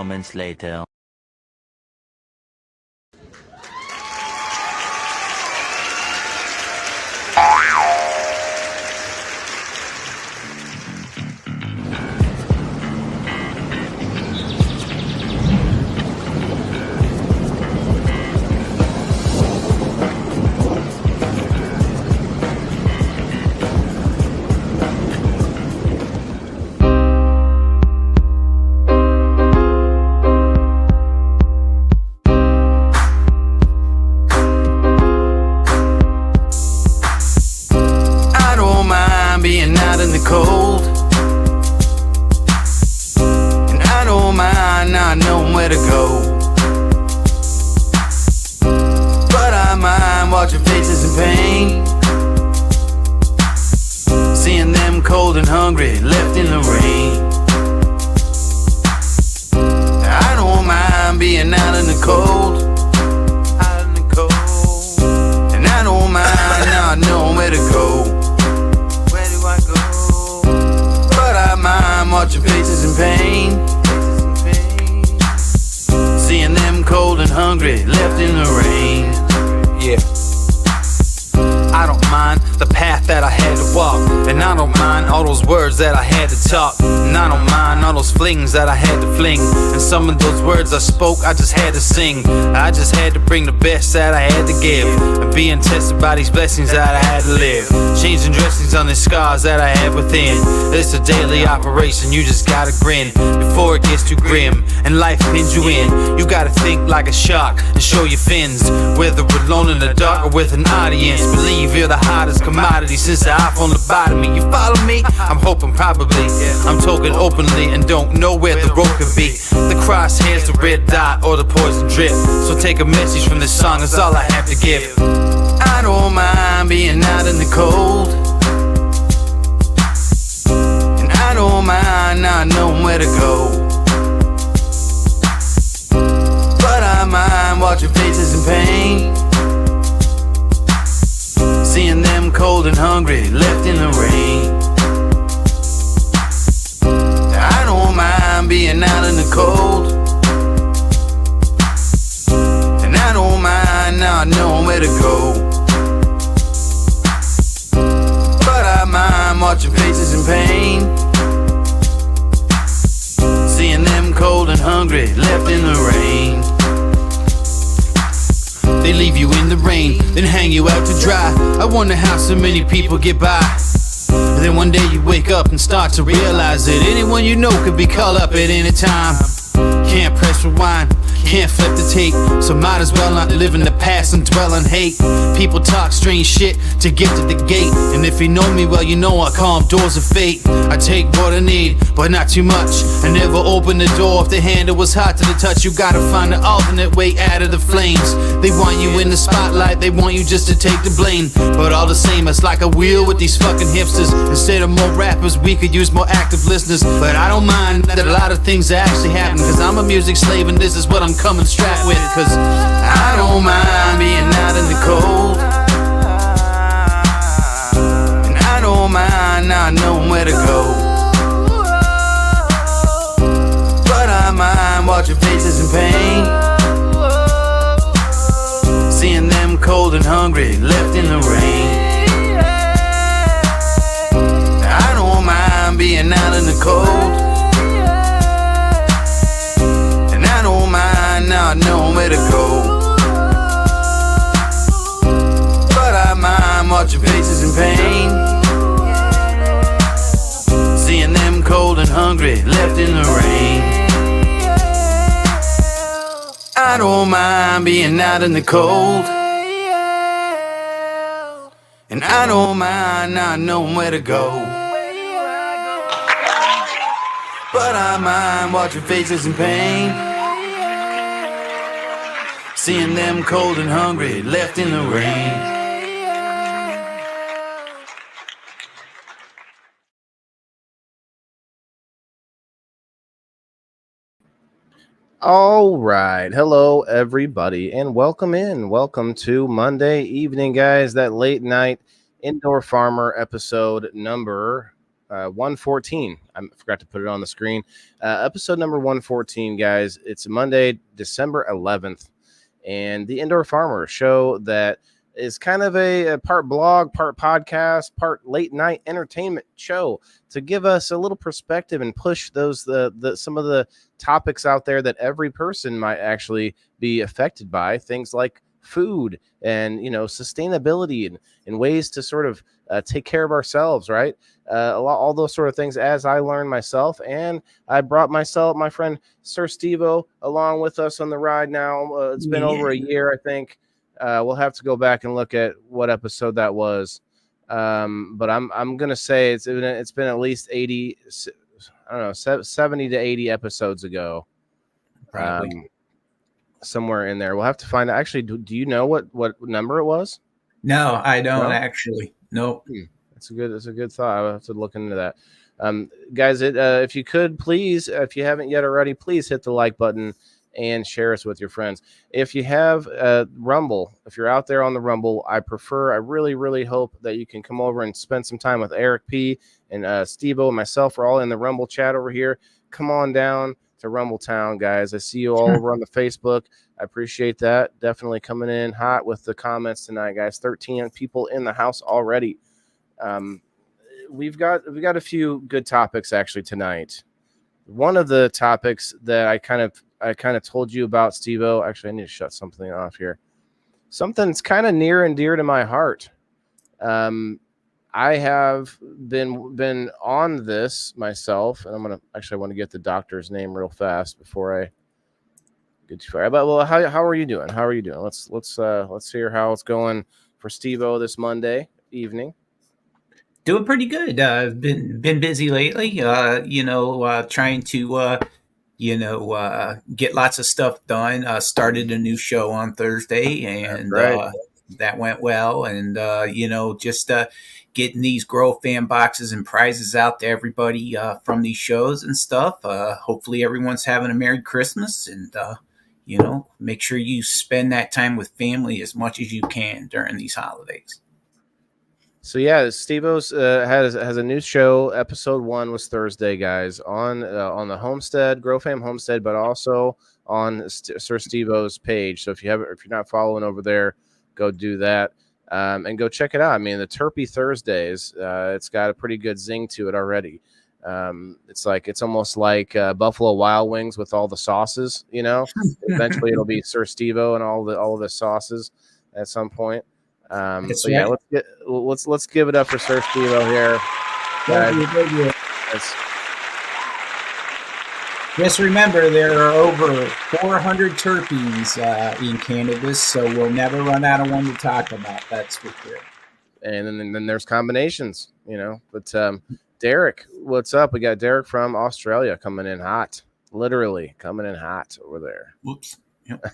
moments later. Being out in the cold, and I don't mind not knowing where to go, but I mind watching faces in pain, seeing them cold and hungry left in the rain. I don't mind being out in the cold, and I don't mind not knowing where to go. I'm watching faces in pain, seeing them cold and hungry left in the rain. Yeah, I don't mind the path that I had to walk, and I don't mind all those words that I had to talk, and I don't mind all those flings that I had to fling, and some of those words I spoke I just had to sing. I just had to bring the best that I had to give, and being tested by these blessings that I had to live, changing dressings on the scars that I had within. It's a daily operation, you just gotta grin before it gets too grim and life pins you in. You gotta think like a shark and show your fins, whether alone in the dark or with an audience. Believe you're the hottest commodity since the iPhone lobotomy. You follow me? I'm hoping probably. I'm talking openly and don't know where the road could be. The crosshairs, the red dot, or the poison drip. So take a message from this song, that's all I have to give. I don't mind being out in the cold, and I don't mind not knowing where to go, but I mind watching faces in pain, seeing them cold and hungry left in the rain. I don't mind being out in the cold, and I don't mind not knowing where to go, but I mind watching faces in pain, seeing them cold and hungry left in the rain. They leave you in the rain, then hang you out to dry. I wonder how so many people get by. And then one day you wake up and start to realize that anyone you know could be called up at any time. Can't press rewind, can't flip the tape, so might as well not live in the past and dwell on hate. People talk strange shit to get to the gate, and if you know me well, you know I call them doors of fate. I take what I need, but not too much. I never open the door if the handle was hot to the touch. You gotta find an alternate way out of the flames. They want you in the spotlight, they want you just to take the blame, but all the same, it's like a wheel with these fucking hipsters. Instead of more rappers, we could use more active listeners. But I don't mind that a lot of things actually happen, cause I'm a music slave and this is what I'm coming strapped with. Cause I don't mind being out in the cold, and I don't mind not knowing where to go, but I mind watching faces in pain, seeing them cold and hungry left in the rain. I don't mind being out in the cold, and I don't mind not knowing where to go, but I mind watching faces in pain, seeing them cold and hungry left in the rain. I don't mind being out in the cold, and I don't mind not knowing where to go, but I mind watching faces in pain, seeing them cold and hungry left in the rain. All right. Hello, everybody, and welcome in. Welcome to Monday evening, guys. That late night Indoor Farmer episode number 114. I forgot to put it on the screen. Episode number 114, guys. It's Monday, December 11th, and the Indoor Farmer show that is kind of a part blog, part podcast, part late night entertainment show to give us a little perspective and push those the some of the topics out there that every person might actually be affected by, things like food and sustainability and ways to sort of take care of ourselves, right? All those sort of things as I learned myself, and I brought my friend Siir SteveO along with us on the ride. Now it's been over a year, I think. We'll have to go back and look at what episode that was, but I'm gonna say it's been at least 80, I don't know, 70 to 80 episodes ago. Probably. Somewhere in there. We'll have to find out. Actually, do you know what number it was? No, I don't actually. Nope. That's a good thought. I'll have to look into that. Guys, if you could please, if you haven't yet already, please hit the like button and share us with your friends. If you have Rumble, if you're out there on the Rumble, I really, really hope that you can come over and spend some time with Eric P. and SteveO and myself. We're all in the Rumble chat over here. Come on down to Rumble Town, guys. I see you all over on the Facebook. I appreciate that. Definitely coming in hot with the comments tonight, guys. 13 people in the house already. We've got a few good topics actually tonight. One of the topics that I kind of told you about, SteveO. Actually, I need to shut something off here. Something's kind of near and dear to my heart. I have been on this myself, and I want to get the doctor's name real fast before I get too far. But well, how are you doing? How are you doing? Let's hear how it's going for SteveO this Monday evening. Doing pretty good. Been busy lately. Trying to get lots of stuff done. Started a new show on Thursday, and that went well. And just getting these Grow fan boxes and prizes out to everybody from these shows and stuff. Hopefully everyone's having a Merry Christmas, and make sure you spend that time with family as much as you can during these holidays. So yeah, SteveO's has a new show. Episode 1 was Thursday, guys, on the Homestead Grow Fam Homestead, but also on Siir SteveO's page. So if you're not following over there, go do that and go check it out. I mean, the Turpy Thursdays, it's got a pretty good zing to it already. It's almost like Buffalo Wild Wings with all the sauces. Eventually it'll be Siir SteveO and all of the sauces at some point. Yeah, let's give it up for Siir SteveO here. Just remember, there are over 400 terpenes in cannabis, so we'll never run out of one to talk about. That's for sure. And then there's combinations, But Derek, what's up? We got Derek from Australia coming in hot, literally coming in hot over there. Whoops. Yep.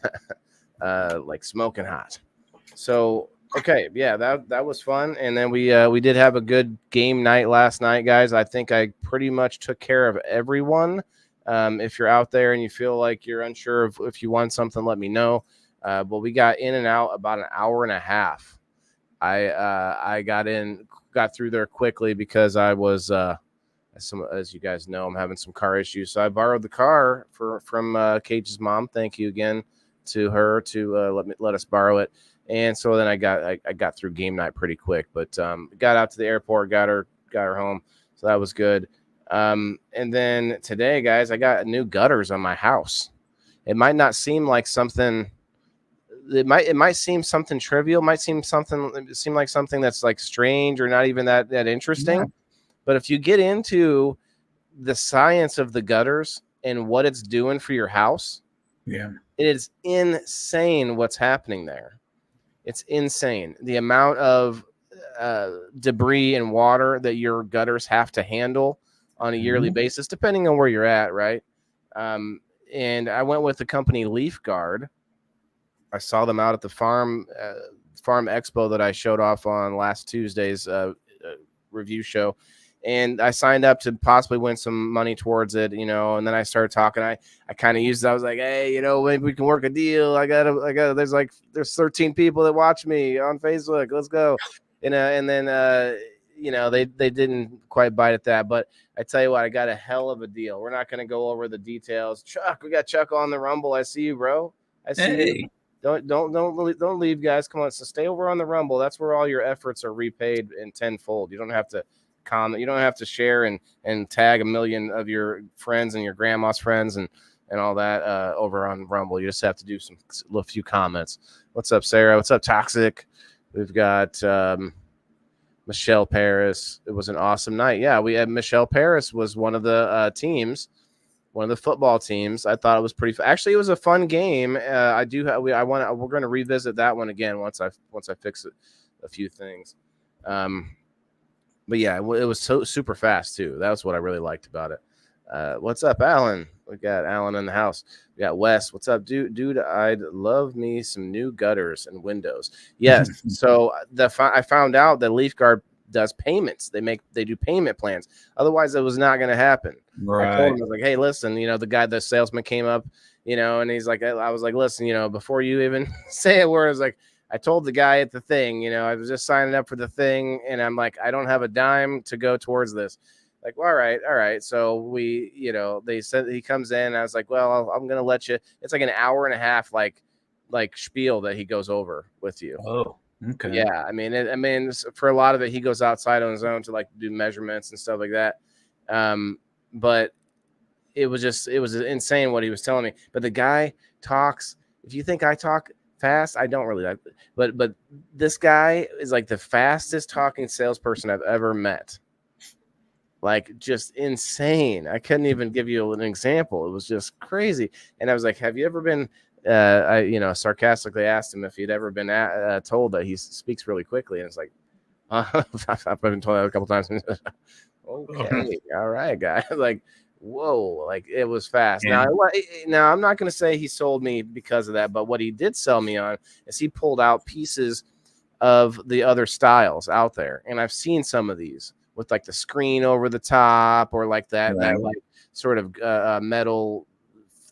Like smoking hot. So. Okay, yeah, that was fun, and then we did have a good game night last night, guys. I think I pretty much took care of everyone. If you're out there and you feel like you're unsure if you won something, let me know. But we got in and out about an hour and a half. I got through there quickly because I was as you guys know, I'm having some car issues, so I borrowed the car from Cage's mom. Thank you again to her to let us borrow it. And so then I got through game night pretty quick, but got out to the airport, got her home, so that was good. And then today, guys, I got new gutters on my house. It might not seem like something. It might seem something trivial. Might seem like something that's like strange or not even that interesting. Yeah. But if you get into the science of the gutters and what it's doing for your house, yeah, it is insane what's happening there. It's insane. The amount of debris and water that your gutters have to handle on a yearly basis, depending on where you're at, right? And I went with the company Leaf Guard. I saw them out at the farm expo that I showed off on last Tuesday's review show. And I signed up to possibly win some money towards it, and then I started talking. I kind of used it. I was like, hey, maybe we can work a deal. There's 13 people that watch me on Facebook. Let's go. And then they didn't quite bite at that. But I tell you what, I got a hell of a deal. We're not going to go over the details. Chuck, we got Chuck on the Rumble. I see you, bro. I see you. Hey. Don't leave, guys. Come on, so stay over on the Rumble. That's where all your efforts are repaid in tenfold. You don't have to comment. You don't have to share and tag a million of your friends and your grandma's friends and all that over on Rumble. You just have to do a few comments. What's up, Sarah? What's up, Toxic? We've got Michelle Paris. It was an awesome night. Yeah, we had Michelle Paris was one of the teams. One of the football teams. I thought it was pretty. Actually, it was a fun game. We're going to revisit that one again once I fix a few things. But yeah, it was so super fast too. That was what I really liked about it. What's up, Alan? We got Alan in the house. We got Wes. What's up, dude? I'd love me some new gutters and windows. Yes. So I found out that Leaf Guard does payments. They do payment plans. Otherwise, it was not going to happen. Right. I told him, I was like, hey, listen, the salesman came up, and he's like, I was like, listen, before you even say a word, I was like, I told the guy at the thing, I was just signing up for the thing, and I'm like, I don't have a dime to go towards this. Like, well, all right. So we, they said he comes in. And I was like, well, I'm gonna let you. It's like an hour and a half, like spiel that he goes over with you. Oh, okay. Yeah, I mean, for a lot of it, he goes outside on his own to like do measurements and stuff like that. But it was insane what he was telling me. But the guy talks. If you think I talk fast, I don't really. But this guy is like the fastest talking salesperson I've ever met. Like, just insane. I couldn't even give you an example. It was just crazy. And I was like, have you ever been? I sarcastically asked him if he'd ever been told that he speaks really quickly, and it's like, I've been told that a couple times. Okay, all right, guy. Like, whoa, like it was fast. Yeah. Now I'm not going to say he sold me because of that, but what he did sell me on is he pulled out pieces of the other styles out there, and I've seen some of these with like the screen over the top, or like that like sort of metal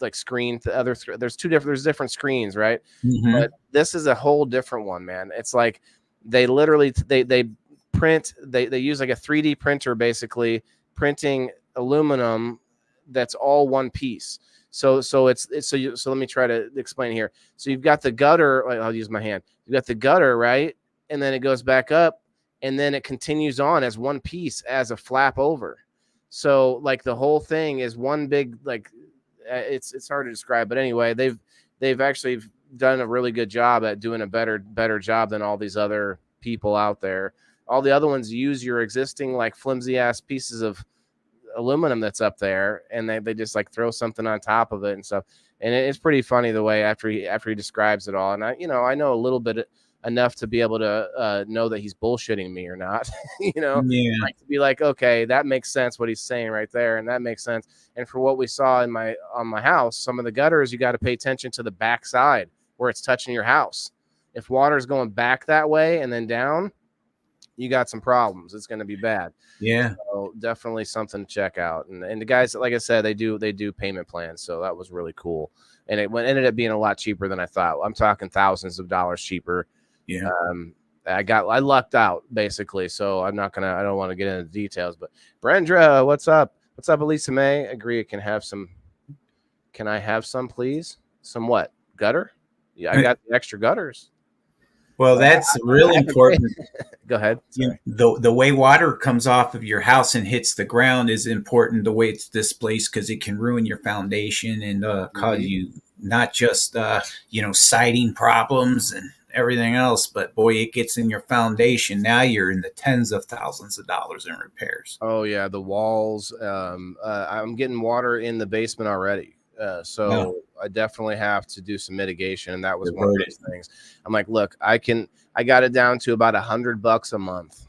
like screen. There's different screens, right? Mm-hmm. But this is a whole different one, man. It's like they literally they print, they use like a 3D printer, basically printing aluminum that's all one piece. So let me try to explain here. So you've got the gutter. I'll use my hand. You got the gutter, right? And then it goes back up, and then it continues on as one piece as a flap over. So like the whole thing is one big, like, it's hard to describe, but anyway, they've actually done a really good job at doing a better job than all these other people out there. All the other ones use your existing like flimsy ass pieces of aluminum that's up there, and they just like throw something on top of it and stuff. And it's pretty funny the way after he describes it all. And I know a little bit enough to be able to know that he's bullshitting me or not. Like to be like, okay, that makes sense what he's saying right there, and that makes sense. And for what we saw on my house, some of the gutters, you got to pay attention to the back side where it's touching your house. If water's going back that way and then down, you got some problems. It's going to be bad. Yeah. So definitely something to check out. And the guys, like I said, they do payment plans. So that was really cool. And it ended up being a lot cheaper than I thought. I'm talking thousands of dollars cheaper. Yeah. I lucked out basically. So I don't want to get into details, but Brenda, what's up? What's up, Elisa May? Agree. Can I have some, please? Some what? Gutter? Yeah, I got the extra gutters. Well, that's really important. Go ahead. The way water comes off of your house and hits the ground is important. The way it's displaced, because it can ruin your foundation and cause you not just siding problems and everything else, but boy, it gets in your foundation. Now you're in the tens of thousands of dollars in repairs. Oh yeah, the walls. I'm getting water in the basement already. So I definitely have to do some mitigation. And that was one of those things. I'm like, look, I got it down to about $100 a month.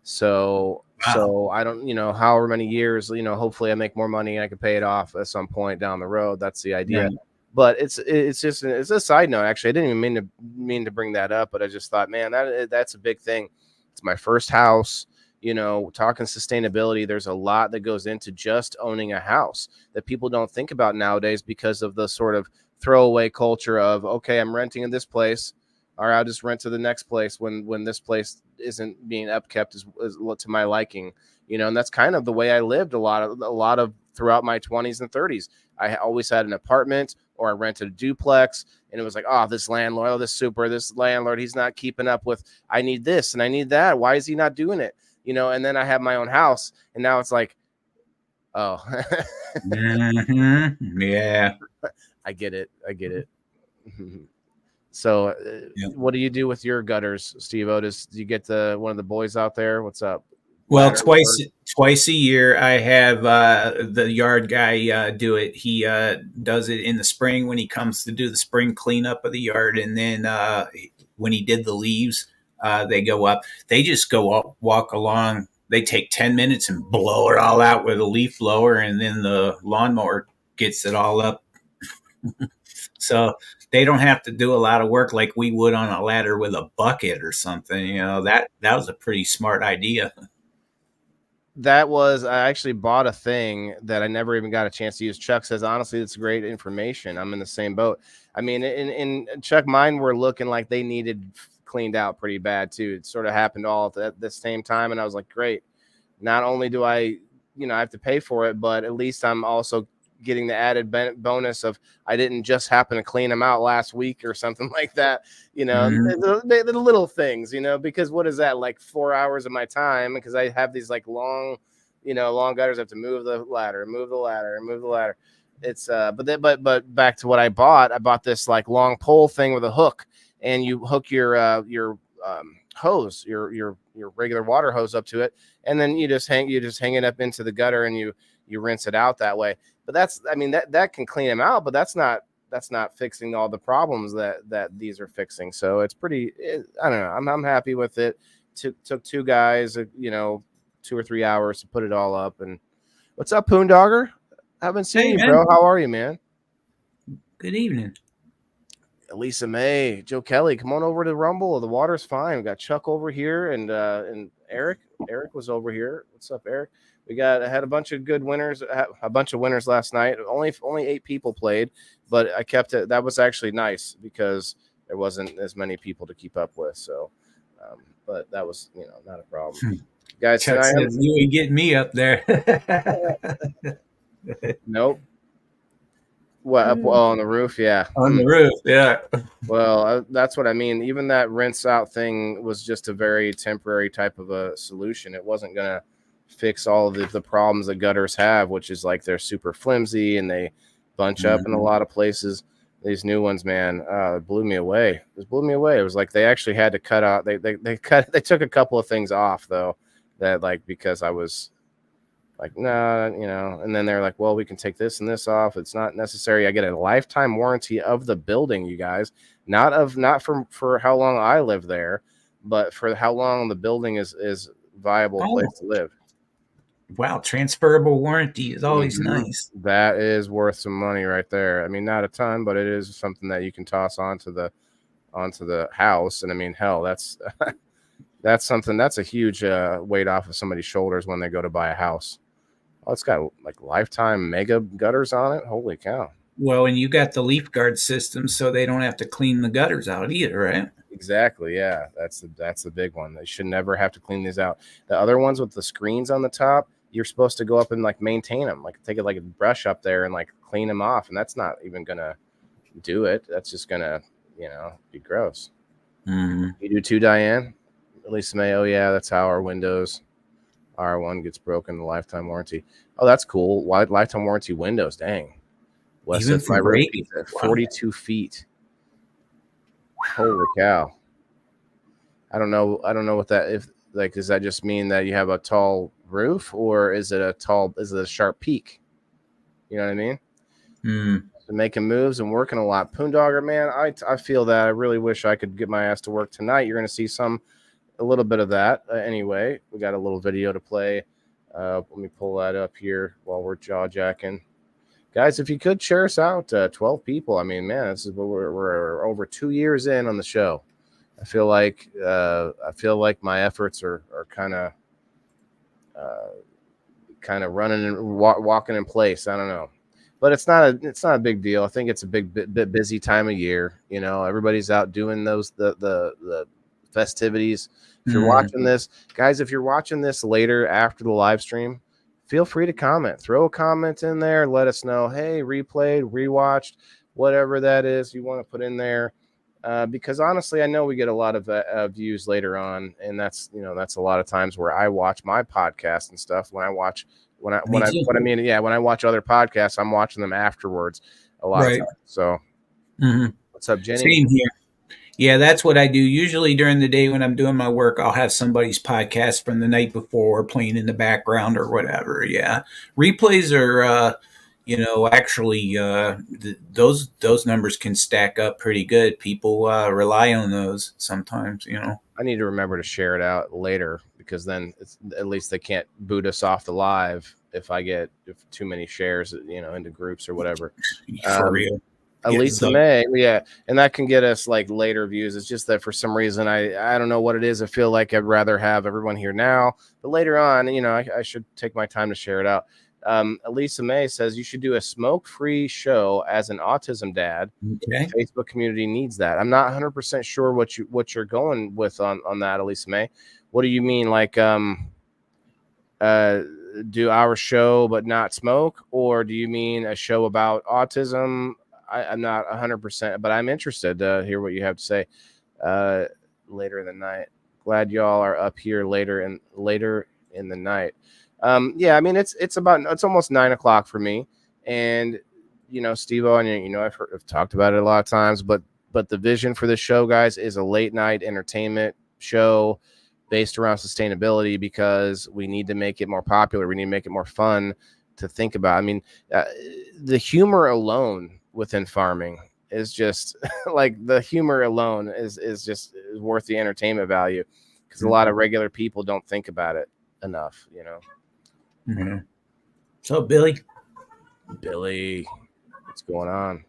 So I don't, however many years, hopefully I make more money and I can pay it off at some point down the road. That's the idea. Yeah. But it's a side note. Actually, I didn't even mean to bring that up, but I just thought, man, that's a big thing. It's my first house. Talking sustainability, there's a lot that goes into just owning a house that people don't think about nowadays because of the sort of throwaway culture of, okay, I'm renting in this place, or I'll just rent to the next place when this place isn't being upkept as to my liking, and that's kind of the way I lived a lot of throughout my 20s and 30s. I always had an apartment or I rented a duplex, and it was like, oh, this landlord, this landlord, he's not keeping up with, I need this and I need that. Why is he not doing it? And then I have my own house, and now it's like, oh, Yeah. I get it. So, Yeah. what do you do with your gutters, SteveO? Do you get one of the boys out there? What's up? Well, Ladder work? twice a year, I have the yard guy do it. He does it in the spring when he comes to do the spring cleanup of the yard, and then when he did the leaves, they go up. They just walk along. They take 10 minutes and blow it all out with a leaf blower, and then the lawnmower gets it all up. So they don't have to do a lot of work like we would on a ladder with a bucket or something. That was a pretty smart idea. I actually bought a thing that I never even got a chance to use. Chuck says, honestly, it's great information. I'm in the same boat. I mean, in Chuck, mine were looking like they needed cleaned out pretty bad too. It sort of happened all at the same time. And I was like, great. Not only do I have to pay for it, but at least I'm also getting the added bonus of I didn't just happen to clean them out last week or something like that. Mhm. The little things, because what is that, like 4 hours of my time? Because I have these like long gutters. I have to move the ladder. It's but back to what I bought this like long pole thing with a hook, and you hook your hose, your regular water hose up to it, and then you just hang it up into the gutter, and you rinse it out that way. But that can clean them out, but that's not fixing all the problems that these are fixing. So it's I don't know. I'm happy with it. Took two guys, 2 or 3 hours to put it all up. And what's up, Poondogger? Haven't seen Hey, you, man. bro. How are you, man? Good evening. Lisa May, Joe Kelly, come on over to Rumble. The water's fine. We got Chuck over here, and Eric. Eric was over here. What's up, Eric? I had a bunch of good winners, last night. Only 8 people played, but I kept it. That was actually nice because there wasn't as many people to keep up with. So, but that was not a problem, guys. Chuck says you would get me up there. Nope. What, up on the roof? Yeah, On the roof. Yeah. Well, that's what I mean. Even that rinse out thing was just a very temporary type of a solution. It wasn't gonna fix all of the problems that gutters have, which is like they're super flimsy and they bunch up in a lot of places. These new ones, man, it blew me away. It was like they actually had to cut out. They took a couple of things off though, that like because I was like, nah, and then they're like, well, we can take this and this off. It's not necessary. I get a lifetime warranty of the building, you guys, not for how long I live there, but for how long the building is viable place to live. Wow, transferable warranty is always nice. That is worth some money right there. I mean, not a ton, but it is something that you can toss onto the house. And I mean, hell, that's something that's a huge weight off of somebody's shoulders when they go to buy a house. Oh, it's got like lifetime mega gutters on it. Holy cow. Well, and you got the leaf guard system, so they don't have to clean the gutters out either, right? Exactly. Yeah, that's the big one. They should never have to clean these out. The other ones with the screens on the top, you're supposed to go up and like maintain them, like take it like a brush up there and like clean them off, and that's not even gonna do it. That's just gonna be gross. Mm-hmm. You do too, Diane? Lisa May. Oh yeah, that's how our Windows R1 gets broken. The lifetime warranty. Oh, that's cool. Lifetime warranty Windows. Dang. Even for roof at 42 feet. Holy cow. I don't know what that, if like, does that just mean that you have a tall roof, or is it a sharp peak? You know what I mean? So making moves and working a lot. Poondogger, man, I feel that. I really wish I could get my ass to work tonight. You're going to see a little bit of that. Anyway, we got a little video to play. Let me pull that up here while we're jaw jacking. Guys, if you could share us out, 12 people. I mean, man, this is we're over 2 years in on the show. I feel like my efforts are kind of running and walking in place. I don't know, but it's not a big deal. I think it's a bit busy time of year. You know, everybody's out doing the festivities. If you're watching Mhm. this, guys, if you're watching this later after the live stream, feel free to comment. Throw a comment in there. Let us know, hey, replayed, rewatched, whatever that is you want to put in there. Because honestly, I know we get a lot of views later on, and that's a lot of times where I watch my podcast and stuff. When I watch Me too. what I mean, yeah, when I watch other podcasts, I'm watching them afterwards a lot of Right. times. So, Hmm. what's up, Jenny? Same here. Yeah, that's what I do. Usually during the day when I'm doing my work, I'll have somebody's podcast from the night before playing in the background or whatever. Yeah. Replays are, actually, those numbers can stack up pretty good. People rely on those sometimes. I need to remember to share it out later because then at least they can't boot us off the live if too many shares, into groups or whatever. For Um, real. Yes. Elisa May, yeah, and that can get us like later views. It's just that for some reason I don't know what it is. I feel like I'd rather have everyone here now, but later on, I should take my time to share it out. Elisa May says you should do a smoke-free show as an autism dad. Okay. Facebook community needs that. I'm not 100% sure what you're going with on that, Elisa May. What do you mean, like do our show but not smoke, or do you mean a show about autism? I'm not 100%, but I'm interested to hear what you have to say later in the night. Glad y'all are up here later in the night. Yeah, I mean it's almost 9 o'clock for me, and SteveO, and I've talked about it a lot of times, but the vision for the show, guys, is a late night entertainment show based around sustainability because we need to make it more popular. We need to make it more fun to think about. I mean, the humor alone within farming is just like the humor alone is worth the entertainment value because a lot of regular people don't think about it enough. Mm-hmm. So, Billy. Billy, what's going on?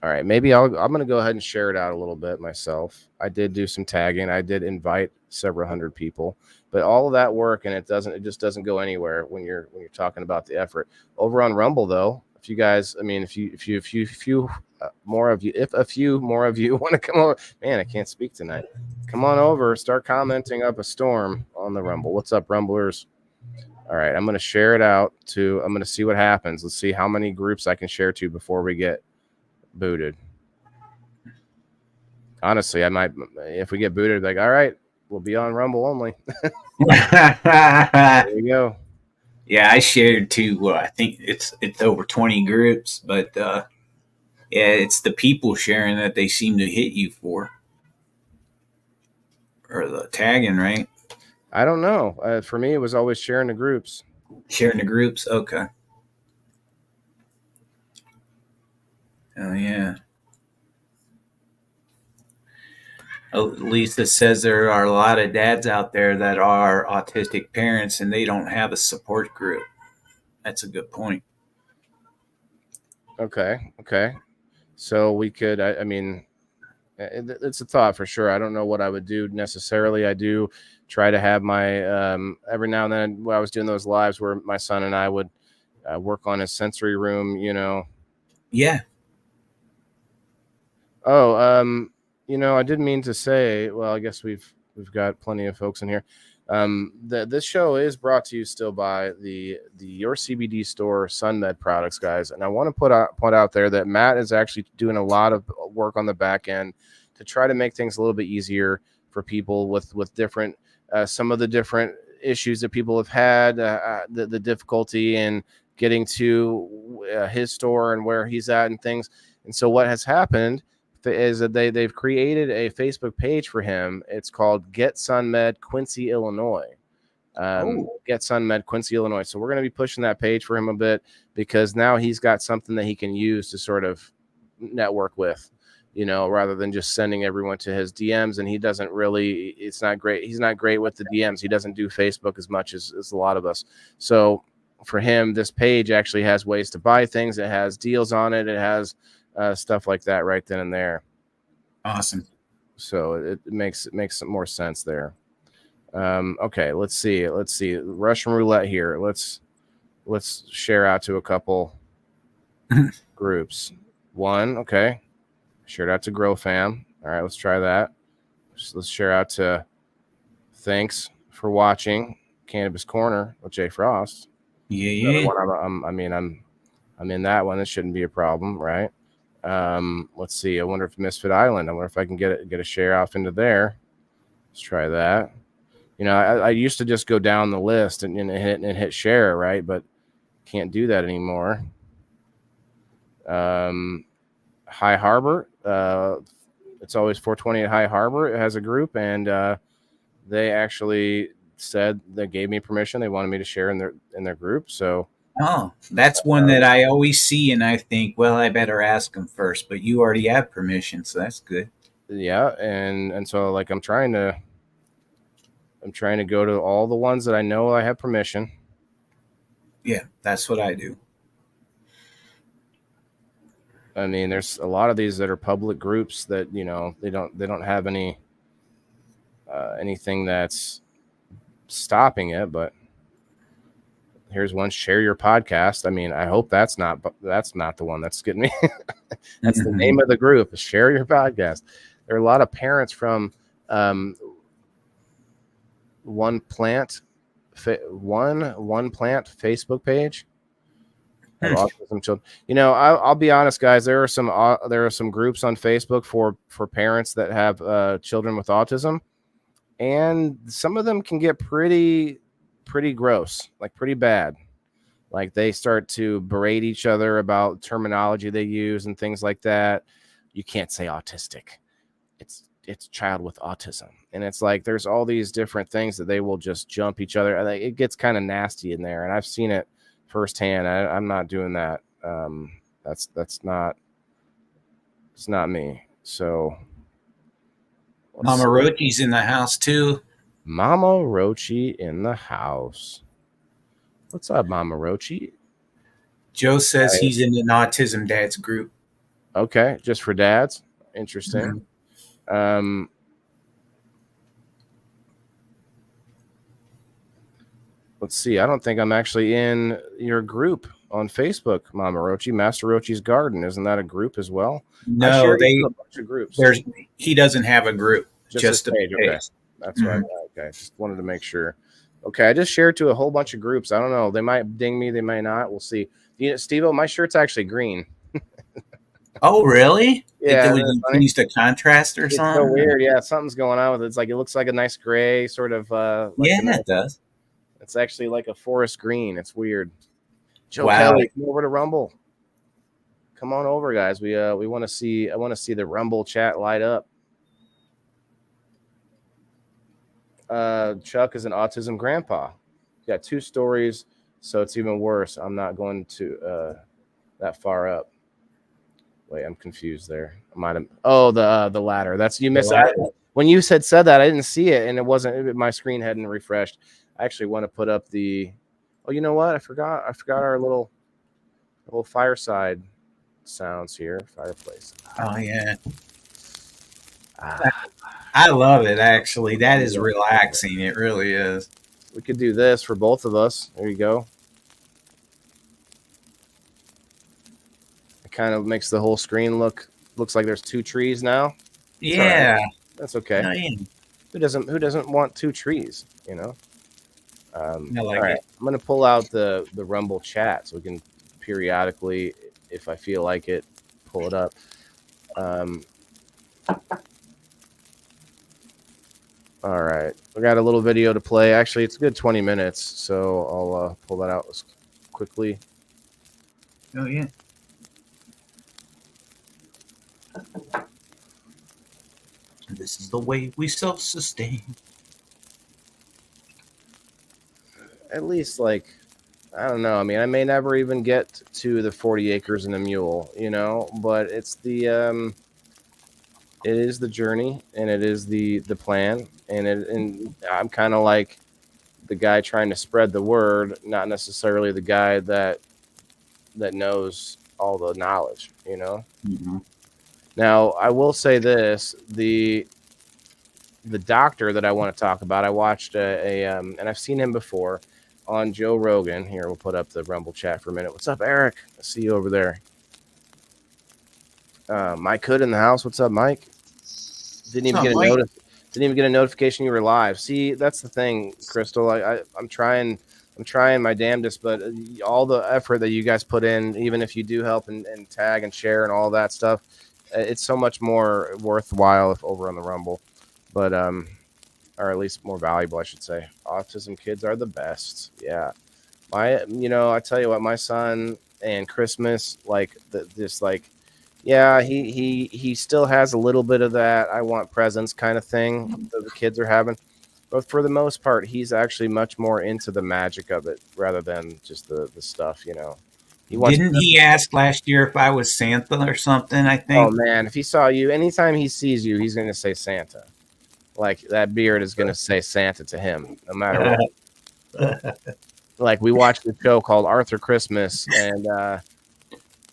All right, maybe I'm going to go ahead and share it out a little bit myself. I did do some tagging. I did invite several hundred people, but all of that work and it just doesn't go anywhere when you're talking about the effort. Over on Rumble though, if you guys, I mean, if a few more of you want to come over, man, I can't speak tonight. Come on over, start commenting up a storm on the Rumble. What's up, Rumblers? All right, I'm going to share it out I'm going to see what happens. Let's see how many groups I can share to before we get booted. Honestly, I might, if we get booted, like, all right, we'll be on Rumble only. There you go. Yeah, I shared to I think it's over 20 groups, but yeah, it's the people sharing that they seem to hit you for, or the tagging, right? I don't know. For me, it was always sharing the groups. Sharing the groups, okay. Oh yeah. At least it says there are a lot of dads out there that are autistic parents and they don't have a support group. That's a good point. Okay. So we could, I mean, it's a thought for sure. I don't know what I would do necessarily. I do try to have my, every now and then when I was doing those lives where my son and I would work on his sensory room, Yeah. Oh, I didn't mean to say, well, I guess we've got plenty of folks in here. This show is brought to you still by the Your CBD store SunMed products, guys. And I want to point out there that Matt is actually doing a lot of work on the back end to try to make things a little bit easier for people with different some of the different issues that people have had, the difficulty in getting to his store and where he's at and things. And so what has happened is that they've created a Facebook page for him. It's called Get SunMed Quincy, Illinois. Get SunMed Quincy, Illinois. So we're going to be pushing that page for him a bit because now he's got something that he can use to sort of network with, rather than just sending everyone to his DMs. And he doesn't really, it's not great. He's not great with the DMs. He doesn't do Facebook as much as a lot of us. So for him, this page actually has ways to buy things. It has deals on it. It has stuff like that right then and there. Awesome. So it makes some more sense there. Okay, let's see Russian roulette here. Let's let's share out to a couple groups. One, okay. Shared out to Grow Fam. All right, let's try that. Let's share out to thanks for watching Cannabis Corner with Jay Frost. Yeah, Another yeah. one. I'm in that one. This shouldn't be a problem, right? Let's see. I wonder if Misfit Island. I wonder if I can get a share off into there. Let's try that. You know, I used to just go down the list and hit share, right? But can't do that anymore. High Harbor. It's always 420 at High Harbor. It has a group, and they actually said they gave me permission. They wanted me to share in their group. So Oh, that's one that I always see, and I think, well, I better ask him first. But you already have permission, so that's good. yeah, and so like I'm trying to go to all the ones that I know I have permission. Yeah, that's what I do. I mean, there's a lot of these that are public groups that, you know, they don't have any anything that's stopping it. But here's one: share your podcast. I mean, I hope that's not the one that's getting me. That's the name of the group: share your podcast. There are a lot of parents from One Plant Facebook page. Autism children. You know, I'll be honest, guys. There are some groups on Facebook for parents that have children with autism, and some of them can get pretty gross, like pretty bad. Like they start to berate each other about terminology they use and things like that. You can't say autistic. It's child with autism, and it's like there's all these different things that they will just jump each other. It gets kind of nasty in there, and I've seen it firsthand. I'm not doing that. It's not me. So Mama Rochi's in the house too. Mama Rochi in the house. What's up, Mama Rochi? Joe says he's in an autism dads group. Okay, just for dads. Interesting. Let's see. I don't think I'm actually in your group on Facebook, Mama Rochi. Master Rochi's Garden. Isn't that a group as well? No, a bunch of groups. He doesn't have a group. Just a page. Okay. That's right. Okay. Just wanted to make sure. Okay. I just shared to a whole bunch of groups. I don't know. They might ding me. They might not. We'll see. You know, SteveO, my shirt's actually green. Oh, really? Yeah. Would you use the contrast or something? It's so weird. Yeah. Something's going on with it. It's like, it looks like a nice gray sort of. It does. It's actually like a forest green. It's weird. Joe Wow. Kelly, come over to Rumble. Come on over, guys. We want to see. I want to see the Rumble chat light up. Chuck is an autism grandpa. Got 2 stories, so it's even worse. I'm not going to that far up. Wait, I'm confused there. I might have. Oh, the ladder. That's you missed it. When you said that, I didn't see it, and it wasn't. My screen hadn't refreshed. I actually want to put up the. Oh, you know what? I forgot our little fireside sounds here. Fireplace. Oh yeah. I love it. Actually, that is relaxing. It really is. We could do this for both of us. There you go. It kind of makes the whole screen looks like there's 2 trees now. Yeah, that's okay. Oh, yeah. Who doesn't want 2 trees? You know. I like all right. it. I'm going to pull out the Rumble chat so we can periodically, if I feel like it, pull it up. All right. We got a little video to play. Actually, it's a good 20 minutes, so I'll pull that out quickly. Oh, yeah. This is the way we self-sustain. At least, like, I don't know. I mean, I may never even get to the 40 acres and a mule, you know, but it's the it is the journey, and it is the plan, and I'm kind of like the guy trying to spread the word, not necessarily the guy that knows all the knowledge, you know. Mm-hmm. Now, I will say this: the doctor that I want to talk about, I watched and I've seen him before. on Joe Rogan. Here, we'll put up the Rumble chat for a minute. What's up, Eric? I see you over there. Mike Hood in the house. What's up, Mike? Didn't even get a notice. Didn't even get a notification you were live. See, that's the thing, Crystal. I'm trying my damnedest, but all the effort that you guys put in, even if you do help and tag and share and all that stuff, it's so much more worthwhile if over on the Rumble. But or at least more valuable, I should say. Autism kids are the best. Yeah. I tell you what, my son and Christmas, he still has a little bit of that I want presents kind of thing that the kids are having. But for the most part, he's actually much more into the magic of it rather than just the stuff, Didn't he ask last year if I was Santa or something? I think. Oh man, if he saw you, anytime he sees you, he's going to say Santa. Like that beard is going to say Santa to him, no matter what. Like we watched a show called Arthur Christmas,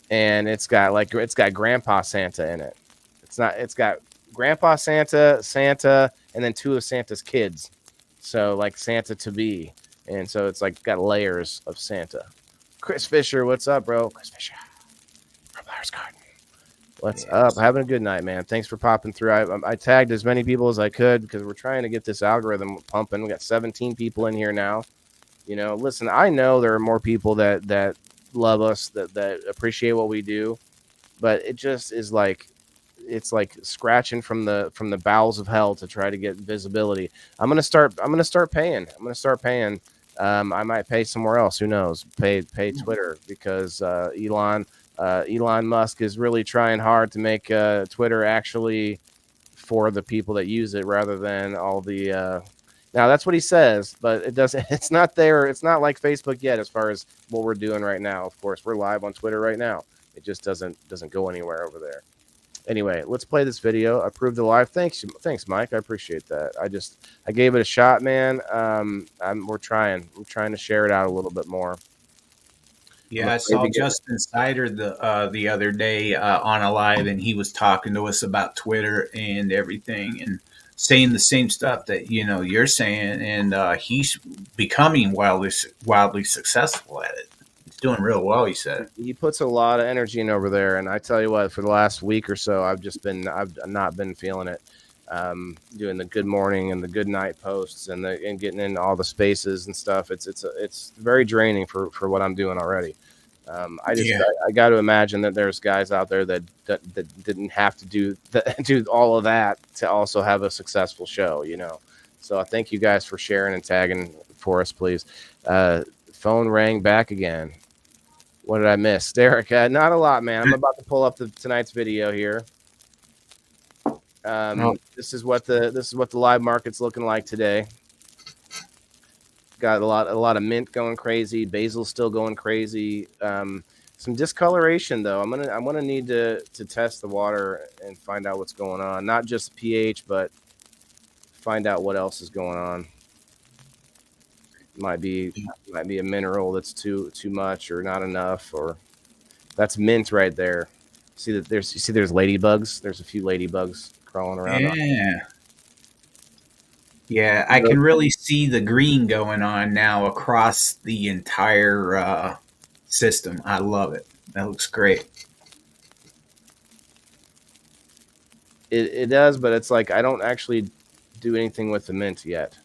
and it's got Grandpa Santa in it. It's got Grandpa Santa, and then two of Santa's kids. So like Santa to be, and so it's like got layers of Santa. Chris Fisher, what's up, bro? Chris Fisher from Lars Garden. What's up? Having a good night, man. Thanks for popping through. I tagged as many people as I could because we're trying to get this algorithm pumping. We got 17 people in here now. Listen, I know there are more people that love us, that appreciate what we do, but it just is like it's like scratching from the bowels of hell to try to get visibility. I'm gonna start paying. I might pay somewhere else. Who knows? Pay Twitter because Elon Musk is really trying hard to make Twitter actually for the people that use it rather than all the. Now that's what he says, but it doesn't. It's not there. It's not like Facebook yet as far as what we're doing right now. Of course, we're live on Twitter right now. It just doesn't go anywhere over there. Anyway, let's play this video. Approve the live. Thanks, Mike. I appreciate that. I gave it a shot, man. We're trying to share it out a little bit more. Yeah, I saw Justin Sider the other day on a live, and he was talking to us about Twitter and everything, and saying the same stuff that you're saying, and he's becoming wildly successful at it. He's doing real well. He said he puts a lot of energy in over there, and I tell you what, for the last week or so, I've not been feeling it. Doing the good morning and the good night posts and getting in all the spaces and stuff. It's very draining for what I'm doing already. I got to imagine that there's guys out there that didn't have to do all of that to also have a successful show, So I thank you guys for sharing and tagging for us, please. Phone rang back again. What did I miss, Derek? Not a lot, man. I'm about to pull up tonight's video here. This is what the live market's looking like today. Got a lot of mint going crazy. Basil's still going crazy. Some discoloration though. I'm gonna need to test the water and find out what's going on. Not just pH, but find out what else is going on. Might be a mineral that's too much or not enough, or that's mint right there. See that there's ladybugs. There's a few ladybugs crawling around. Yeah, I can really see the green going on now across the entire system. I love it. That looks great. It does, but it's like I don't actually do anything with the mint yet.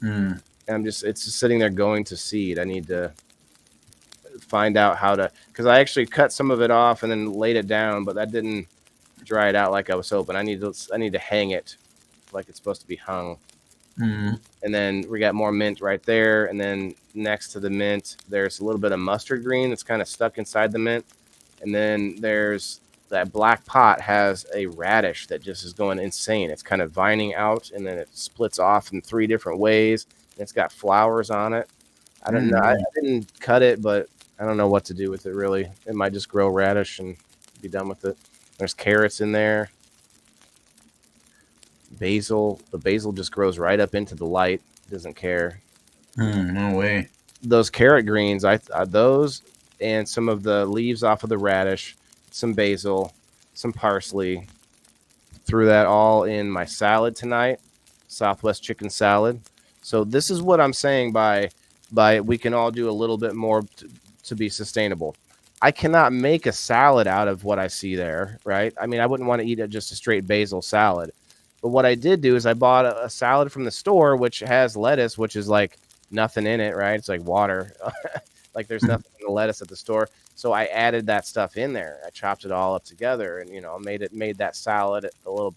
It's just sitting there going to seed. I need to find out how to, because I actually cut some of it off and then laid it down, but that didn't dry it out like I was hoping. I need to hang it like it's supposed to be hung. And then we got more mint right there, and then next to the mint there's a little bit of mustard green that's kind of stuck inside the mint, and then there's that black pot has a radish that just is going insane. It's kind of vining out, and then it splits off in 3 different ways. It's got flowers on it. I don't know. I didn't cut it, but I don't know what to do with it really. It might just grow radish and be done with it. There's carrots in there. Basil. The basil just grows right up into the light. Doesn't care. No way. Those carrot greens, those and some of the leaves off of the radish, some basil, some parsley. Threw that all in my salad tonight. Southwest chicken salad. So this is what I'm saying by but we can all do a little bit more to be sustainable. I cannot make a salad out of what I see there, right? I mean, I wouldn't want to eat just a straight basil salad. But what I did do is I bought a salad from the store, which has lettuce, which is like nothing in it, right? It's like water. Like there's nothing in the lettuce at the store. So I added that stuff in there. I chopped it all up together and, made that salad a little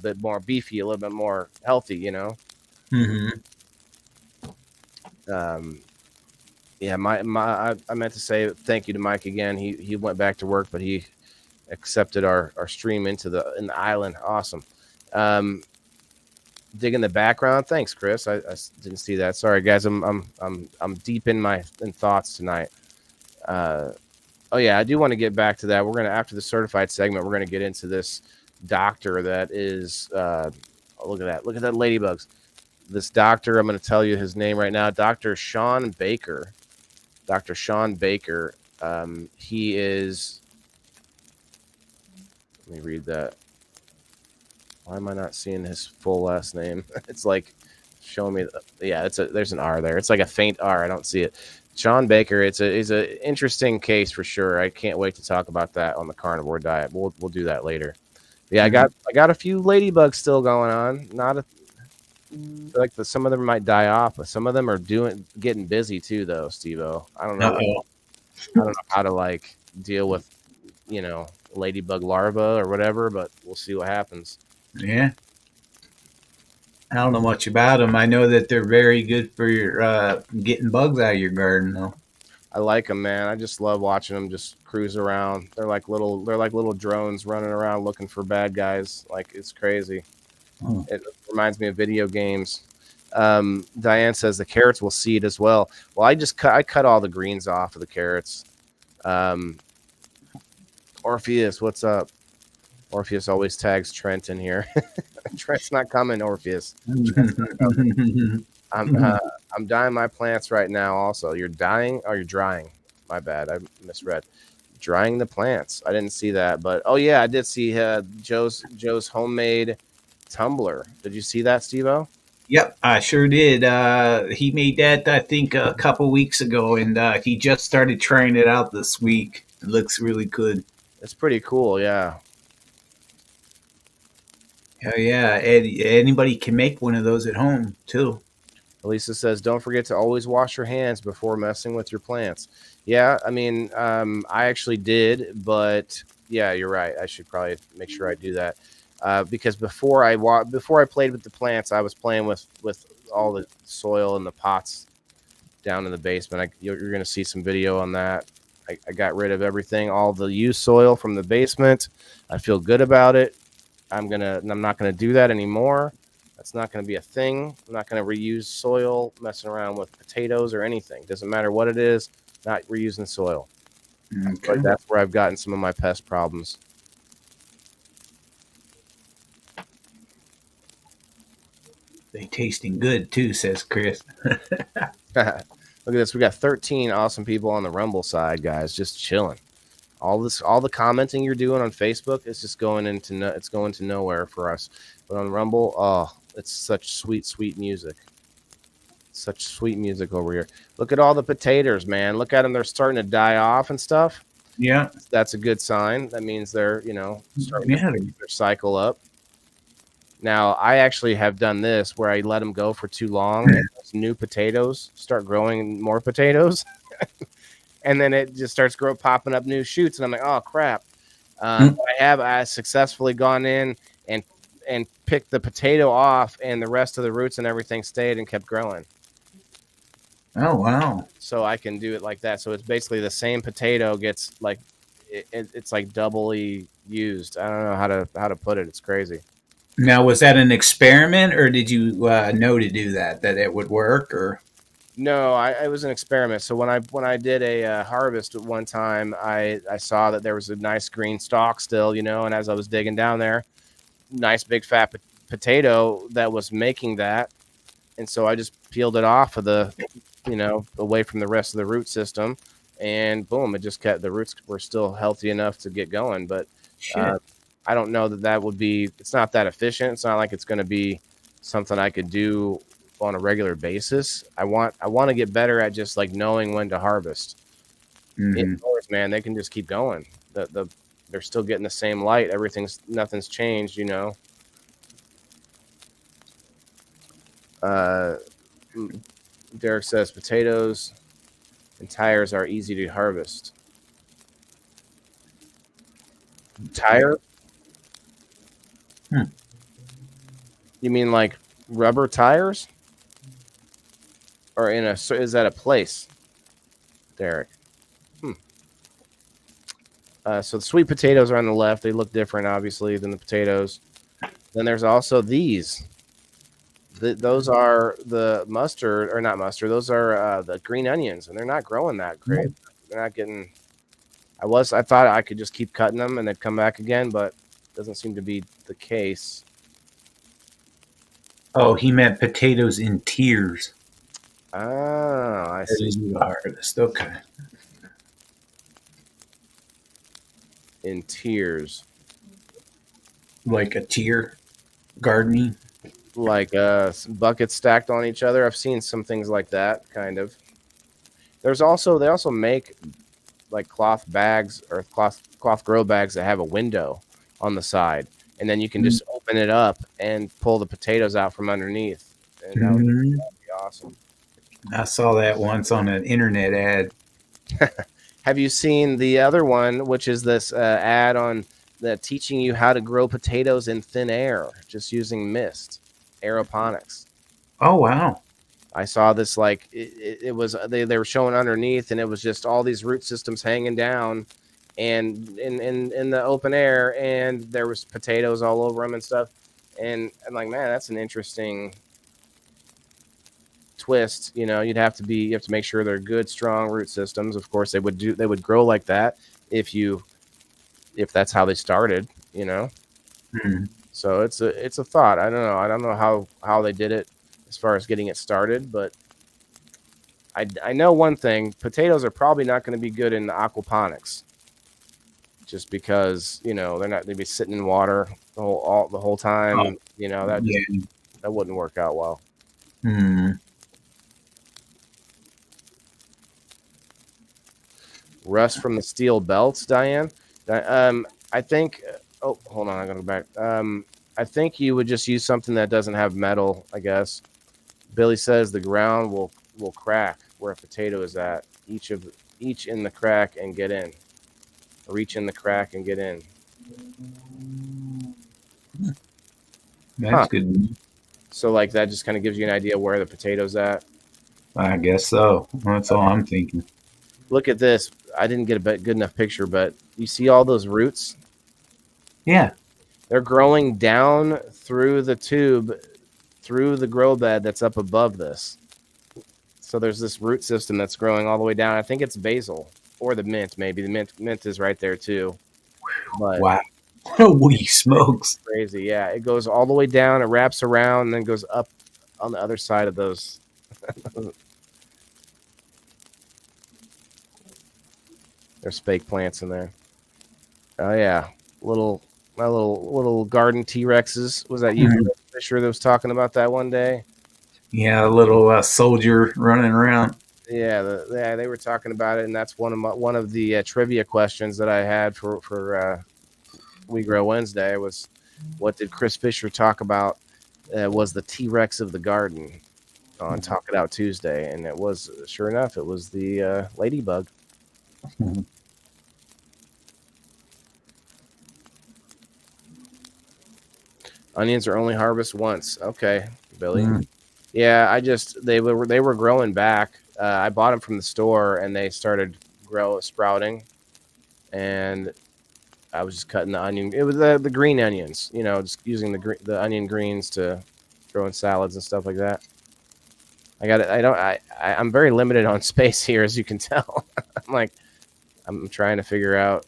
bit more beefy, a little bit more healthy, Mm-hmm. Yeah, I meant to say thank you to Mike again. He went back to work, but he accepted our stream in the island. Awesome. Digging the background. Thanks, Chris. I didn't see that. Sorry, guys. I'm deep in thoughts tonight. Oh yeah, I do want to get back to that. We're gonna, after the certified segment, we're gonna get into this doctor that is. Look at that. Look at that ladybugs. This doctor, I'm going to tell you his name right now, Dr. Sean Baker. Dr. Sean Baker. He is. Let me read that. Why am I not seeing his full last name? It's like showing me. Yeah, there's an R there. It's like a faint R. I don't see it. Sean Baker. It's an interesting case for sure. I can't wait to talk about that on the carnivore diet. We'll do that later. Yeah, I got a few ladybugs still going on. Not a. Like some of them might die off, but some of them are getting busy too, though. SteveO, I don't know. I don't know how to like deal with, ladybug larvae or whatever, but we'll see what happens. Yeah, I don't know much about them. I know that they're very good for your getting bugs out of your garden, though. I like them, man. I just love watching them just cruise around. They're like little drones running around looking for bad guys. Like it's crazy. Oh. It reminds me of video games. Diane says the carrots will seed as well. Well, I cut all the greens off of the carrots. Orpheus, what's up? Orpheus always tags Trent in here. Trent's not coming, Orpheus. I'm dyeing my plants right now. Also, you're dyeing? Oh, you're drying. My bad. I misread. Drying the plants. I didn't see that, but oh yeah, I did see Joe's homemade tumbler. Did you see that, SteveO? Yep, I sure did. He made that, I think, a couple weeks ago, and he just started trying it out this week. It looks really good. It's pretty cool, yeah. Oh, yeah. Anybody can make one of those at home, too. Elisa says, don't forget to always wash your hands before messing with your plants. Yeah, I mean, I actually did, but yeah, you're right. I should probably make sure I do that. Because before I played with the plants, I was playing with all the soil in the pots down in the basement. You're going to see some video on that. I got rid of everything, all the used soil from the basement. I feel good about it. I'm not gonna do that anymore. That's not going to be a thing. I'm not going to reuse soil, messing around with potatoes or anything. Doesn't matter what it is. Not reusing soil. Okay. But that's where I've gotten some of my pest problems. They tasting good too, says Chris. Look at this. We got 13 awesome people on the Rumble side, guys, just chilling. All the commenting you're doing on Facebook is just going to nowhere for us. But on Rumble, oh, it's such sweet music. Such sweet music over here. Look at all the potatoes, man. Look at them. They're starting to die off and stuff. Yeah. That's a good sign. That means they're, starting to pick their cycle up. Now, I actually have done this where I let them go for too long and new potatoes start growing more potatoes. And then it just starts popping up new shoots. And I'm like, oh, crap. I successfully gone in and picked the potato off, and the rest of the roots and everything stayed and kept growing. Oh, wow. So I can do it like that. So it's basically the same potato gets like it's like doubly used. I don't know how to put it. It's crazy. Now, was that an experiment, or did you know to do that it would work? Or no, it was an experiment. So when I did a harvest at one time, I saw that there was a nice green stalk still, and as I was digging down there, nice big fat potato that was making that, and so I just peeled it off of the, away from the rest of the root system, and boom, it just kept, the roots were still healthy enough to get going, but. I don't know that would be, it's not that efficient. It's not like it's going to be something I could do on a regular basis. I want to get better at just like knowing when to harvest. Indoors, man, they can just keep going. They're still getting the same light. Nothing's changed, you know. Derek says potatoes and tires are easy to harvest. Tire? You mean like rubber tires? Or is that a place, Derek? So the sweet potatoes are on the left. They look different, obviously, than the potatoes. Then there's also these. Those are the mustard, or not mustard. Those are the green onions, and they're not growing that great. They're not getting. I thought I could just keep cutting them and they'd come back again, but it doesn't seem to be the case. Oh, he meant potatoes in tiers. Oh, I see. Harvest. Okay. In tiers, Like a tier gardening. like buckets stacked on each other. I've seen some things like that, kind of. They also make like cloth bags or cloth grow bags that have a window on the side, and then you can just open it up and pull the potatoes out from underneath. And that'd be awesome. I saw that once on an internet ad. Have you seen the other one, which is this ad on that teaching you how to grow potatoes in thin air, just using mist, aeroponics? Oh, wow. I saw this, like it was they were showing underneath, and it was just all these root systems hanging down, and in the open air, and there was potatoes all over them and stuff. And I'm like, man, that's an interesting twist. You know, you have to make sure they're good, strong root systems. Of course, they would grow like that if that's how they started. You know, so it's a thought. I don't know how they did it as far as getting it started, but I know one thing: potatoes are probably not going to be good in aquaponics, just because they'd be sitting in water the whole time. Oh, that wouldn't work out well. Rust from the steel belts, Diane. I think. Oh, hold on, I gotta go back. I think you would just use something that doesn't have metal, I guess. Billy says the ground will crack where a potato is at. Each in the crack and get in. Reach in the crack and get in. That's good. So like that just kind of gives you an idea where the potato's at. I guess so. That's all I'm thinking. Look at this. I didn't get a good enough picture, but you see all those roots? Yeah. They're growing down through the tube, through the grow bed that's up above this. So there's this root system that's growing all the way down. I think it's basil or the mint, maybe. The mint is right there too. But wow. Holy smokes. Crazy. Yeah. It goes all the way down, it wraps around, and then goes up on the other side of those. There's fake plants in there. Oh yeah. My little garden T-Rexes. Was that you, Fisher, that was talking about that one day? Yeah, a little soldier running around. Yeah, they were talking about it, and that's one of the trivia questions that I had for We Grow Wednesday was, what did Chris Fisher talk about? Was the T-Rex of the garden on Talk It Out Tuesday, and it was, sure enough, it was the ladybug. Onions are only harvest once. Okay, Billy. Yeah, they were growing back. I bought them from the store, and they started sprouting, and I was just cutting the onion. It was the green onions, just using the onion greens to grow in salads and stuff like that. I'm very limited on space here, as you can tell. I'm trying to figure out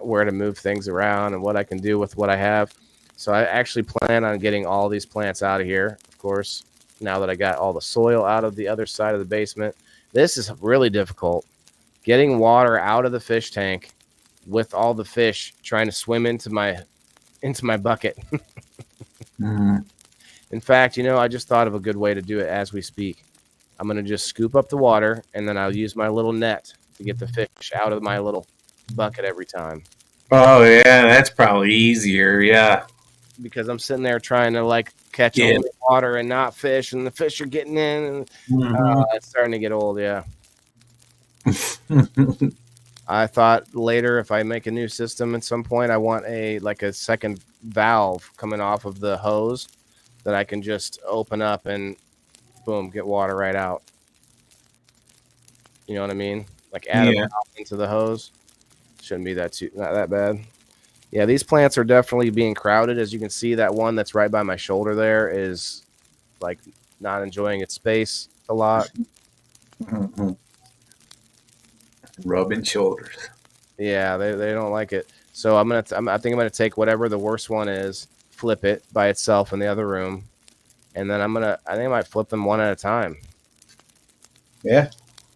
where to move things around and what I can do with what I have. So I actually plan on getting all these plants out of here, of course, now that I got all the soil out of the other side of the basement. This is really difficult, getting water out of the fish tank with all the fish trying to swim into my bucket. In fact, I just thought of a good way to do it as we speak. I'm going to just scoop up the water, and then I'll use my little net to get the fish out of my little bucket every time. Oh yeah, that's probably easier. Yeah. Because I'm sitting there trying to like catch Yeah. only water and not fish, and the fish are getting in, and it's starting to get old. Yeah. I thought later, if I make a new system at some point, I want a second valve coming off of the hose that I can just open up and boom, get water right out. You know what I mean? Like add a valve into the hose. Shouldn't be not that bad. Yeah, these plants are definitely being crowded. As you can see, that one that's right by my shoulder there is like not enjoying its space a lot. Rubbing shoulders. Yeah, they don't like it. So I think I'm gonna take whatever the worst one is, flip it by itself in the other room, and then I think I might flip them one at a time. Yeah.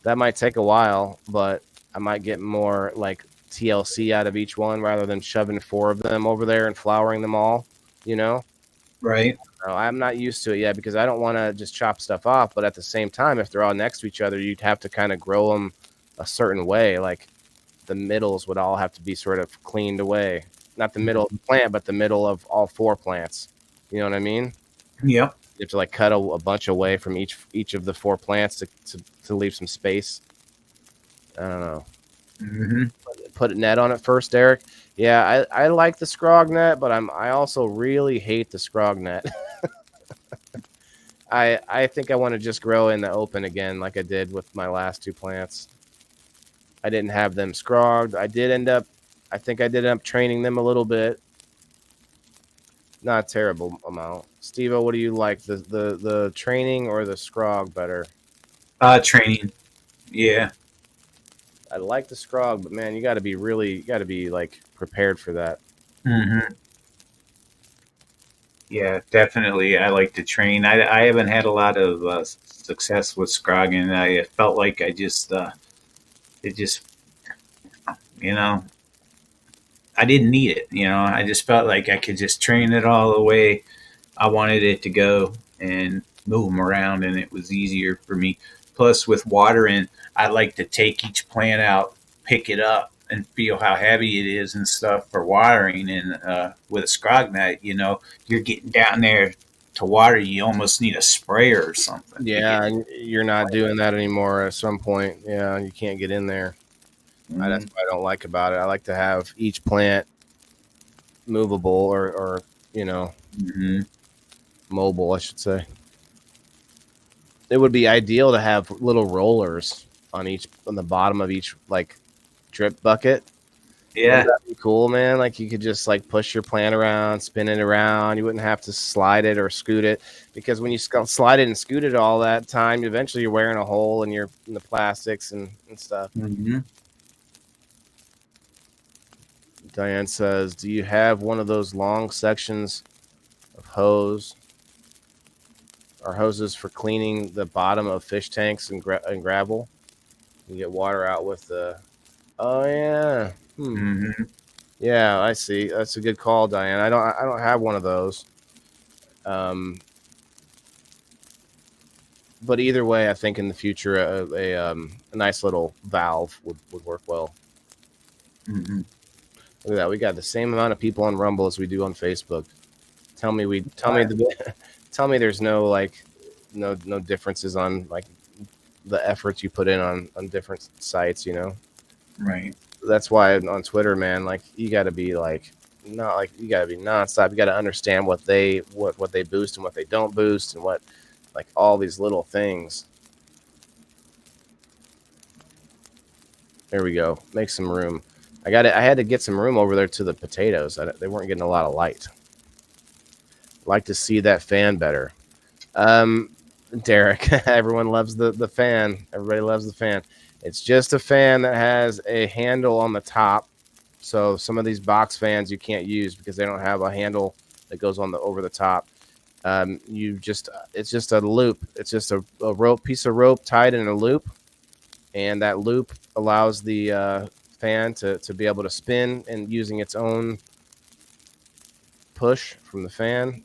That might take a while, but I might get more like TLC out of each one rather than shoving 4 of them over there and flowering them all, Right. I'm not used to it yet because I don't want to just chop stuff off. But at the same time, if they're all next to each other, you'd have to kind of grow them a certain way. Like the middles would all have to be sort of cleaned away. Not the middle of the plant, but the middle of all 4 plants. You know what I mean? Yep. You have to like cut a bunch away from each of the 4 plants to leave some space. I don't know. Put a net on it first, Derek. Yeah, I like the scrog net, but I also really hate the scrog net. I think I want to just grow in the open again, like I did with my last 2 plants. I didn't have them scrogged. I did end up training them a little bit. Not a terrible amount. SteveO, what do you like? The training or the scrog better? Training. Yeah. I like the scrog, but man, you got to be like prepared for that. Yeah, definitely. I like to train. I haven't had a lot of success with scrogging. I felt like I just I didn't need it. I just felt like I could just train it all the way I wanted it to go and move them around, and it was easier for me. Plus, with watering, I like to take each plant out, pick it up, and feel how heavy it is and stuff for watering. And with a scrog net, you're getting down there to water. You almost need a sprayer or something. Yeah, you're not doing that anymore at some point. Yeah, you can't get in there. That's what I don't like about it. I like to have each plant movable or mobile, I should say. It would be ideal to have little rollers on the bottom of each like drip bucket. Yeah, that'd be cool, man. Like you could just like push your plant around, spin it around. You wouldn't have to slide it or scoot it, because when you slide it and scoot it all that time, eventually you're wearing a hole in the plastics and stuff. Diane says, "Do you have one of those long sections of hose or hoses for cleaning the bottom of fish tanks and gravel? You get water out with the." Oh yeah. Yeah, I see. That's a good call, Diane. I don't have one of those. But either way, I think in the future a nice little valve would work well. Look at that. We got the same amount of people on Rumble as we do on Facebook. Tell me there's no no differences on like the efforts you put in on different sites, Right. That's why on Twitter, man, like you got to be like you got to be nonstop. You got to understand what they boost and what they don't boost, and what like all these little things. There we go. Make some room. I had to get some room over there to the potatoes. They weren't getting a lot of light. Like to see that fan better. Derek, everyone loves the fan. Everybody loves the fan. It's just a fan that has a handle on the top. So some of these box fans you can't use because they don't have a handle that goes over the top. It's just a loop. It's just a piece of rope tied in a loop, and that loop allows the fan to be able to spin and using its own push from the fan.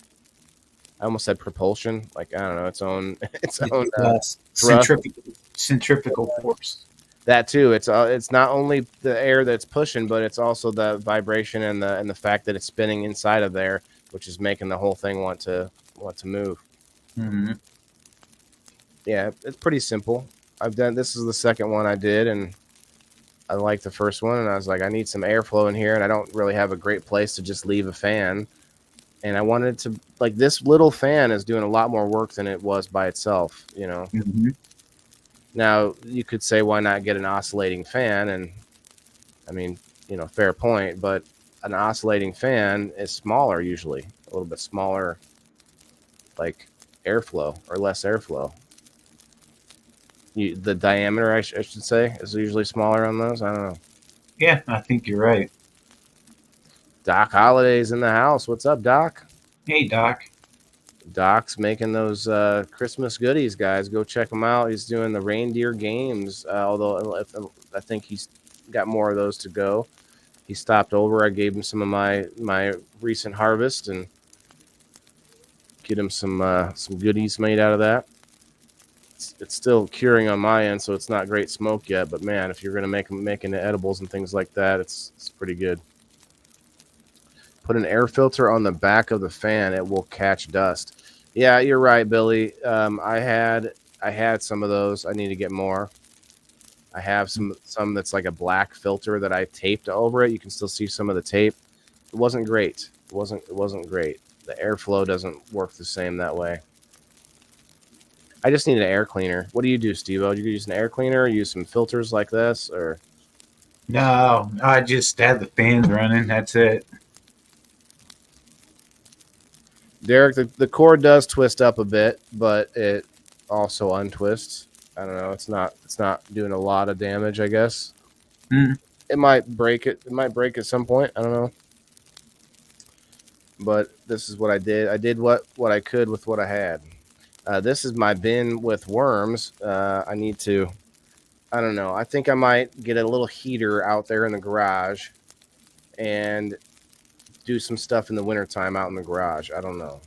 I almost said propulsion, like I don't know, its own its own Uh, thrust. centrifugal force. That too. It's not only the air that's pushing, but it's also the vibration and the fact that it's spinning inside of there, which is making the whole thing want to move. Hmm. Yeah, it's pretty simple. I've done this is the second one I did, and I liked the first one, and I was like, I need some airflow in here, and I don't really have a great place to just leave a fan. And I wanted to like this little fan is doing a lot more work than it was by itself, you know. Hmm. Now you could say why not get an oscillating fan, and I mean, you know, fair point, but an oscillating fan is smaller usually, a little bit smaller, like airflow or less airflow. The diameter, I should say, is usually smaller on those. I don't know. Yeah, I think you're right. Doc Holiday's in the house. What's up, Doc? Hey, Doc. Doc's making those Christmas goodies, guys. Go check him out. He's doing the reindeer games, although I think he's got more of those to go. He stopped over. I gave him some of my recent harvest and get him some goodies made out of that. It's still curing on my end, so it's not great smoke yet. But man, if you're gonna making the edibles and things like that, it's pretty good. Put an air filter on the back of the fan; it will catch dust. Yeah, you're right, Billy. I had some of those. I need to get more. I have some that's like a black filter that I taped over it. You can still see some of the tape. It wasn't great. It wasn't great. The airflow doesn't work the same that way. I just need an air cleaner. What do you do, SteveO? Do you use an air cleaner? Use some filters like this, or No, I just had the fans running. That's it. Derek? The cord does twist up a bit, but it also untwists. I don't know. It's not doing a lot of damage, I guess. Mm. It might break it. It might break at some point. I don't know. But this is what I did. I did what I could with what I had. This is my bin with worms. I need to, I don't know. I think I might get a little heater out there in the garage and do some stuff in the wintertime out in the garage. I don't know.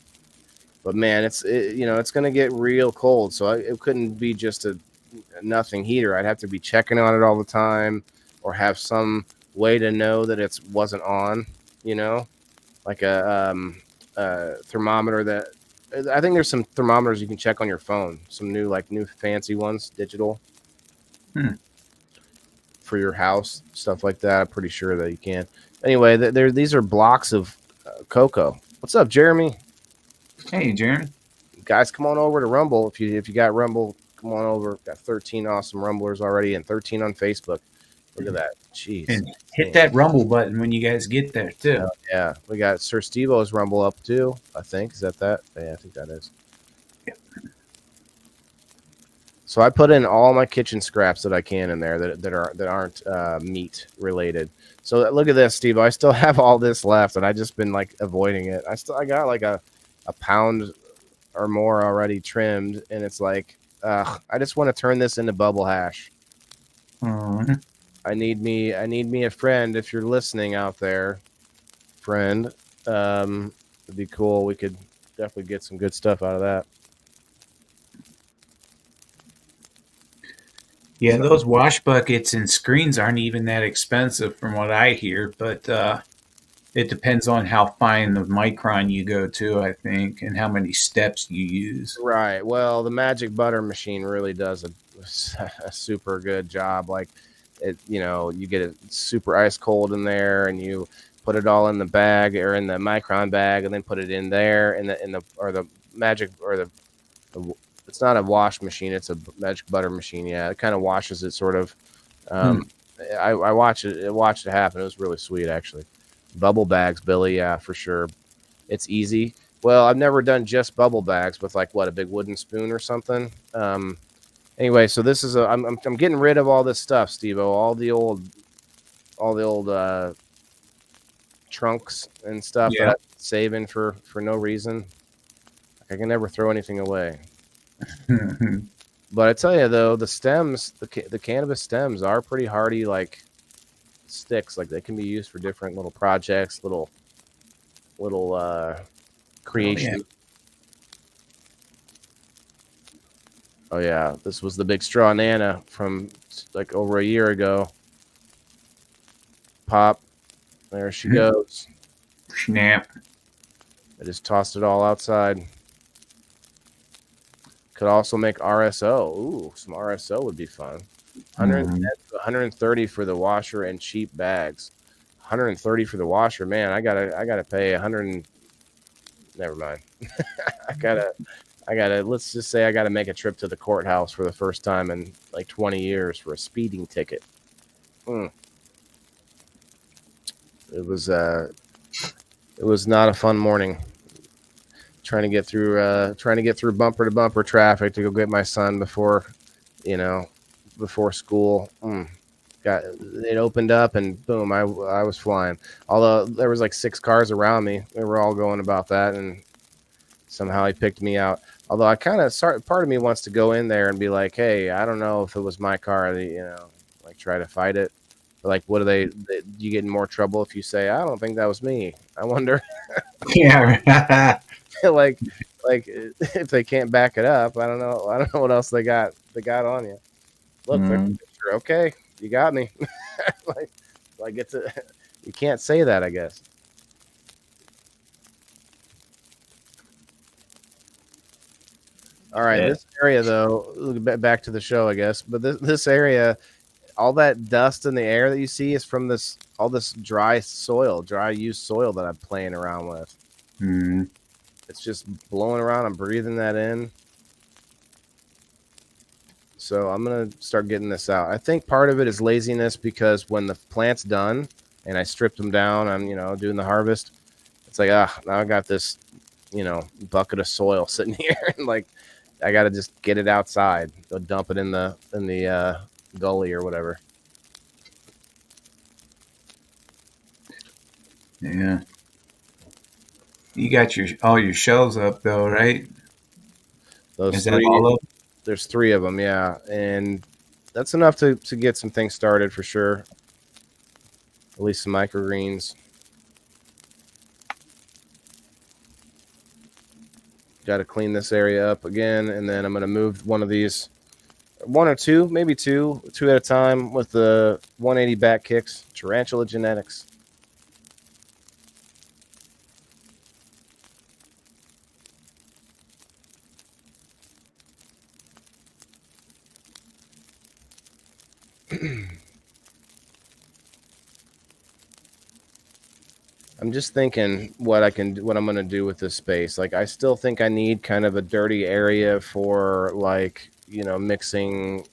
But man, it's going to get real cold. So it couldn't be just a nothing heater. I'd have to be checking on it all the time or have some way to know that it wasn't on, like a thermometer that, I think there's some thermometers you can check on your phone. Some new fancy ones, digital, for your house, stuff like that. I'm pretty sure that you can. Anyway, these are blocks of cocoa. What's up, Jeremy? Hey, Jeremy. Guys, come on over to Rumble. If you got Rumble, come on over. Got 13 awesome Rumblers already and 13 on Facebook. Look at that. Jeez. And hit that Rumble button when you guys get there, too. Yeah. We got Siir SteveO's Rumble up, too, I think. Is that? Yeah, I think that is. Yeah. So I put in all my kitchen scraps that I can in there that aren't meat related. So look at this, Steve. I still have all this left, and I just been like avoiding it. I got like a pound or more already trimmed, and it's like, I just want to turn this into bubble hash. Mm-hmm. I need me a friend. If you're listening out there, friend, it'd be cool. We could definitely get some good stuff out of that. Yeah, those wash buckets and screens aren't even that expensive from what I hear, but it depends on how fine the micron you go to, I think, and how many steps you use. Right. Well, the magic butter machine really does a super good job. Like, you get it super ice cold in there, and you put it all in the bag or in the micron bag, and then put it in there the magic or the it's not a wash machine, it's a magic butter machine. Yeah, it kind of washes it sort of. I watched it happen. It was really sweet, actually. Bubble bags, Billy. Yeah, for sure. It's easy. Well, I've never done just bubble bags with a big wooden spoon or something. Anyway, so this is I'm getting rid of all this stuff, SteveO. All the old trunks and stuff that I'm saving for no reason. I can never throw anything away. But I tell you though, the stems, the cannabis stems are pretty hardy, like sticks. Like they can be used for different little projects, little creation. Oh yeah, this was the big straw Nana from like over a year ago. Pop, there she goes. Snap. I just tossed it all outside. Could also make RSO. Ooh, some RSO would be fun. 110 to 130 for the washer and cheap bags. 130 for the washer, man. I gotta pay 100. Never mind. I gotta. Let's just say I gotta make a trip to the courthouse for the first time in like 20 years for a speeding ticket. Mm. It was not a fun morning. Trying to get through bumper to bumper traffic to go get my son before school. Got it opened up and boom, I was flying. Although there was like 6 cars around me, they were all going about that, and somehow he picked me out. Although I kind of part of me wants to go in there and be like, hey, I don't know if it was my car, like try to fight it. But like, what you get in more trouble if you say, I don't think that was me. I wonder. Yeah. like if they can't back it up, I don't know what else they got on you. Look, there's a picture. Okay, you got me. like it's you can't say that, I guess. All right, Yeah. This area though, back to the show, I guess. But this area, all that dust in the air that you see is from all this dry used soil that I'm playing around with. It's just blowing around. I'm breathing that in. So I'm going to start getting this out. I think part of it is laziness because when the plant's done and I stripped them down, I'm, doing the harvest. It's like, now I got this, bucket of soil sitting here. And like, I got to just get it outside. Go dump it in the gully or whatever. Yeah. You got all your shelves up though, right? Those Is that 3, all of them? there's 3 of them, yeah, and that's enough to get some things started for sure. At least some microgreens. Got to clean this area up again, and then I'm going to move one of these, 1 or 2, maybe 2 at a time with the 180 back kicks. Tarantula genetics. I'm just thinking what I'm going to do with this space. Like, I still think I need kind of a dirty area for like, mixing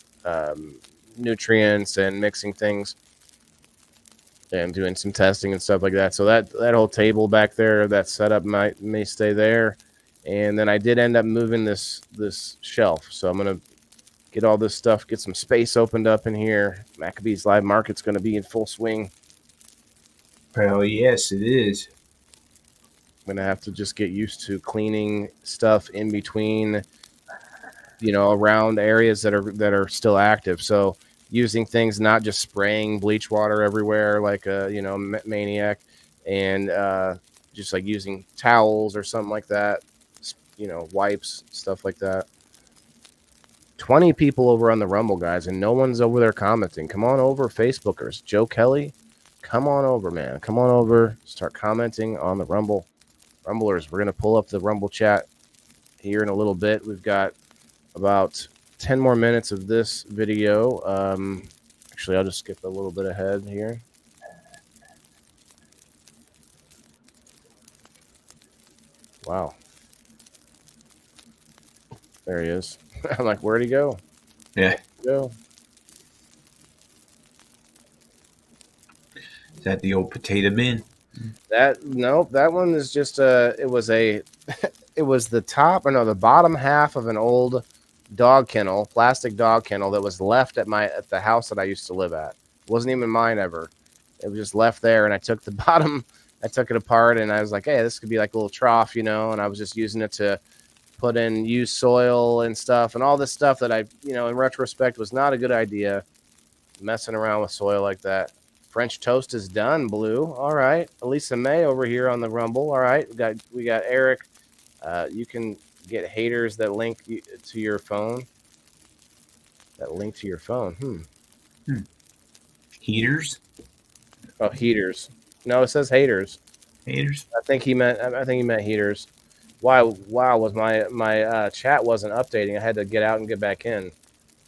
nutrients and mixing things and doing some testing and stuff like that. So that whole table back there, that setup may stay there. And then I did end up moving this shelf. So I'm going to get all this stuff, get some space opened up in here. Maccabees Live Market's going to be in full swing. Well, yes, it is. I'm gonna have to just get used to cleaning stuff in between, around areas that are still active. So using things, not just spraying bleach water everywhere like a maniac, and just like using towels or something like that, wipes, stuff like that. 20 people over on the Rumble, guys, and no one's over there commenting. Come on over, Facebookers. Joe Kelly, come on over, man. Come on over. Start commenting on the Rumble. Rumblers, we're going to pull up the Rumble chat here in a little bit. We've got about 10 more minutes of this video. Actually, I'll just skip a little bit ahead here. Wow. There he is. I'm like, where'd he go? Yeah. Go. Is that the old potato bin? That one is just it was the bottom half of an old dog kennel, plastic dog kennel that was left at the house that I used to live at. It wasn't even mine ever. It was just left there, and I took the bottom, I took it apart, and I was like, hey, this could be like a little trough, and I was just using it to put in used soil and stuff, and all this stuff that I, in retrospect was not a good idea, messing around with soil like that. French toast is done, Blue. All right. Elisa May over here on the Rumble. All right. We got Eric. You can get haters that link to your phone. That link to your phone. Heaters. Oh, heaters. No, it says haters. Haters. I think he meant heaters. Wow, was my chat wasn't updating. I had to get out and get back in.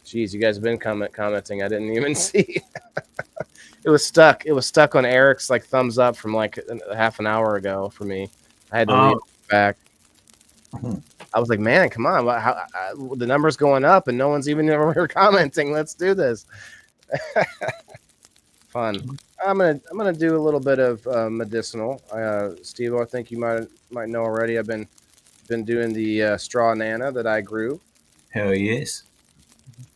Jeez, you guys have been commenting. I didn't even see. It was stuck. It was stuck on Eric's like thumbs up from like half an hour ago for me. I had to leave it back. I was like, man, come on! The number's going up and no one's even ever commenting. Let's do this. Fun. I'm gonna do a little bit of medicinal. Steve, I think you might know already. I've been doing the straw nana that I grew. Hell yes.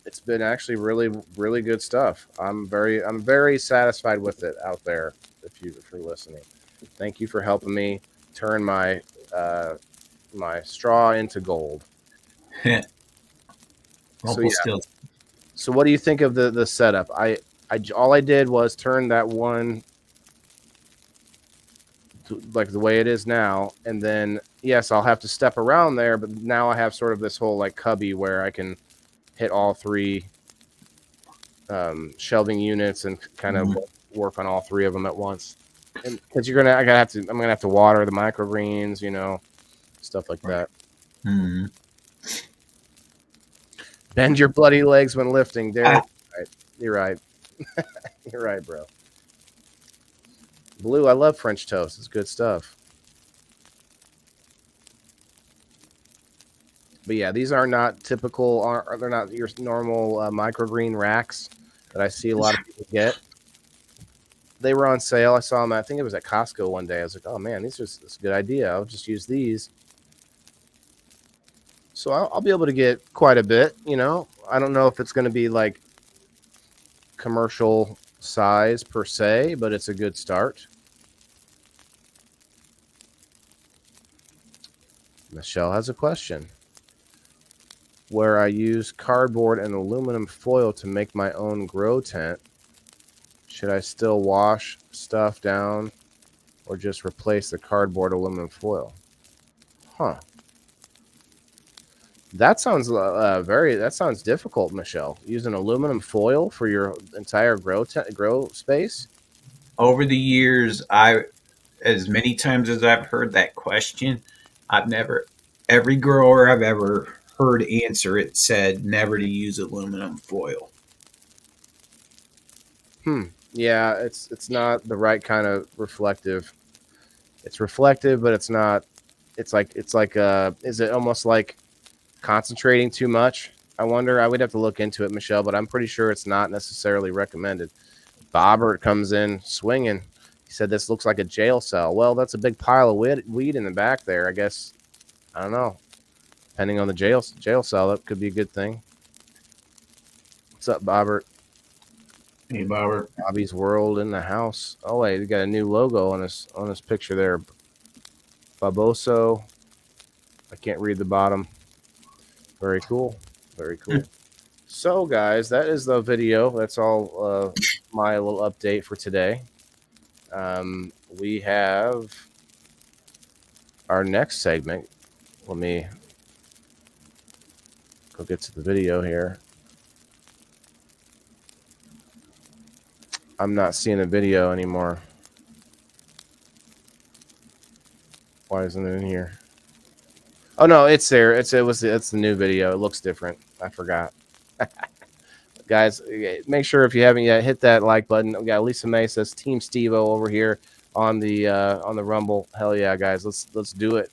It's been actually really, really good stuff. I'm very satisfied with it out there. If you're listening, thank you for helping me turn my my straw into gold. So what do you think of the setup? All I did was turn that one to, like the way it is now, and then yes, I'll have to step around there, but now I have sort of this whole like cubby where I can hit all three shelving units and kind of work on all three of them at once. And because I'm gonna have to water the microgreens, stuff like that. Mm-hmm. Bend your bloody legs when lifting, Derek. You're right. You're right, bro. Blue, I love French toast. It's good stuff. But yeah, these are not typical. They're not your normal microgreen racks that I see a lot of people get. They were on sale. I saw them. I think it was at Costco one day. I was like, oh man, this is a good idea. I'll just use these. So I'll be able to get quite a bit. I don't know if it's going to be like commercial size per se, but it's a good start. Michelle has a question. Where I use cardboard and aluminum foil to make my own grow tent, should I still wash stuff down or just replace the cardboard aluminum foil? Huh. That sounds that sounds difficult, Michelle. Using aluminum foil for your entire grow space? Over the years, as many times as I've heard that question, every grower I've ever heard answer it said never to use aluminum foil. Yeah, it's not the right kind of reflective. It's reflective, but it's not. It's like is it almost like concentrating too much? I wonder. I would have to look into it, Michelle, but I'm pretty sure it's not necessarily recommended. Bobbert comes in swinging. He said this looks like a jail cell. Well, that's a big pile of weed in the back there. I guess. I don't know. Depending on the jail cell, that could be a good thing. What's up, Bobbert? Hey, Bobbert. Bobby's World in the house. Oh wait, we got a new logo on this picture there. Baboso. I can't read the bottom. Very cool. Very cool. So, guys, that is the video. That's all my little update for today. We have our next segment. Let me go get to the video here. I'm not seeing a video anymore. Why isn't it in here? Oh no, it's there. It's the new video. It looks different. I forgot. Guys, make sure if you haven't yet, hit that like button. We got Lisa May says Team SteveO over here on the Rumble. Hell yeah, guys. Let's do it.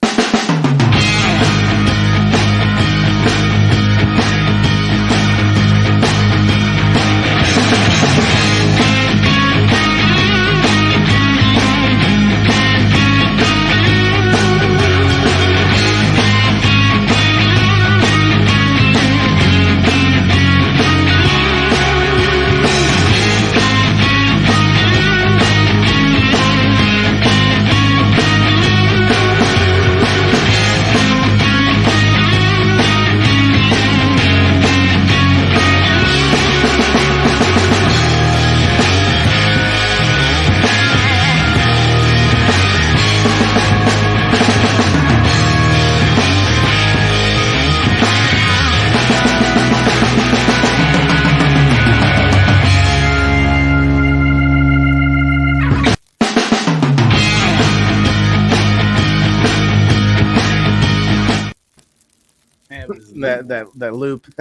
that loop.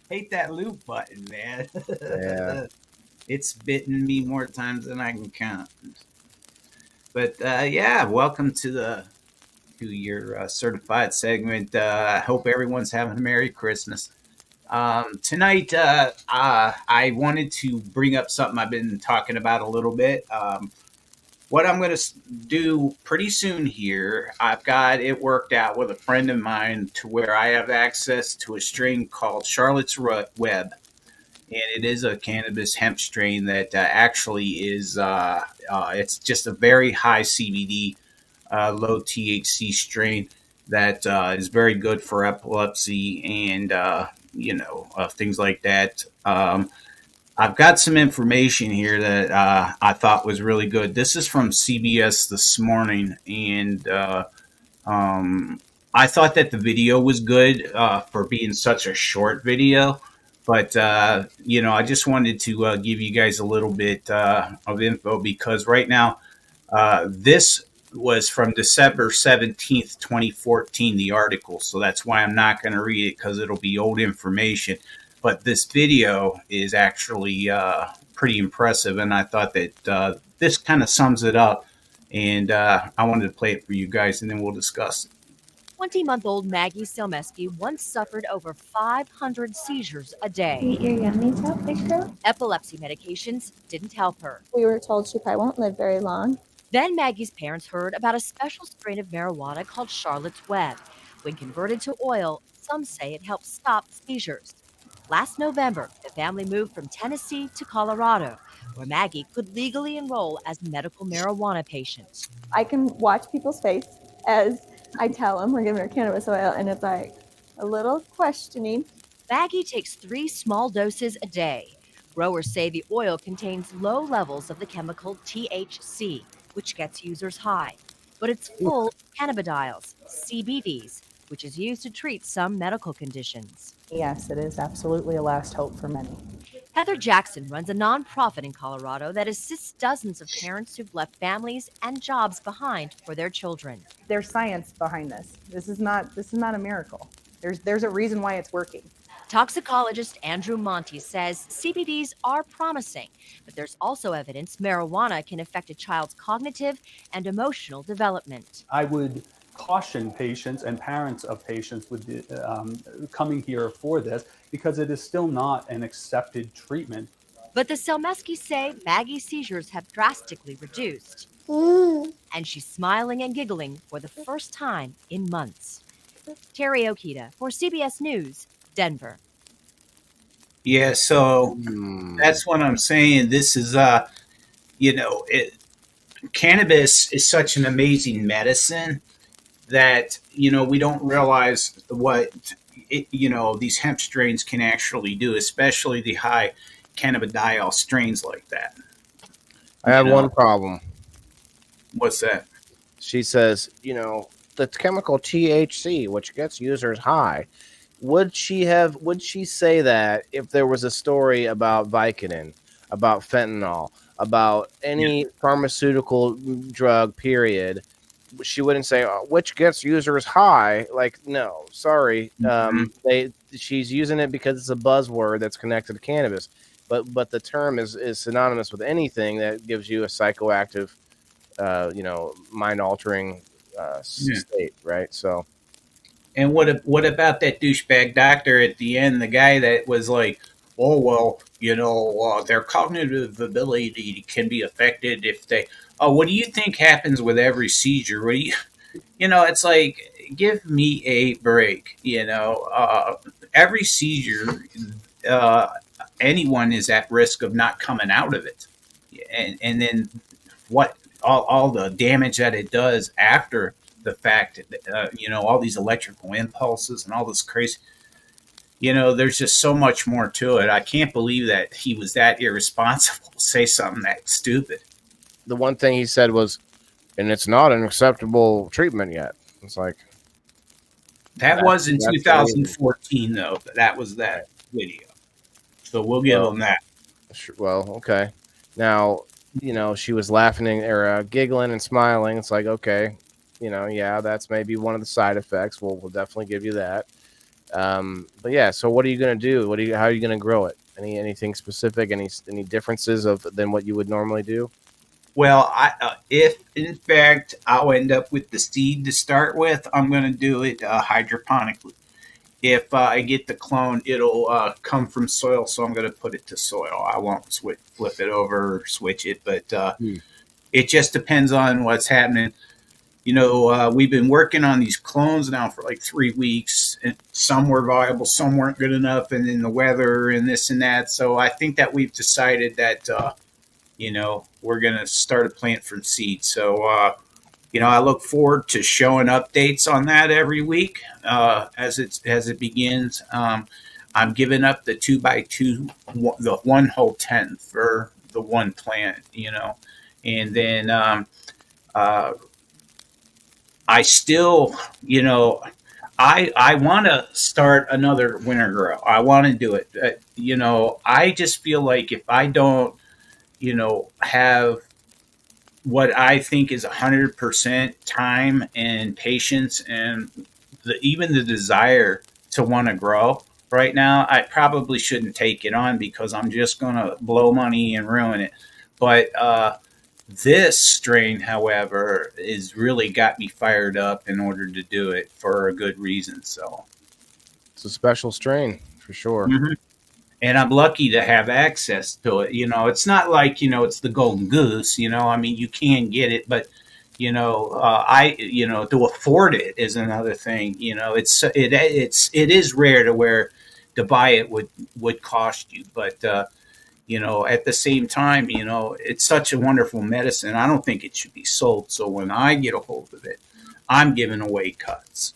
Hate that loop button, man. Yeah. It's bitten me more times than I can count. But yeah, welcome to your certified segment. I hope everyone's having a Merry Christmas. Tonight, I wanted to bring up something I've been talking about a little bit. What I'm going to do pretty soon here, I've got it worked out with a friend of mine to where I have access to a strain called Charlotte's Web. And it is a cannabis hemp strain that actually is, it's just a very high CBD, low THC strain that is very good for epilepsy and, things like that. I've got some information here that I thought was really good. This is from CBS this morning, and I thought that the video was good for being such a short video. But I just wanted to give you guys a little bit of info because right now, this was from December 17th, 2014, the article. So that's why I'm not going to read it because it'll be old information. But this video is actually pretty impressive, and I thought that this kind of sums it up. And I wanted to play it for you guys, and then we'll discuss it. 20-month-old Maggie Selmeski once suffered over 500 seizures a day. Eat your yummy top picture. Epilepsy medications didn't help her. We were told she probably won't live very long. Then Maggie's parents heard about a special strain of marijuana called Charlotte's Web. When converted to oil, some say it helps stop seizures. Last November, the family moved from Tennessee to Colorado, where Maggie could legally enroll as a medical marijuana patient. I can watch people's face as I tell them we're giving her cannabis oil, and it's like a little questioning. Maggie takes 3 small doses a day. Growers say the oil contains low levels of the chemical THC, which gets users high. But it's full of cannabidiols, CBDs, which is used to treat some medical conditions. Yes, it is absolutely a last hope for many. Heather Jackson runs a nonprofit in Colorado that assists dozens of parents who've left families and jobs behind for their children. There's science behind this. This is not a miracle. There's a reason why it's working. Toxicologist Andrew Monty says CBDs are promising, but there's also evidence marijuana can affect a child's cognitive and emotional development. I would caution patients and parents of patients with coming here for this because it is still not an accepted treatment. But the Selmeski say Maggie's seizures have drastically reduced. And she's smiling and giggling for the first time in months. Terry Okita for CBS News, Denver. Yeah, so that's what I'm saying. This is, cannabis is such an amazing medicine that, we don't realize what, these hemp strains can actually do, especially the high cannabidiol strains like that. I have one problem. What's that? She says, the chemical THC, which gets users high. Would she say that if there was a story about Vicodin, about fentanyl, about any pharmaceutical drug, period, she wouldn't say which gets users high? Like, no, sorry. She's using it because it's a buzzword that's connected to cannabis. But the term is synonymous with anything that gives you a psychoactive, mind altering state, right? So. And what about that douchebag doctor at the end? The guy that was like, "Oh well, their cognitive ability can be affected if they." Oh, what do you think happens with every seizure? What do you, it's like, give me a break. Every seizure, anyone is at risk of not coming out of it, and then what? All the damage that it does after the fact, all these electrical impulses and all this crazy, there's just so much more to it. I can't believe that he was that irresponsible to say something that stupid. The one thing he said was, and it's not an acceptable treatment yet. It's like. That was in 2014, though. That was that video. So we'll give him that. Well, okay. Now, she was laughing or giggling and smiling. It's like, okay. That's maybe one of the side effects. We'll definitely give you that. But yeah, so what are you going to do? How are you going to grow it? Anything specific? Any differences than what you would normally do? Well, if in fact I'll end up with the seed to start with, I'm going to do it hydroponically. If I get the clone, it'll come from soil, so I'm going to put it to soil. I won't flip it over or switch it, but it just depends on what's happening. We've been working on these clones now for like 3 weeks, and some were viable, some weren't good enough, and then the weather and this and that. So I think that we've decided that we're going to start a plant from seed. So I look forward to showing updates on that every week as it begins. I'm giving up the 2x2, the 1/10 for the one plant, and then I still, I want to start another winter grow. I want to do it. I just feel like if I don't, have what I think is 100% time and patience and even the desire to want to grow right now, I probably shouldn't take it on because I'm just going to blow money and ruin it. But this strain, however, is really got me fired up in order to do it for a good reason. So it's a special strain for sure. Mm-hmm. And I'm lucky to have access to it. It's not like, it's the golden goose, I mean, you can get it, but, to afford it is another thing. It is rare to where to buy it would cost you. But, at the same time, it's such a wonderful medicine. I don't think it should be sold. So when I get a hold of it, I'm giving away cuts.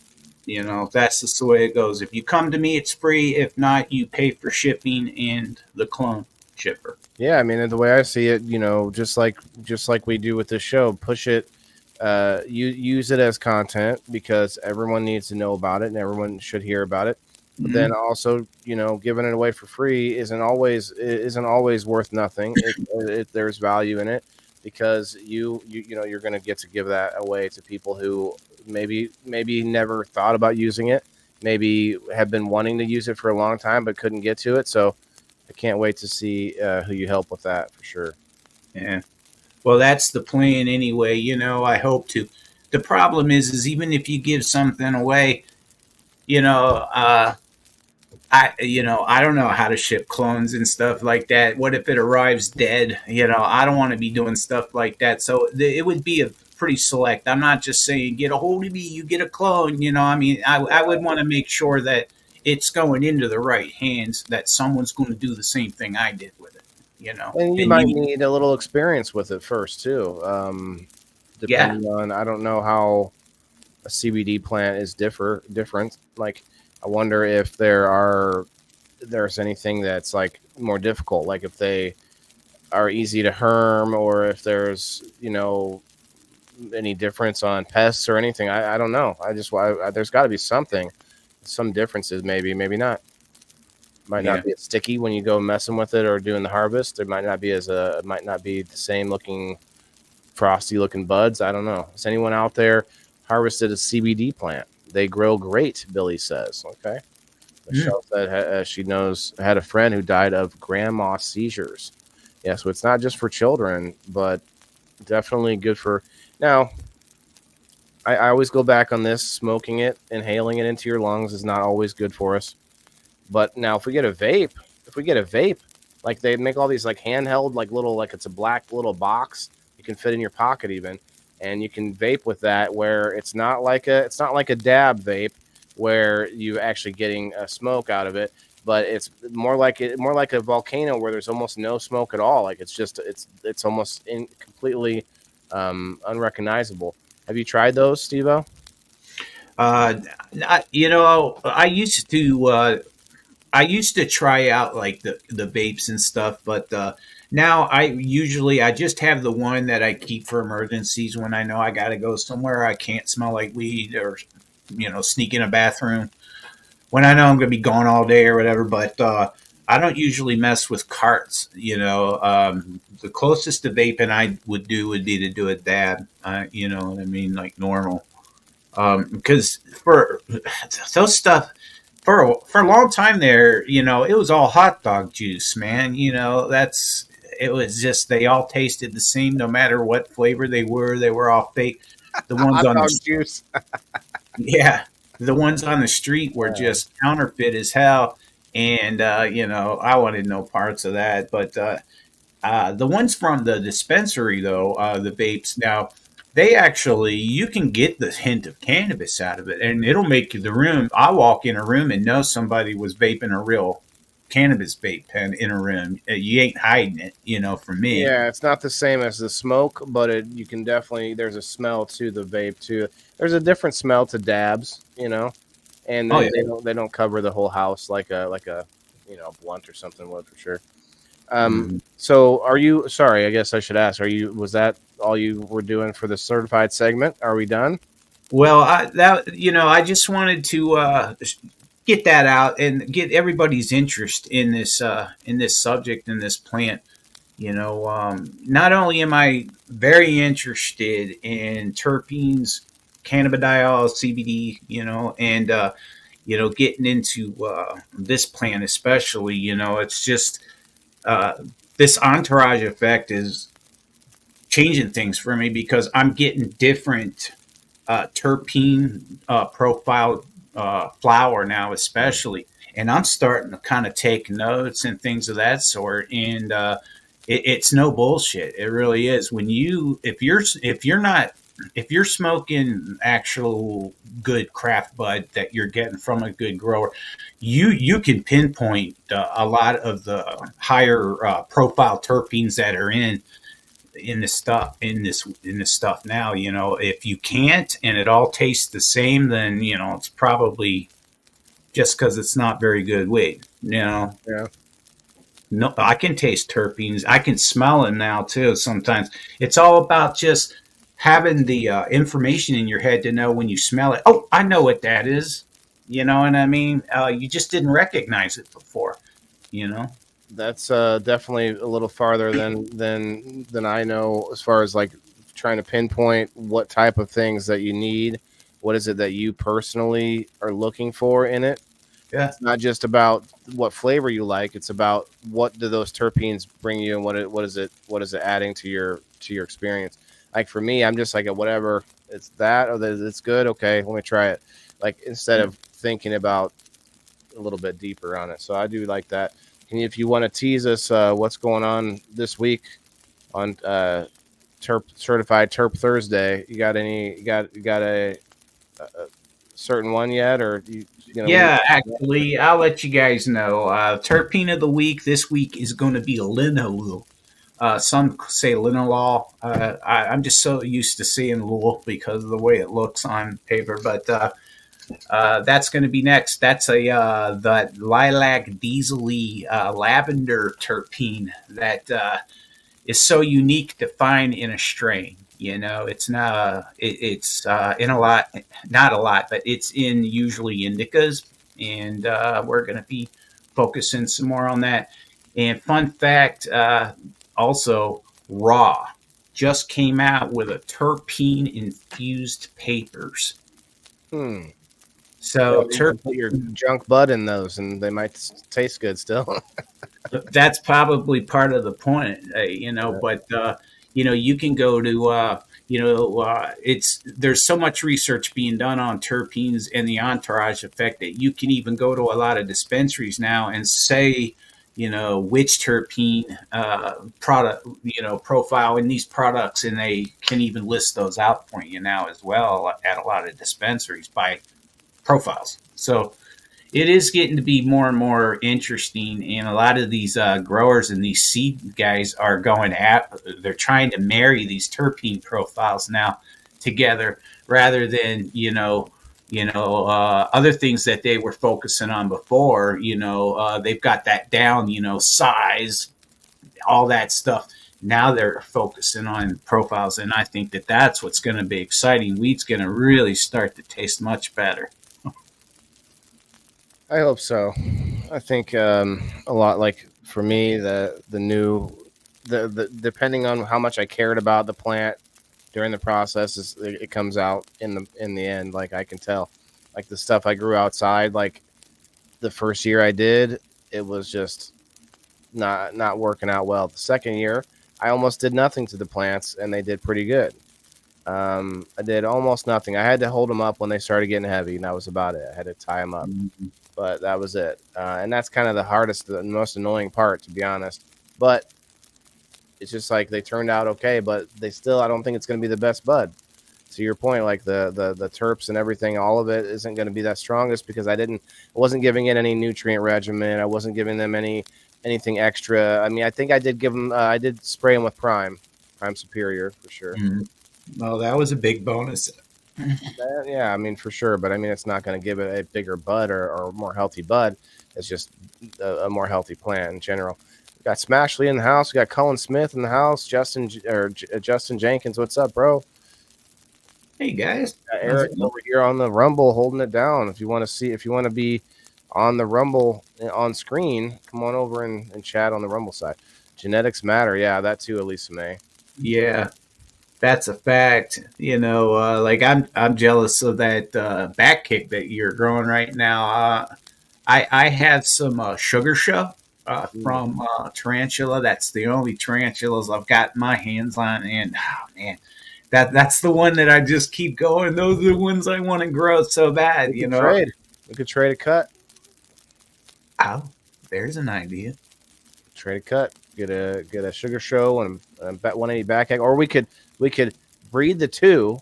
That's just the way it goes. If you come to me, it's free. If not, you pay for shipping and the clone shipper. Yeah, I mean, the way I see it, just like we do with this show, push it, use it as content because everyone needs to know about it and everyone should hear about it. But then also, giving it away for free isn't always worth nothing. There's value in it because you're going to get to give that away to people who maybe never thought about using it, maybe have been wanting to use it for a long time but couldn't get to it. So I can't wait to see who you help with that for sure. Yeah. Well, that's the plan anyway. I hope to. The problem is even if you give something away, I don't know how to ship clones and stuff like that. What if it arrives dead? I don't want to be doing stuff like that. So it would be a pretty select. I'm not just saying get a hold of me, you get a clone. I mean, I would want to make sure that it's going into the right hands, that someone's going to do the same thing I did with it. And you might need a little experience with it first too. Depending on, I don't know how a CBD plant is different. Like, I wonder if there's anything that's like more difficult, like if they are easy to herm or if there's, any difference on pests or anything. I don't know. There's got to be some differences, maybe not. Might not be as sticky when you go messing with it or doing the harvest. It might not be the same looking frosty looking buds. I don't know. Has anyone out there harvested a CBD plant? They grow great, Billy says. Okay. Michelle said she had a friend who died of grand mal seizures. Yeah, so it's not just for children, but definitely good for... Now, I always go back on this. Smoking it, inhaling it into your lungs is not always good for us. But now if we get a vape, like they make all these like handheld, like little, like it's a black little box. You can fit in your pocket even. And you can vape with that where it's not like a dab vape where you're actually getting a smoke out of it, but it's more like a volcano where there's almost no smoke at all. Like it's almost completely unrecognizable. Have you tried those, SteveO? I used to try out like the vapes and stuff, but now I just have the one that I keep for emergencies when I know I got to go somewhere. I can't smell like weed or, sneak in a bathroom when I know I'm going to be gone all day or whatever. But I don't usually mess with carts. The closest to vaping I would be to do a dab. You know what I mean? Like normal. Because for those stuff, for a long time there, it was all hot dog juice, man. It was just they all tasted the same, no matter what flavor they were. They were all fake. The ones Hot on dog the juice. Yeah, the ones on the street were just counterfeit as hell, and I wanted no parts of that. But the ones from the dispensary, though, the vapes now, they actually you can get the hint of cannabis out of it, and it'll make the room. I walk in a room and know somebody was vaping a real cannabis vape pen in a room. You ain't hiding it, from me. Yeah, it's not the same as the smoke, but you can definitely, there's a smell to the vape too. There's a different smell to dabs, and Oh yeah. they don't cover the whole house like a blunt or something would for sure. Mhm. So are you, sorry, I guess I should ask, was that all you were doing for the certified segment? Are we done? Well, I just wanted to get that out and get everybody's interest in this subject in this plant. Not only am I very interested in terpenes, cannabidiol, CBD, and getting into this plant especially. It's just uh, this entourage effect is changing things for me because I'm getting different terpene profile flower now, especially, and I'm starting to kind of take notes and things of that sort. And it's no bullshit. It really is. If you're smoking actual good craft bud that you're getting from a good grower, you can pinpoint a lot of the higher profile terpenes that are in this stuff now. If you can't and it all tastes the same, then it's probably just because it's not very good weed. Yeah. No, I can taste terpenes. I can smell them now too. Sometimes it's all about just having the information in your head to know when you smell it. Oh, I know what that is. You know what I mean? You just didn't recognize it before. You know. That's definitely a little farther than I know, as far as like trying to pinpoint what type of things that you need. What is it that you personally are looking for in it? Yeah. It's not just about what flavor you like. It's about what do those terpenes bring you, and what is it adding to your experience. Like for me, I'm just like whatever it's that or that it's good. Okay, let me try it. Like instead of thinking about a little bit deeper on it. So I do like that. And if you want to tease us, what's going on this week on Certified Terp Thursday? You got a certain one yet, or you gonna Yeah, actually, I'll let you guys know. Terpene of the week this week is going to be linalool. Some say linalool. I'm just so used to seeing lool because of the way it looks on paper, but that's going to be next. That's the lilac diesel lavender terpene that is so unique to find in a strain. It's not. It's in a lot, not a lot, but it's in usually indicas, and we're going to be focusing some more on that. And fun fact, also raw just came out with a terpene infused papers. Hmm. So You can put your junk bud in those, and they might taste good still. that's probably part of the point, But you can go to it's there's so much research being done on terpenes and the entourage effect that you can even go to a lot of dispensaries now and say which terpene product profile in these products, and they can even list those out for you now as well at a lot of dispensaries by profiles. So it is getting to be more and more interesting, and a lot of these growers and these seed guys are they're trying to marry these terpene profiles now together rather than other things that they were focusing on before. They've got that down, size, all that stuff. Now they're focusing on profiles, and I think that that's what's going to be exciting. Wheat's going to really start to taste much better. I hope so. I think a lot, like for me, the depending on how much I cared about the plant during the process, it comes out in the end. Like I can tell, like the stuff I grew outside, like the first year I did, it was just not working out well. The second year, I almost did nothing to the plants, and they did pretty good. I did almost nothing. I had to hold them up when they started getting heavy, and that was about it. I had to tie them up, but that was it. And that's kind of the hardest, the most annoying part, to be honest. But it's just like they turned out okay, but they still, I don't think it's going to be the best bud. To your point, like the terps and everything, all of it isn't going to be that strongest because I wasn't giving it any nutrient regimen. I wasn't giving them anything extra. I mean, I think I did give them, I did spray them with Prime Superior for sure. Well, that was a big bonus. Yeah, I mean, for sure. But I mean, it's not going to give it a bigger bud or more healthy bud. It's just a more healthy plant in general. We got Smashley in the house. We got Cullen Smith in the house. Justin Jenkins. What's up, bro? Hey, guys. Eric over here on the Rumble holding it down. If you want to be on the Rumble on screen, come on over and chat on the Rumble side. Genetics matter. Yeah, that too, Elisa May. Yeah. That's a fact. Like I'm jealous of that back kick that you're growing right now. I have some sugar show from tarantula. That's the only tarantulas I've got my hands on, and oh man, that's the one that I just keep going. Those are the ones I want to grow so bad. We could trade a cut. Oh, there's an idea. Trade a cut. Get a sugar show and a 180 back kick, or we could breed the two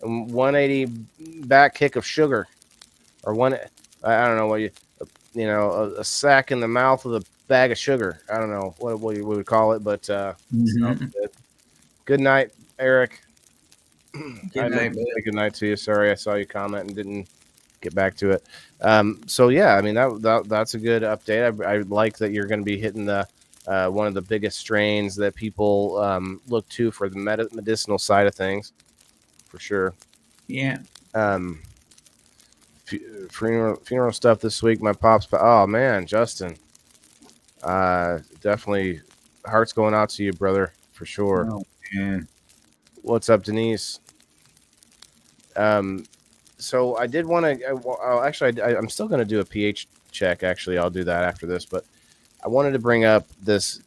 and 180 back kick of sugar, or I don't know what a sack in the mouth with a bag of sugar. I don't know what we would call it, but good night, Eric. Good night to you. Sorry, I saw you comment and didn't get back to it. So yeah, I mean that's a good update. I like that you're going to be hitting the one of the biggest strains that people look to for the medicinal side of things, for sure. Yeah. Funeral stuff this week. My pops. Oh man, Justin. Definitely, heart's going out to you, brother, for sure. Oh man. What's up, Denise? So I did want to. Actually, I'm still going to do a pH check. Actually, I'll do that after this, but. I wanted to bring up this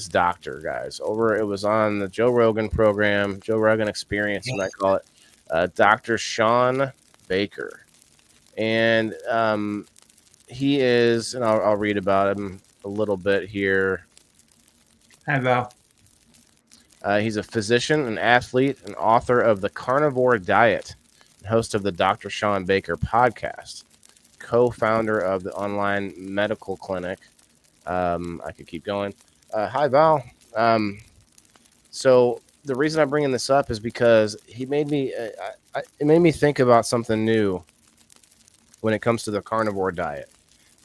doctor, guys. It was on the Joe Rogan program, Joe Rogan Experience, you might call it. Dr. Sean Baker, and he is, and I'll read about him a little bit here. Hi, Val. He's a physician, an athlete, an author of The Carnivore Diet, and host of the Dr. Sean Baker podcast, co-founder of the online medical clinic. I could keep going. Hi, Val. So the reason I'm bringing this up is because he made me. It made me think about something new when it comes to the carnivore diet.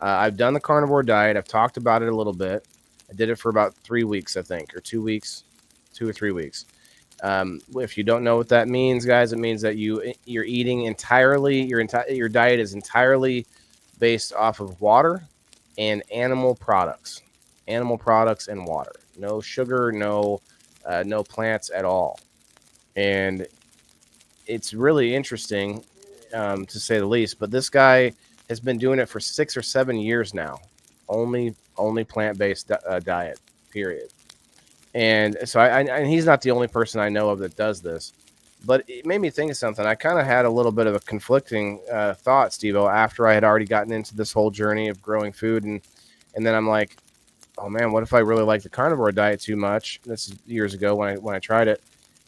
I've done the carnivore diet. I've talked about it a little bit. I did it for about 3 weeks, I think, or 2 weeks, 2 or 3 weeks. If you don't know what that means, guys, it means that you're eating entirely. Your diet is entirely based off of water and animal products and water. No sugar, no plants at all. And it's really interesting, to say the least. But this guy has been doing it for 6 or 7 years now. Only plant-based diet, period. And so and he's not the only person I know of that does this. But it made me think of something. I kind of had a little bit of a conflicting thought, SteveO, after I had already gotten into this whole journey of growing food. And then I'm like, oh, man, what if I really like the carnivore diet too much? This is years ago when I tried it.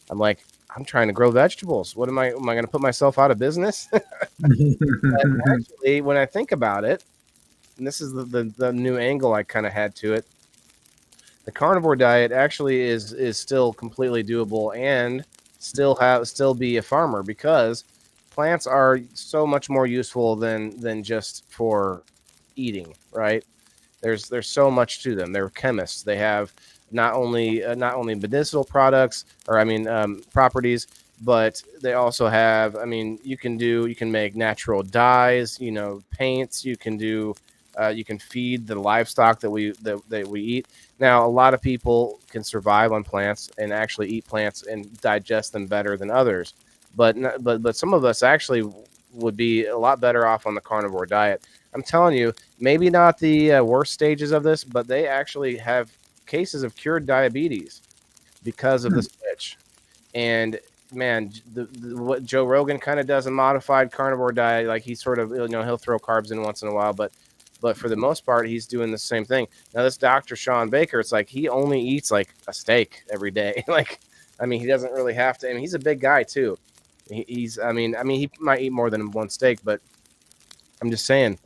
I'm like, I'm trying to grow vegetables. What am I going to put myself out of business? Actually, when I think about it, and this is the new angle I kind of had to it, the carnivore diet actually is still completely doable and still be a farmer, because plants are so much more useful than just for eating, right? There's so much to them. They're chemists. They have not only medicinal products, properties, but they also have, you can make natural dyes, paints. You can feed the livestock that we eat. Now, a lot of people can survive on plants and actually eat plants and digest them better than others. But some of us actually would be a lot better off on the carnivore diet. I'm telling you, maybe not the worst stages of this, but they actually have cases of cured diabetes because of the switch. And man, what Joe Rogan kind of does a modified carnivore diet, like he sort of, he'll throw carbs in once in a while, but for the most part, he's doing the same thing. Now, this Dr. Sean Baker, it's like he only eats like a steak every day. Like, I mean, he doesn't really have to. I mean, he's a big guy too. I mean, he might eat more than one steak, but I'm just saying,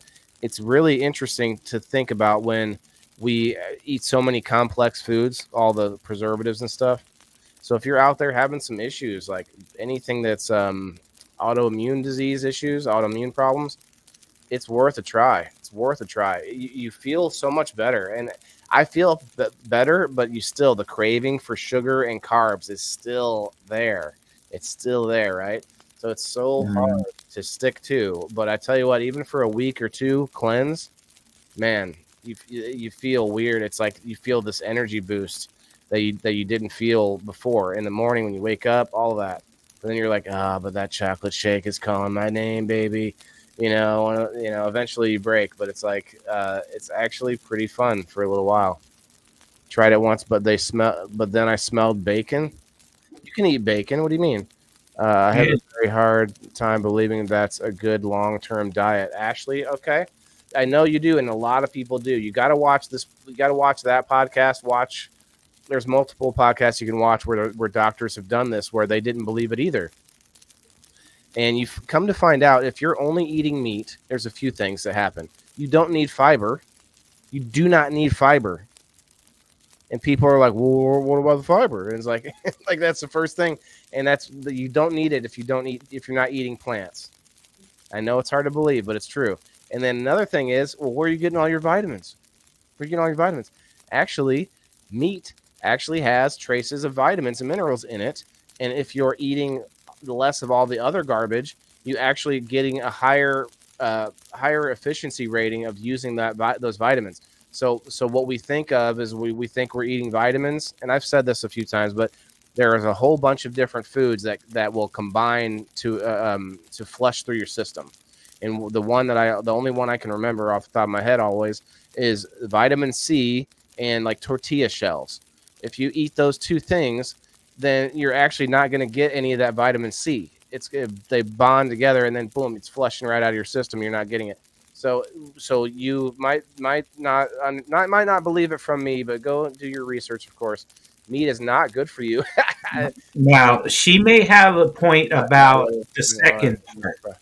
it's really interesting to think about when we eat so many complex foods, all the preservatives and stuff. So if you're out there having some issues, like anything that's autoimmune disease issues, autoimmune problems, it's worth a try. It's worth a try. You feel so much better. And I feel better, but the craving for sugar and carbs is still there. It's still there, right? So it's so hard to stick to. But I tell you what, even for a week or two cleanse, man, you feel weird. It's like you feel this energy boost that you didn't feel before in the morning when you wake up, all of that. But then you're like, but that chocolate shake is calling my name, baby. Eventually you break, but it's like it's actually pretty fun for a little while. Tried it once, but then I smelled bacon. You can eat bacon. What do you mean? I have a very hard time believing that's a good long-term diet. Ashley, okay. I know you do, and a lot of people do. You got to watch this. You got to watch that podcast. There's multiple podcasts you can watch where doctors have done this, where they didn't believe it either. And you've come to find out if you're only eating meat, there's a few things that happen. You don't need fiber. You do not need fiber. And people are like, well, what about the fiber? And it's like, like that's the first thing. And you don't need it if you're not eating plants. I know it's hard to believe, but it's true. And then another thing is, well, where are you getting all your vitamins? Where are you getting all your vitamins? Actually, meat actually has traces of vitamins and minerals in it. And if you're eating less of all the other garbage, you actually getting a higher efficiency rating of using those vitamins. So what we think of is we think we're eating vitamins, and I've said this a few times, but there is a whole bunch of different foods that will combine to flush through your system. And the only one I can remember off the top of my head always is vitamin C and like tortilla shells. If you eat those two things, then you're actually not going to get any of that vitamin C. They bond together, and then boom, it's flushing right out of your system. You're not getting it. So you might not believe it from me, but go do your research. Of course, meat is not good for you. Now, she may have a point about the second part.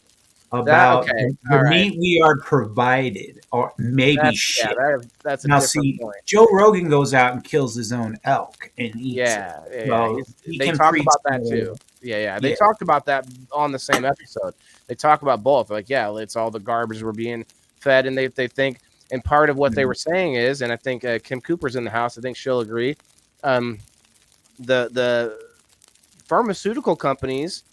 About the meat we are provided, or maybe shit. That's a now, different point. Joe Rogan goes out and kills his own elk and eats it. So they talk about that too. They talked about that on the same episode. They talk about both. Like, it's all the garbage we're being fed, and they think. And part of what they were saying is, and I think Kim Cooper's in the house. I think she'll agree. The pharmaceutical companies.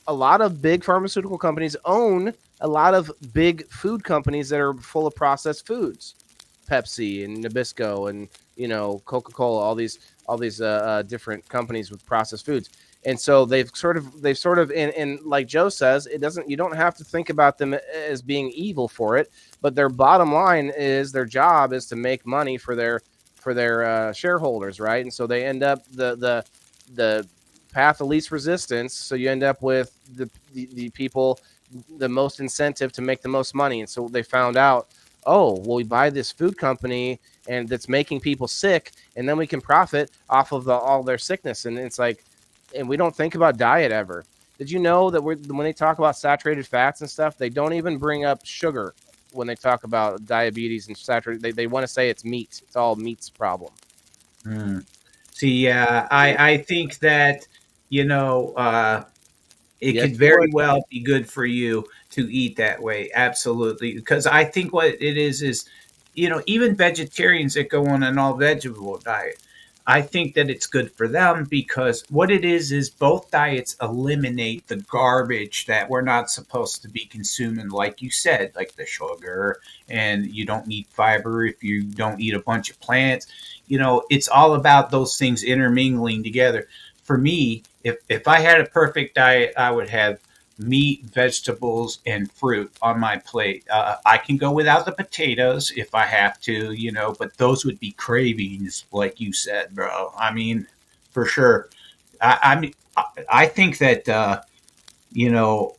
A lot of big pharmaceutical companies own a lot of big food companies that are full of processed foods, Pepsi and Nabisco and Coca-Cola, all these different companies with processed foods. And so they've sort of and like Joe says, you don't have to think about them as being evil for it, but their bottom line is their job is to make money for their shareholders, right? And so they end up the path of least resistance. So you end up with the people, the most incentive to make the most money. And so they found out, we buy this food company and that's making people sick, and then we can profit off of all their sickness. And it's like, and we don't think about diet ever. Did you know that when they talk about saturated fats and stuff, they don't even bring up sugar when they talk about diabetes and saturated? They want to say it's meat. It's all meat's problem. See, I think that it could very well be good for you to eat that way. Absolutely. Because I think what it is, even vegetarians that go on an all vegetable diet, I think that it's good for them because what it is both diets eliminate the garbage that we're not supposed to be consuming, like you said, like the sugar, and you don't need fiber if you don't eat a bunch of plants. It's all about those things intermingling together. For me, if I had a perfect diet, I would have meat, vegetables, and fruit on my plate. I can go without the potatoes if I have to, but those would be cravings, like you said, bro. I mean, for sure. I think that you know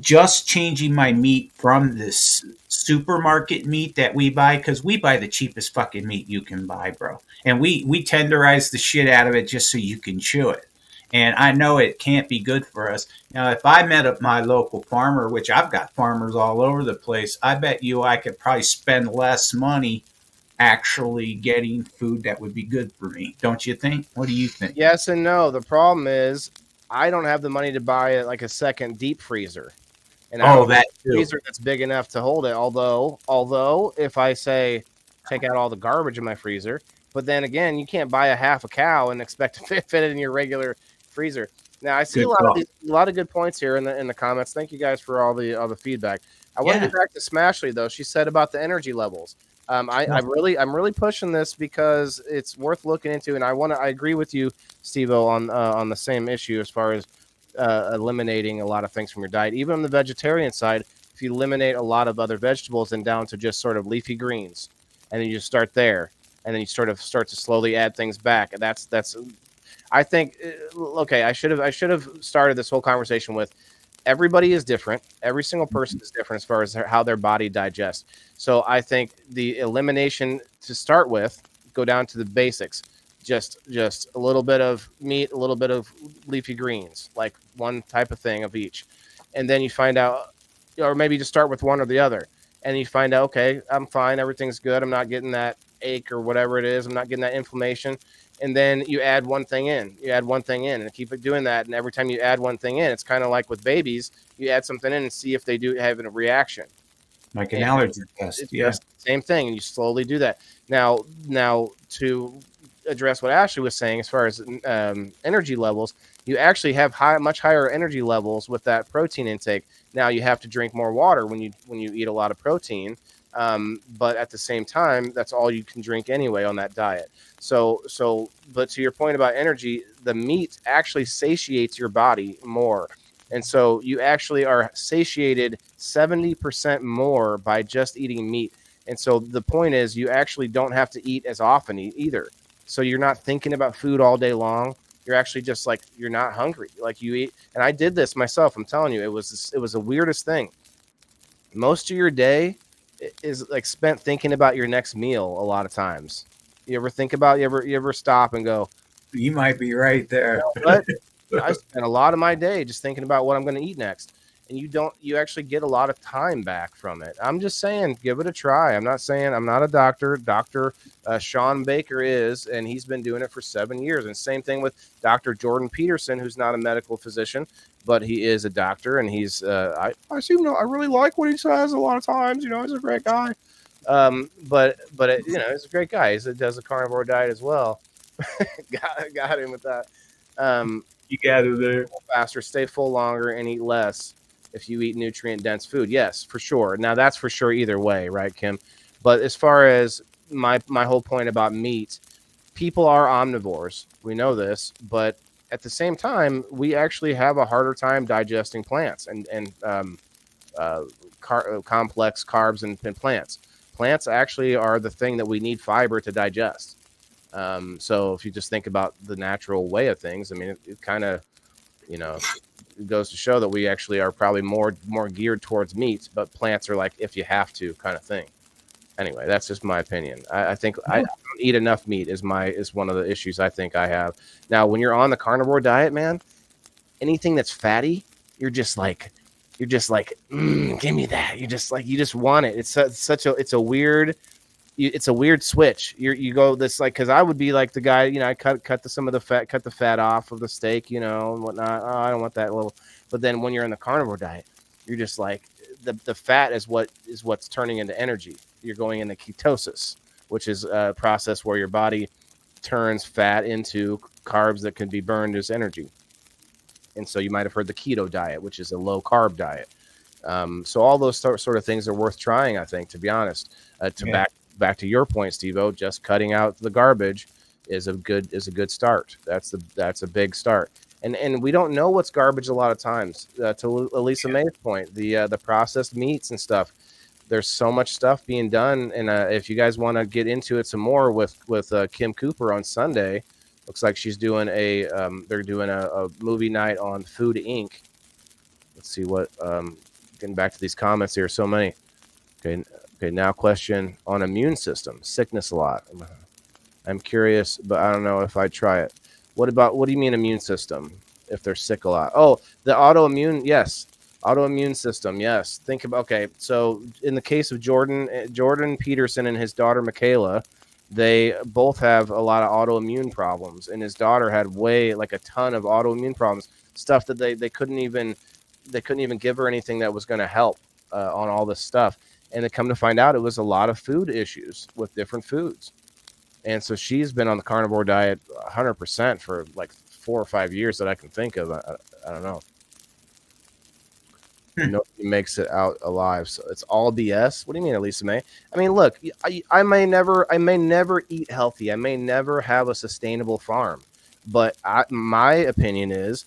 just changing my meat from this supermarket meat that we buy, because we buy the cheapest fucking meat you can buy, bro, and we tenderize the shit out of it just so you can chew it. And I know it can't be good for us. Now, if I met up my local farmer, which I've got farmers all over the place, I bet you I could probably spend less money actually getting food that would be good for me. Don't you think? What do you think? Yes and no. The problem is I don't have the money to buy like a second deep freezer. And I don't That have a too. freezer that's big enough to hold it. Although if I say take out all the garbage in my freezer, but then again, you can't buy a half a cow and expect to fit it in your regular freezer. Now I see Good a lot of good points here in the comments. Thank you guys for all the feedback. I want to get back to Smashley though. She said about the energy levels. I'm really pushing this because it's worth looking into, and I agree with you, SteveO, on the same issue as far as eliminating a lot of things from your diet. Even on the vegetarian side, if you eliminate a lot of other vegetables and down to just sort of leafy greens, and then you start there, and then you sort of start to slowly add things back. And that's I think okay. I should have started this whole conversation with everybody is different. Every single person is different as far as how their body digests. So I think the elimination to start with, go down to the basics. Just a little bit of meat, a little bit of leafy greens, like one type of thing of each. And then you find out, or maybe just start with one or the other. And you find out, okay, I'm fine. Everything's good. I'm not getting that ache or whatever it is. I'm not getting that inflammation. And then you add one thing in. You add one thing in and keep it doing that. And every time you add one thing in, it's kind of like with babies. You add something in and see if they do have a reaction. Like an allergy test. Yeah. Same thing. And you slowly do that. Now to address what Ashley was saying as far as energy levels, you actually have much higher energy levels with that protein intake. Now you have to drink more water when you eat a lot of protein, but at the same time, that's all you can drink anyway on that diet. So, but to your point about energy, the meat actually satiates your body more. And so you actually are satiated 70% more by just eating meat. And so the point is you actually don't have to eat as often either. So you're not thinking about food all day long. You're actually just like, you're not hungry. Like you eat. And I did this myself. I'm telling you, it was the weirdest thing. Most of your day is like spent thinking about your next meal. A lot of times you ever stop and go, You might be right there. But I spent a lot of my day just thinking about what I'm going to eat next. And you actually get a lot of time back from it. I'm just saying, give it a try. I'm not saying I'm not a doctor. Dr. Sean Baker is, and he's been doing it for 7 years. And same thing with Dr. Jordan Peterson, who's not a medical physician, but he is a doctor. And he's, I really like what he says a lot of times. He's a great guy. But he's a great guy. He does a carnivore diet as well. got him with that. You got it there. Faster, stay full longer, and eat less if you eat nutrient-dense food. Yes, for sure. Now, that's for sure either way, right, Kim? But as far as my whole point about meat, people are omnivores. We know this, but at the same time, we actually have a harder time digesting plants and complex carbs and plants. Plants actually are the thing that we need fiber to digest. So if you just think about the natural way of things, I mean, it kind of, it goes to show that we actually are probably more geared towards meats, but plants are like if you have to kind of thing. Anyway, that's just my opinion. I think I don't eat enough meat is one of the issues I think I have. Now, when you're on the carnivore diet, man, anything that's fatty, you're just like, give me that. You just want it. It's a weird switch. You go this like, because I would be like the guy, I cut the fat off of the steak, and whatnot. Oh, I don't want that little. But then when you're in the carnivore diet, you're just like the fat is what's turning into energy. You're going into ketosis, which is a process where your body turns fat into carbs that can be burned as energy. And so you might have heard the keto diet, which is a low carb diet. So all those sort of things are worth trying, I think, to be honest. Back to your point, SteveO, just cutting out the garbage is a good start. That's a big start. And we don't know what's garbage a lot of times. To Elisa May's point, the processed meats and stuff. There's so much stuff being done, and if you guys want to get into it some more with Kim Cooper on Sunday, looks like she's doing they're doing a movie night on Food Inc. Let's see what getting back to these comments here. So many. Okay. Now question on immune system, sickness a lot. I'm curious, but I don't know if I'd try it. What do you mean immune system? If they're sick a lot? Oh, the autoimmune. Yes. Autoimmune system. Yes. Think about, okay. So in the case of Jordan Peterson and his daughter, Michaela, they both have a lot of autoimmune problems, and his daughter had a ton of autoimmune problems, stuff that they couldn't even give her anything that was going to help on all this stuff. And they come to find out it was a lot of food issues with different foods. And so she's been on the carnivore diet 100% for like 4 or 5 years that I can think of. I don't know. Nobody makes it out alive. So it's all BS. What do you mean, Elisa May? I mean, look, I may never eat healthy. I may never have a sustainable farm. But my opinion is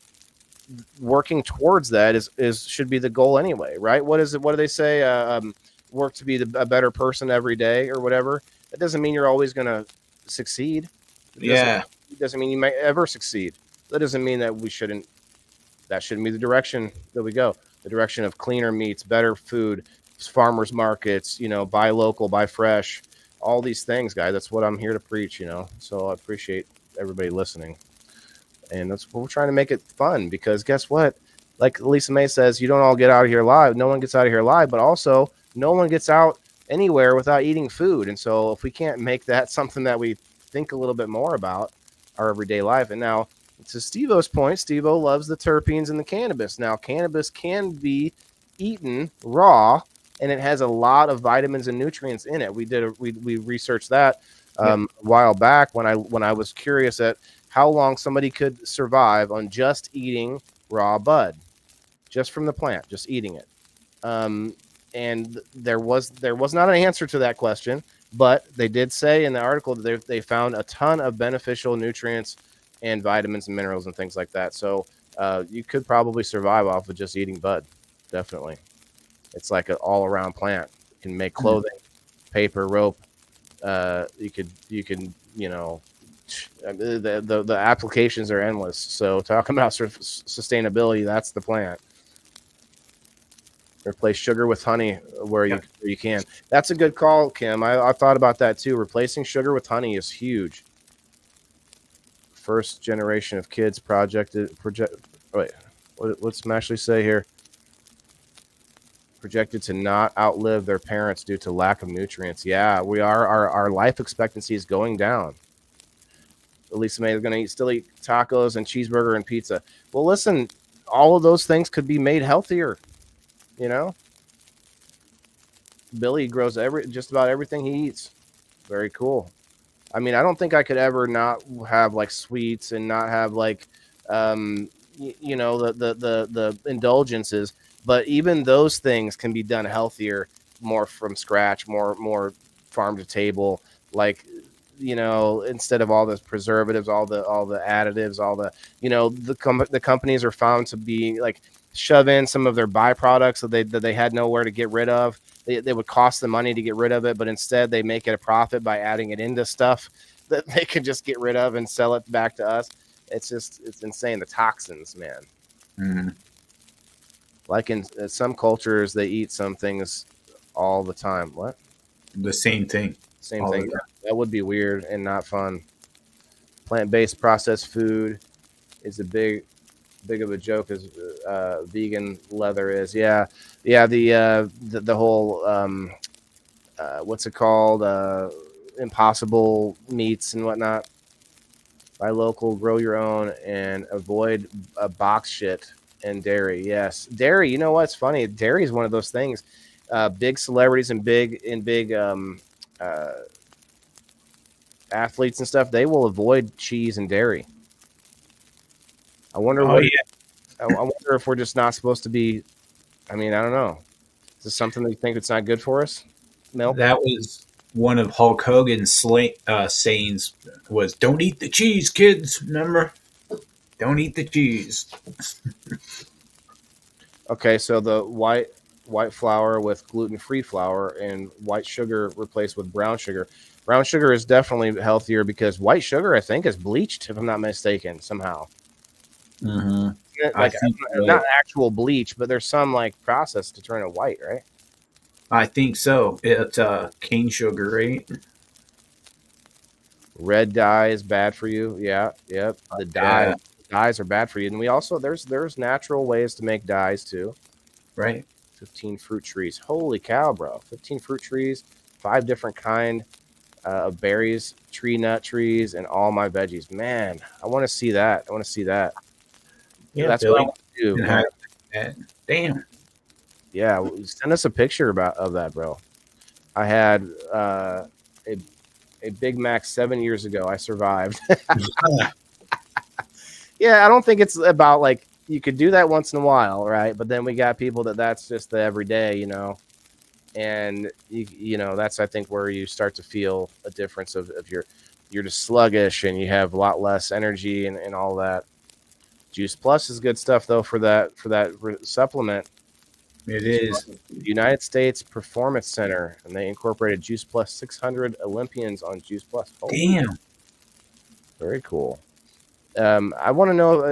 working towards that should be the goal anyway, right? What is it? What do they say? Work to be a better person every day or whatever. That doesn't mean you're always going to succeed. It doesn't mean you might ever succeed. That doesn't mean that that shouldn't be the direction that we go. The direction of cleaner meats, better food, farmers markets, buy local, buy fresh, all these things, guys. That's what I'm here to preach, So I appreciate everybody listening. And that's what we're trying to make it fun, because guess what? Like Lisa May says, you don't all get out of here alive. No one gets out of here alive, but also no one gets out anywhere without eating food. And so if we can't make that something that we think a little bit more about our everyday life. And now to SteveO's point, SteveO loves the terpenes and the cannabis. Now cannabis can be eaten raw, and it has a lot of vitamins and nutrients in it. We researched that a while back when I was curious at how long somebody could survive on just eating raw bud, just from the plant, just eating it. And there was not an answer to that question, but they did say in the article that they found a ton of beneficial nutrients and vitamins and minerals and things like that. So you could probably survive off of just eating bud. Definitely. It's like an all-around plant. You can make clothing, paper, rope. You can the applications are endless. So talking about sustainability, that's the plant. Replace sugar with honey where you can. That's a good call, Kim. I thought about that too. Replacing sugar with honey is huge. First generation of kids what's Mashley say here? Projected to not outlive their parents due to lack of nutrients. Yeah, we are. Our life expectancy is going down. Elisa May is going to still eat tacos and cheeseburger and pizza. Well, listen, all of those things could be made healthier. Billy grows just about everything he eats. Very cool. I mean, I don't think I could ever not have like sweets and not have like, the indulgences. But even those things can be done healthier, more from scratch, more farm to table. Like, instead of all the preservatives, all the additives, all the, the companies are found to be like shove in some of their byproducts that they had nowhere to get rid of. They would cost them money to get rid of it, but instead they make it a profit by adding it into stuff that they can just get rid of and sell it back to us. It's insane. The toxins, man. Mm-hmm. Like in some cultures, they eat some things all the time. What? The same thing. Same thing. That would be weird and not fun. Plant-based processed food is a big of a joke as vegan leather is. The whole what's it called? Impossible meats and whatnot. Buy local, grow your own, and avoid box shit and dairy. Yes, dairy. You know what's funny? Dairy is one of those things. Big celebrities and big athletes and stuff, they will avoid cheese and dairy. I wonder I wonder if we're just not supposed to be. I mean, I don't know. Is this something that you think it's not good for us? Milk? That was one of Hulk Hogan's sayings was, "Don't eat the cheese, kids." Remember? Don't eat the cheese. Okay, so the white flour with gluten-free flour and white sugar replaced with brown sugar. Brown sugar is definitely healthier because white sugar, I think, is bleached, if I'm not mistaken, somehow. Mm-hmm. I Like think not so. actual bleach, but there's some like process to turn it white, right? I think so. It's cane sugar, right? Red dye is bad for you. Yeah, yep. The Yeah, dyes are bad for you. And we also there's natural ways to make dyes too. right. 15 fruit trees. Holy cow, bro. 15 fruit trees, 5 different kind of berries, tree nut trees, and all my veggies. Man, I want to see that. I want to see that. Yeah, That's what I Billy want to do, can man. have that. Damn. Yeah, send us a picture of that, bro. I had a a Big Mac 7 years ago. I survived. Yeah, I don't think it's about like you could do that once in a while, right? But then we got people that's just the everyday, and you know that's I think where you start to feel a difference of you're just sluggish and you have a lot less energy and all that. Juice Plus is good stuff though for that supplement. It is. United States Performance Center, and they incorporated Juice Plus 600 Olympians on Juice Plus. Holy, Damn. very cool. I want to know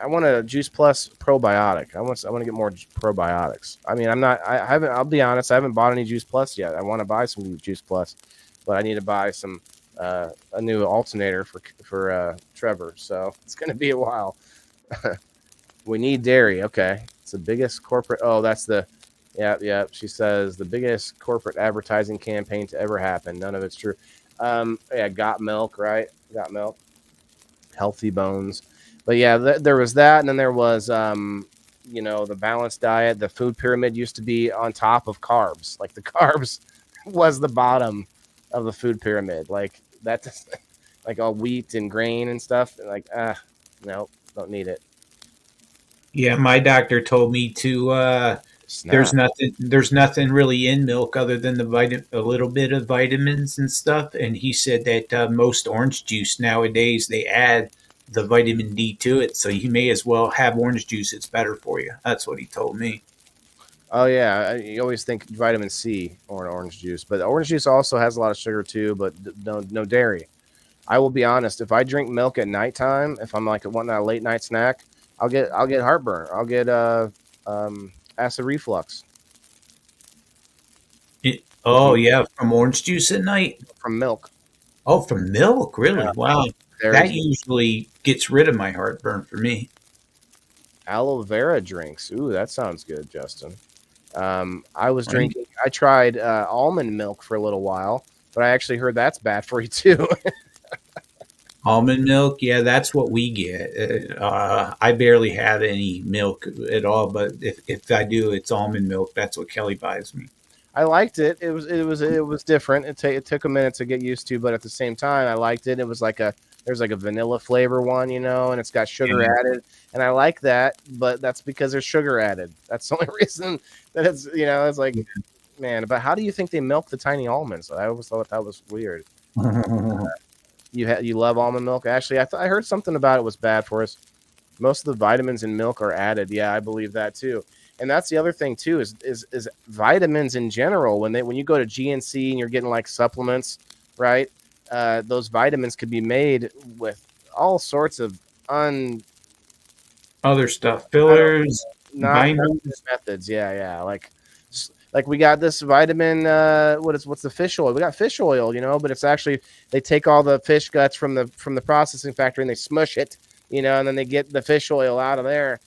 I want a Juice Plus probiotic. I want to get more probiotics. I mean, I haven't. I'll be honest. I haven't bought any Juice Plus yet. I want to buy some Juice Plus, but I need to buy some a new alternator for Trevor. So it's going to be a while. We need dairy. Okay, it's the biggest corporate. Oh, that's the. Yeah. She says the biggest corporate advertising campaign to ever happen. None of it's true. Yeah, got milk, right? Got milk. Healthy bones. But yeah, there was that, and then there was the balanced diet. The food pyramid used to be on top of carbs. Like the carbs was the bottom of the food pyramid. Like that's like all wheat and grain and stuff. Like no, don't need it. Yeah, my doctor told me to Snap. there's nothing really in milk other than a little bit of vitamins and stuff, and he said that most orange juice nowadays they add the vitamin D to it, so you may as well have orange juice. It's better for you. That's what he told me. Oh yeah, you always think vitamin C or an orange juice, but orange juice also has a lot of sugar too, but no dairy. I will be honest. If I drink milk at nighttime, if I'm like wanting a late night snack, I'll get heartburn. I'll get acid reflux Oh yeah, from orange juice at night. from milk. Oh, from milk, really? Wow, that There's usually gets rid of my heartburn for me. aloe vera drinks. Ooh, that sounds good, Justin. I was Right? drinking. I tried almond milk for a little while, but I actually heard that's bad for you too. Almond milk, yeah, that's what we get. I barely have any milk at all, but if I do, it's almond milk. That's what Kelly buys me. I liked it. It was different. It took a minute to get used to, but at the same time, I liked it. It was like there's like a vanilla flavor one, and it's got sugar Yeah. added, and I like that. But that's because there's sugar added. That's the only reason that it's like, man. But how do you think they milk the tiny almonds? I always thought that was weird. You love almond milk, Ashley? I heard something about it was bad for us. Most of the vitamins in milk are added. Yeah, I believe that too. And that's the other thing too is vitamins in general. When you go to GNC and you're getting like supplements, right? Those vitamins could be made with all sorts of Other stuff, fillers, not binders. methods. Yeah. Like we got this vitamin. What's the fish oil? We got fish oil, but it's actually they take all the fish guts from the processing factory and they smush it, and then they get the fish oil out of there,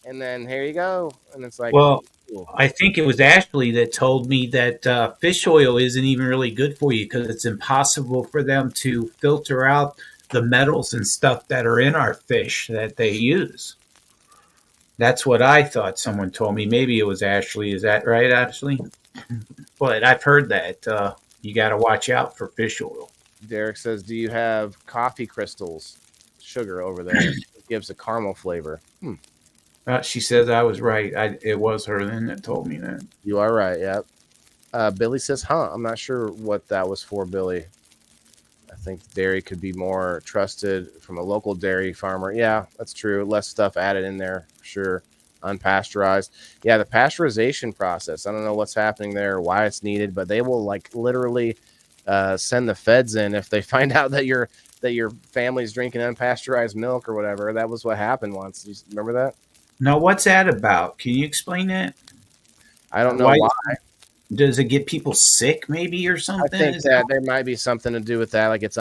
and then here you go, and it's like, Well, ooh. I think it was Ashley that told me that fish oil isn't even really good for you because it's impossible for them to filter out the metals and stuff that are in our fish that they use. That's what I thought someone told me. Maybe it was Ashley. Is that right, Ashley? But I've heard that you got to watch out for fish oil. Derek says, do you have coffee crystals, sugar over there? It gives a caramel flavor. She says I was right. It was her then that told me that. You are right. Yep. Billy says, huh? I'm not sure what that was for, Billy. I think dairy could be more trusted from a local dairy farmer. Yeah, that's true. Less stuff added in there, for sure. Unpasteurized. Yeah, the pasteurization process. I don't know what's happening there, why it's needed, but they will like literally send the feds in if they find out that your family's drinking unpasteurized milk or whatever. That was what happened once. You remember that? Now, what's that about? Can you explain that? I don't know Why why. does it get people sick, maybe, or I something? think that there might be something to do with that, like it's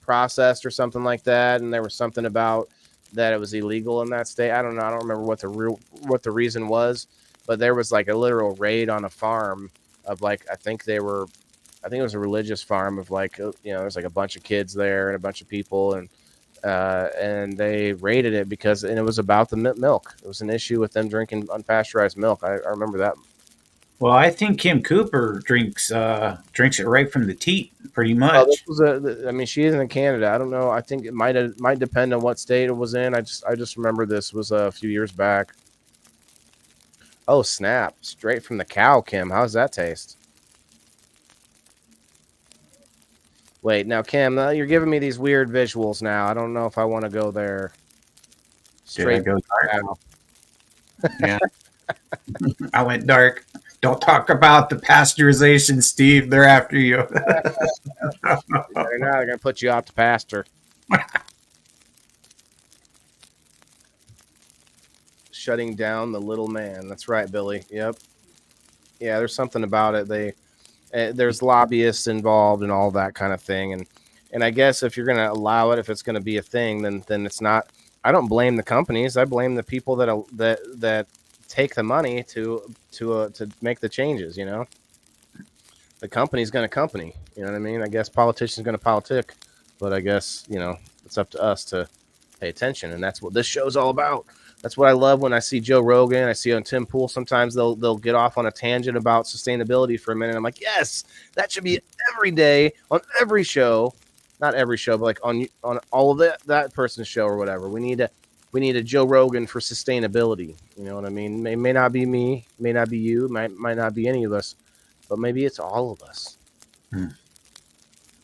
processed or something like that, and there was something about that it was illegal in that state. I don't know. I don't remember what the reason was, but there was like a literal raid on a farm of like I think it was a religious farm of like there's like a bunch of kids there and a bunch of people and they raided it because it was about the milk. It was an issue with them drinking unpasteurized milk. I remember that. Well, I think Kim Cooper drinks it right from the teat, pretty Oh, this much. was I mean, she is in Canada. I don't know. I think it might depend on what state it was in. I just remember this was a few years back. Oh snap! Straight from the cow, Kim. How's that taste? Wait, now Kim, you're giving me these weird visuals now. I don't know if I want to go there. Did I Straight go from the dark? cow. Yeah, I went dark. Don't talk about the pasteurization, Steve. They're after you. Now they're gonna put you out to pasture. Shutting down the little man. That's right, Billy. Yep. Yeah, there's something about it. There's lobbyists involved and all that kind of thing, and I guess if you're going to allow it, if it's going to be a thing, then it's not. I don't blame the companies. I blame the people that take the money to make the changes. The company's going to company. You know what I mean? I guess politicians going to politic, but I guess it's up to us to pay attention, and that's what this show's all about. That's what I love when I see Joe Rogan. I see on Tim Pool. Sometimes they'll get off on a tangent about sustainability for a minute. I'm like, yes, that should be every day on every show. Not every show, but like on all of that person's show or whatever. We need a Joe Rogan for sustainability. You know what I mean? It may not be me, may not be you, might not be any of us, but maybe it's all of us.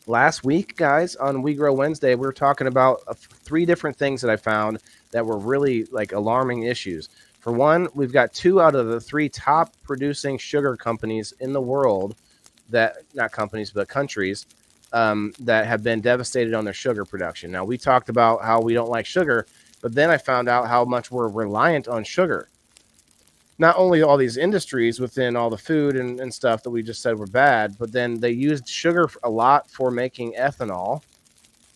Last week, guys, on We Grow Wednesday, we were talking about 3 different things that I found that were really like alarming issues. For one, we've got 2 out of the 3 top producing sugar companies in the world not companies, but countries that have been devastated on their sugar production. Now, we talked about how we don't like sugar, but then I found out how much we're reliant on sugar. Not only all these industries within all the food and stuff that we just said were bad, but then they used sugar a lot for making ethanol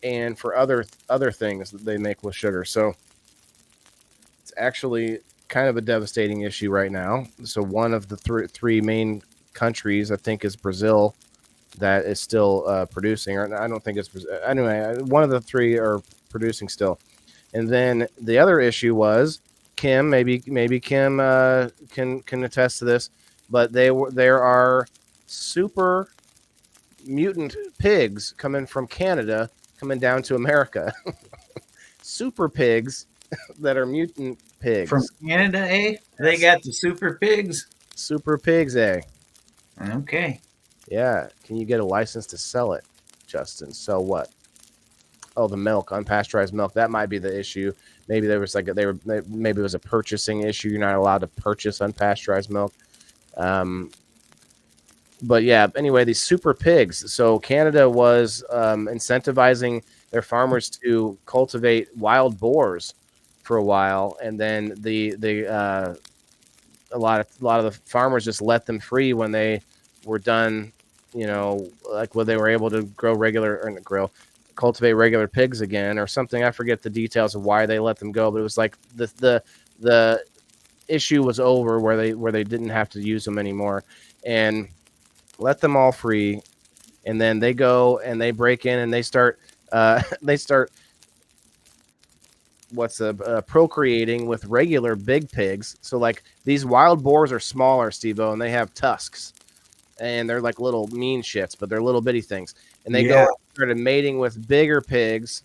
and for other things that they make with sugar. So it's actually kind of a devastating issue right now. So one of the three main countries, I think, is Brazil, that is still producing. Or I don't think it's Brazil. Anyway, one of the 3 are producing still. And then the other issue was Kim. Maybe Kim can attest to this, but there are super mutant pigs coming from Canada coming down to America. Super pigs that are mutant pigs. From Canada, eh? They got the super pigs. Super pigs, eh? Okay. Yeah. Can you get a license to sell it, Justin? Sell what? Oh, the milk, unpasteurized milk. That might be the issue. Maybe there was maybe it was a purchasing issue. You're not allowed to purchase unpasteurized milk. But yeah, anyway, these super pigs. So Canada was incentivizing their farmers to cultivate wild boars for a while, and then a lot of the farmers just let them free when they were done. Like when they were able to cultivate regular pigs again or something. I forget the details of why they let them go, but it was like the issue was over where they didn't have to use them anymore, and let them all free. And then they go and they break in and they start procreating with regular big pigs. So like these wild boars are smaller, SteveO, and they have tusks, and they're like little mean shits, but they're little bitty things. And they go and started mating with bigger pigs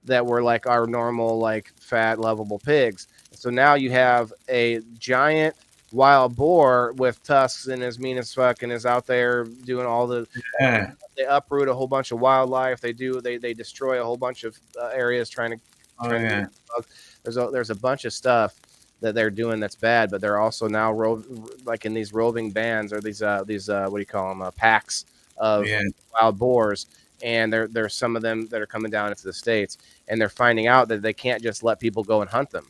that were like our normal, like fat, lovable pigs. So now you have a giant wild boar with tusks and is mean as fuck and is out there doing all the. Yeah. They uproot a whole bunch of wildlife. They destroy a whole bunch of areas trying Oh to. yeah. There's a bunch of stuff that they're doing that's bad, but they're also now like in these roving bands or these what do you call them, packs of Yeah. wild boars, and there's some of them that are coming down into the States, and they're finding out that they can't just let people go and hunt them,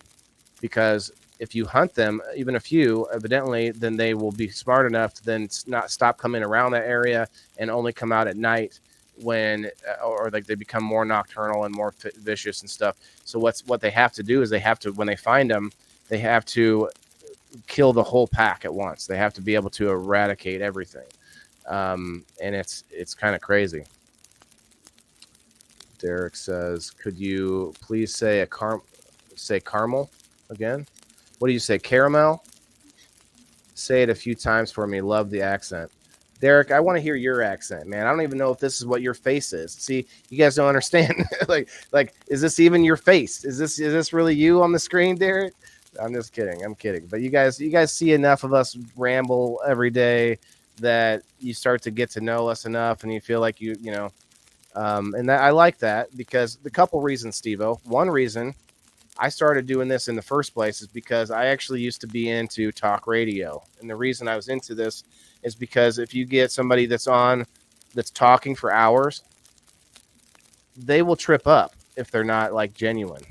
because if you hunt them, even a few, evidently, then they will be smart enough to then not stop coming around that area and only come out at night when, or like they become more nocturnal and more vicious and stuff. So what they have to do is they have to, when they find them, they have to kill the whole pack at once. They have to be able to eradicate everything. And it's kind of crazy. Derek says, could you please say caramel again? What do you say? Caramel? Say it a few times for me. Love the accent. Derek, I want to hear your accent, man. I don't even know if this is what your face is. See, you guys don't understand. like, is this even your face? Is this really you on the screen, Derek? I'm just kidding. I'm kidding. But you guys see enough of us ramble every day that you start to get to know us enough, and you feel like you know. And that, I like that, because the couple reasons, SteveO. One reason I started doing this in the first place is because I actually used to be into talk radio. And the reason I was into this is because if you get somebody that's talking for hours, they will trip up if they're not like genuine.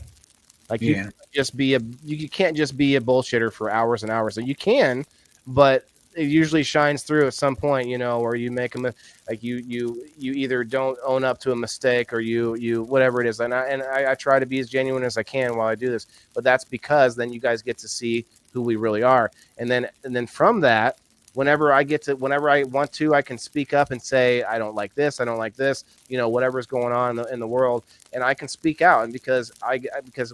Like you can't just be a bullshitter for hours and hours. And you can, but it usually shines through at some point, you know, where you make them like you either don't own up to a mistake, or you whatever it is. And I try to be as genuine as I can while I do this, but that's because then you guys get to see who we really are. And then from that, whenever I want to, I can speak up and say, I don't like this, you know, whatever's going on in the world, and I can speak out. And because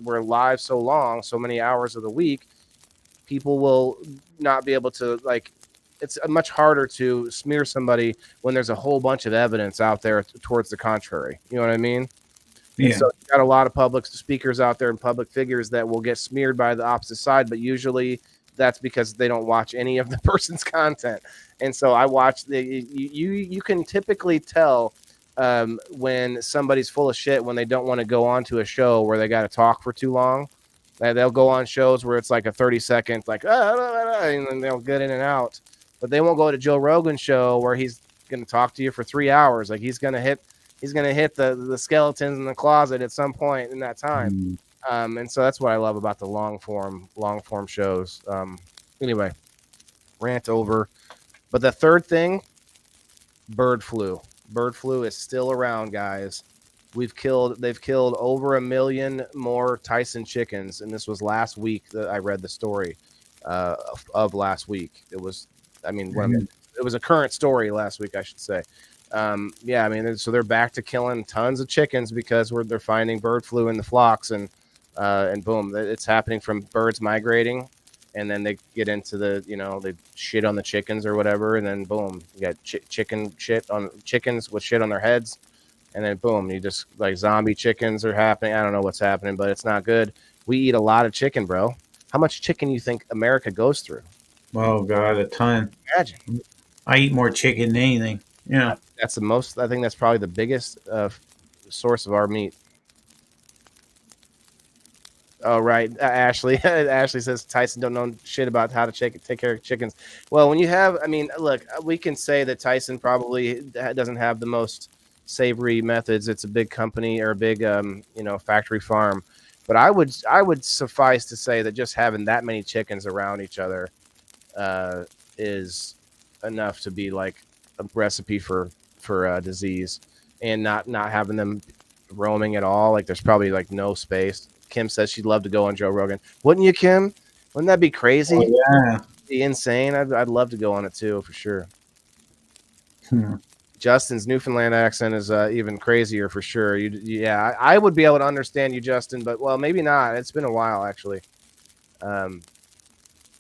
we're live so many hours of the week, people will not be able to, like, it's much harder to smear somebody when there's a whole bunch of evidence out there towards the contrary. You know what I mean? Yeah. And so you got a lot of public speakers out there and public figures that will get smeared by the opposite side, but usually that's because they don't watch any of the person's content. And so I watch you can typically tell when somebody's full of shit when they don't want to go on to a show where they got to talk for too long. They'll go on shows where it's like a 30-second, like, and then they'll get in and out. But they won't go to Joe Rogan's show where he's going to talk to you for 3 hours. Like he's going to hit the skeletons in the closet at some point in that time. And so that's what I love about the long form shows. Anyway, rant over. But the third thing, bird flu. Bird flu is still around, guys. They've killed over 1 million more Tyson chickens, and this was last week that I read the story of last week. It was, it was a current story last week, I should say. So they're back to killing tons of chickens because they're finding bird flu in the flocks, and boom, it's happening from birds migrating, and then they get into they shit on the chickens or whatever, and then boom, you got chickens with shit on their heads. And then boom, you just like zombie chickens are happening. I don't know what's happening, but it's not good. We eat a lot of chicken, bro. How much chicken you think America goes through? Oh God, a ton. Imagine. I eat more chicken than anything. Yeah, that's the most. I think that's probably the biggest source of our meat. Oh right, Ashley. Ashley says Tyson don't know shit about how to take care of chickens. Well, when you have, look, we can say that Tyson probably doesn't have the most savory methods. It's a big company or a big factory farm, but I would suffice to say that just having that many chickens around each other is enough to be like a recipe for disease, and not having them roaming at all. Like there's probably like no space. Kim says she'd love to go on Joe Rogan. Wouldn't you, Kim? Wouldn't that be crazy? Oh, yeah. Be insane. I'd love to go on it too, for sure. Justin's Newfoundland accent is even crazier for sure. I would be able to understand you, Justin, but well, maybe not. It's been a while, actually.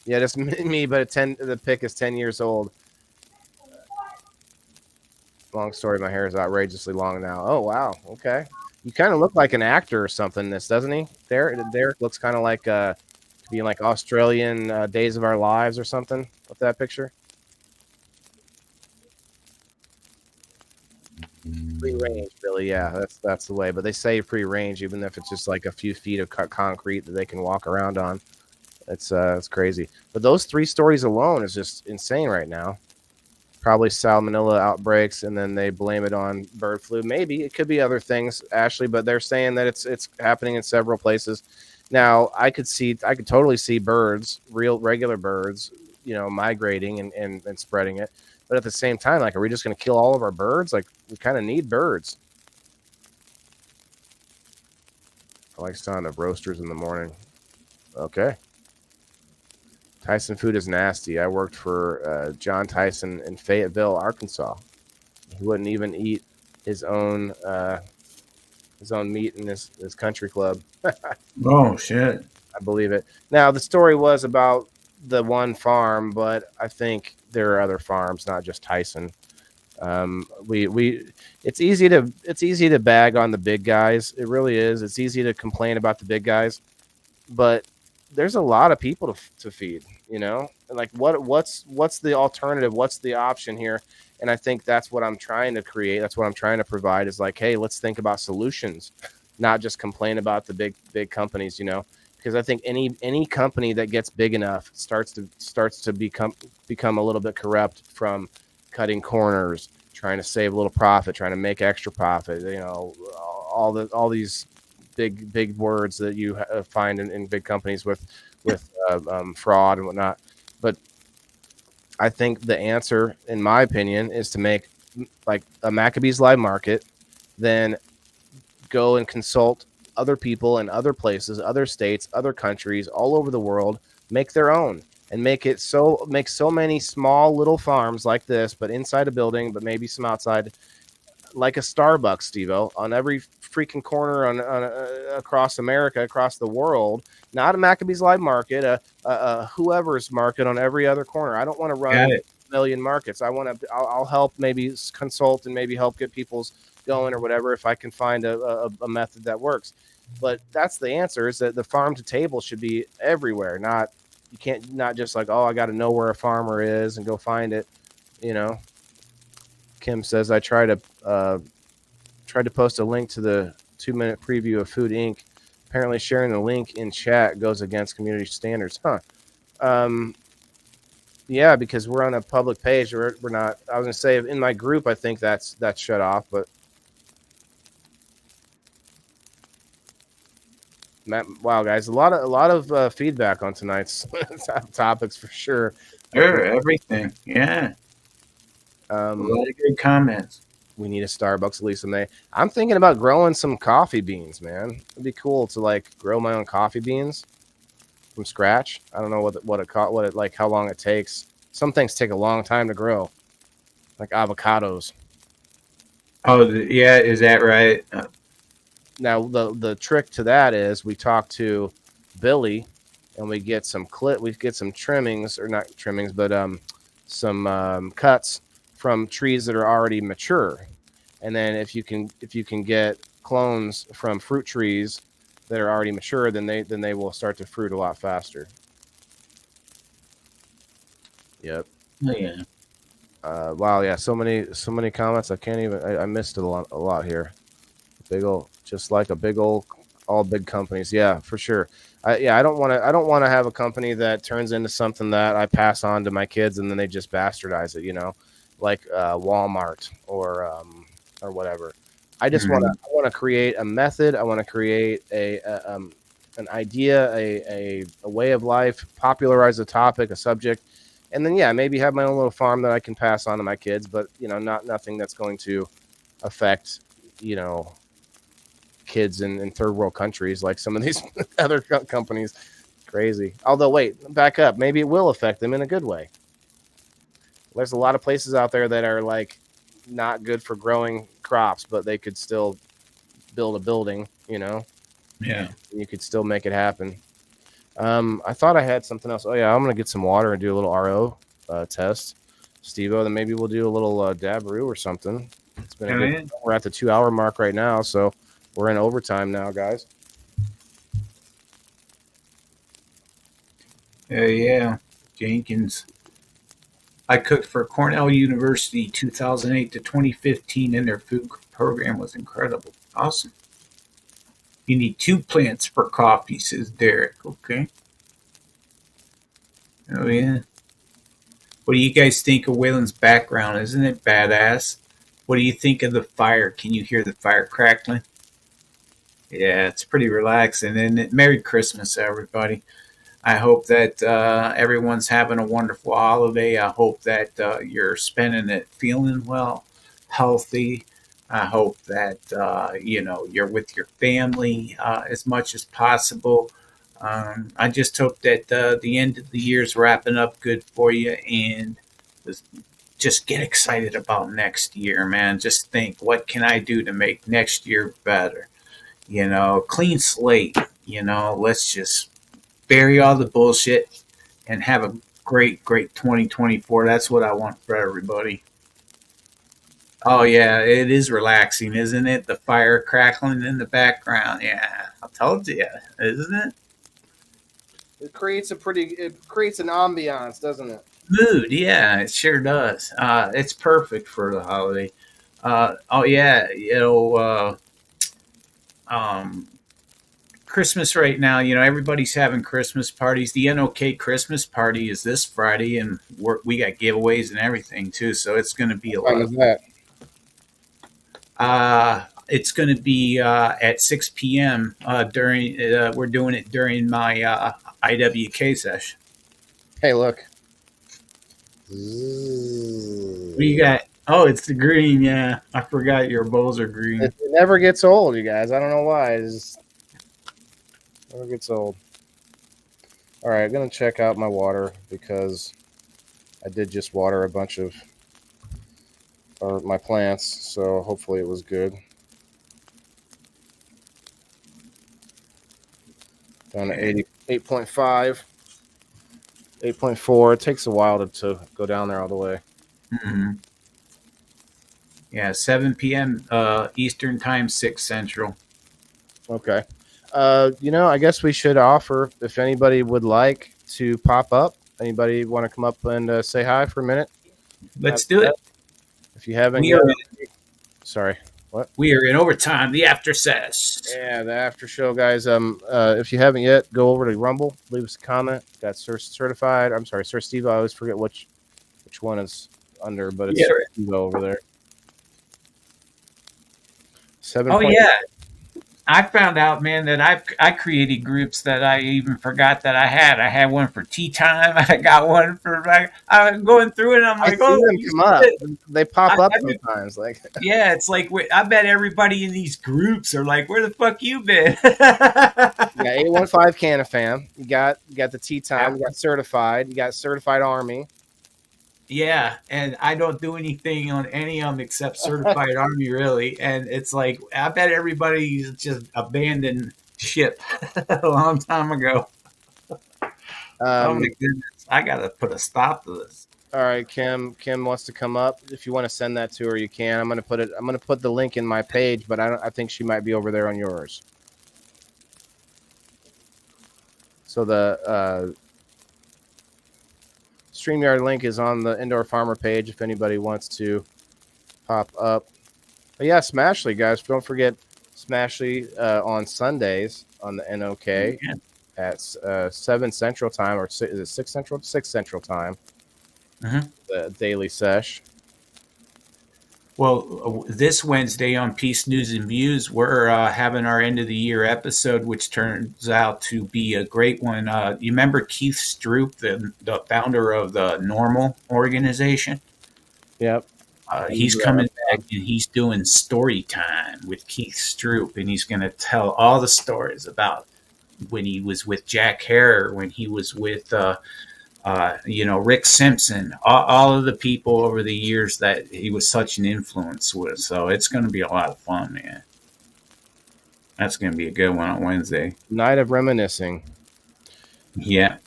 Just me, but the pick is 10 years old. Long story. My hair is outrageously long now. Oh, wow. Okay. You kind of look like an actor or something, doesn't he? Derek looks kind of like Being like Australian Days of Our Lives or something with that picture. Free range, Billy. Yeah, that's the way. But they say free range, even if it's just like a few feet of concrete that they can walk around on. It's crazy. But those 3 stories alone is just insane right now. Probably salmonella outbreaks, and then they blame it on bird flu. Maybe it could be other things, Ashley, but they're saying that it's happening in several places. Now, I could totally see birds, regular birds, migrating and spreading it. But at the same time, like, are we just going to kill all of our birds? Like, we kind of need birds. I like sound of roasters in the morning. Okay. Tyson food is nasty. I worked for John Tyson in Fayetteville, Arkansas. He wouldn't even eat his own meat in his country club. Oh shit! I believe it. Now the story was about the one farm, but I think there are other farms, not just Tyson. It's easy to bag on the big guys. It really is. It's easy to complain about the big guys, but there's a lot of people to feed, like what's the alternative? What's the option here? And I think that's what I'm trying to create. That's what I'm trying to provide is like, hey, let's think about solutions, not just complain about the big companies, because I think any company that gets big enough starts to become a little bit corrupt from cutting corners, trying to save a little profit, trying to make extra profit, all these big words that you find in big companies with fraud and whatnot. But I think the answer, in my opinion, is to make like a Maccabees Live Market, then go and consult other people in other places, other states, other countries, all over the world, make their own and make so many small little farms like this, but inside a building, but maybe some outside, like a Starbucks, SteveO, on every freaking corner on across America, across the world. Not a Maccabees Live Market, a whoever's market on every other corner. I don't want to run a million markets. I'll help maybe consult and maybe help get people's going or whatever if I can find a method that works. But that's the answer, is that the farm to table should be everywhere. You can't not just like, oh, I got to know where a farmer is and go find it, Kim says, I tried to post a link to the 2-minute preview of Food Inc. Apparently sharing the link in chat goes against community standards. Yeah, because we're on a public page. We're not, I was going to say in my group, I think that's shut off, but wow, guys, a lot of feedback on tonight's topics for sure. Sure, everything. Yeah. A lot of good comments. We need a Starbucks at least someday. I'm thinking about growing some coffee beans, man. It'd be cool to like grow my own coffee beans from scratch. I don't know how long it takes. Some things take a long time to grow, like avocados. Oh, yeah, is that right? Now the trick to that is we talk to Billy, and we get some trimmings, or not trimmings, but some cuts from trees that are already mature. And then if you can get clones from fruit trees that are already mature, then they will start to fruit a lot faster. Yep. Oh, yeah. Wow, yeah, so many comments. I can't even I missed a lot here. Just like a big old, all big companies. Yeah, for sure. I don't want to have a company that turns into something that I pass on to my kids and then they just bastardize it, like Walmart or whatever. I just want to create a method. I want to create an idea, a way of life, popularize a topic, a subject, and then maybe have my own little farm that I can pass on to my kids. But nothing that's going to affect kids in third world countries like some of these other companies. Crazy. Although, wait, back up. Maybe it will affect them in a good way. There's a lot of places out there that are like not good for growing crops, but they could still build a building, Yeah. You could still make it happen. I thought I had something else. Oh yeah, I'm gonna get some water and do a little RO test, SteveO. Then maybe we'll do a little Dabaroo or something. It's been we're at the 2-hour mark right now, so we're in overtime now, guys. Yeah, Jenkins. I cooked for Cornell University 2008 to 2015, and their food program was incredible. Awesome. You need 2 plants for coffee, says Derek. Okay. Oh, yeah. What do you guys think of Waylon's background? Isn't it badass? What do you think of the fire? Can you hear the fire crackling? Yeah, it's pretty relaxing. And Merry Christmas, everybody. I hope that everyone's having a wonderful holiday. I hope that you're spending it feeling well, healthy. I hope that you're with your family as much as possible. I just hope that the end of the year is wrapping up good for you, and just get excited about next year, man. Just think, what can I do to make next year better? Clean slate. Let's just bury all the bullshit and have a great 2024. That's what I want for everybody. Oh yeah, it is relaxing, isn't it? The fire crackling in the background. Yeah, I told you, isn't it? It creates an ambiance, doesn't it? Mood, yeah, it sure does. It's perfect for the holiday. Oh yeah, Christmas right now, everybody's having Christmas parties. The NOK Christmas party is this Friday, and we got giveaways and everything too. So it's going to be a lot of that. It's going to be at 6 p.m. During we're doing it during my IWK session. Hey, look. What do you got? Oh, it's the green. Yeah, I forgot your bowls are green. It never gets old, you guys. I don't know why. It just never gets old. All right, I'm going to check out my water because I did just water a bunch of my plants, so hopefully it was good. Down to 8.5, 8.4. It takes a while to go down there all the way. Mm-hmm. Yeah, 7 p.m. Eastern Time, 6 Central. Okay. I guess we should offer, if anybody would like to pop up. Anybody want to come up and say hi for a minute? Let's do it. If you haven't, sorry, what? We are in overtime. The after sesh. Yeah, the after show, guys. If you haven't yet, go over to Rumble, leave us a comment. Got Siir Certified. I'm sorry, Siir SteveO. I always forget which one is under, but it's SteveO over there. 7. Oh yeah, I found out, man, that I created groups that I even forgot that I had. I had one for tea time. I got one for I was going through it. And I'm like, oh, them come up. They pop up sometimes. Like, yeah, it's like I bet everybody in these groups are like, where the fuck you been? Yeah, 815 Canna Fam. You got the tea time. You got certified. You got certified Army. Yeah, and I don't do anything on any of them except certified Army, really. And it's like, I bet everybody's just abandoned ship a long time ago. Oh my goodness, I gotta put a stop to this. All right, Kim wants to come up. If you want to send that to her, you can. I'm gonna put the link in my page, but I think she might be over there on yours. So the StreamYard link is on the Indoor Farmer page if anybody wants to pop up. But yeah, Smashly, guys. Don't forget Smashly on Sundays on the NOK at 7 Central Time, or is it 6 Central? 6 Central Time. Mm-hmm. The daily sesh. Well, this Wednesday on Peace News and Views, we're having our end of the year episode, which turns out to be a great one. You remember Keith Stroop, the founder of the Normal organization? Yep. He's coming back and he's doing story time with Keith Stroop, and he's going to tell all the stories about when he was with Jack Hare, when he was with Rick Simpson, all of the people over the years that he was such an influence with. So it's going to be a lot of fun, man. That's going to be a good one on Wednesday. Night of Reminiscing. Yeah.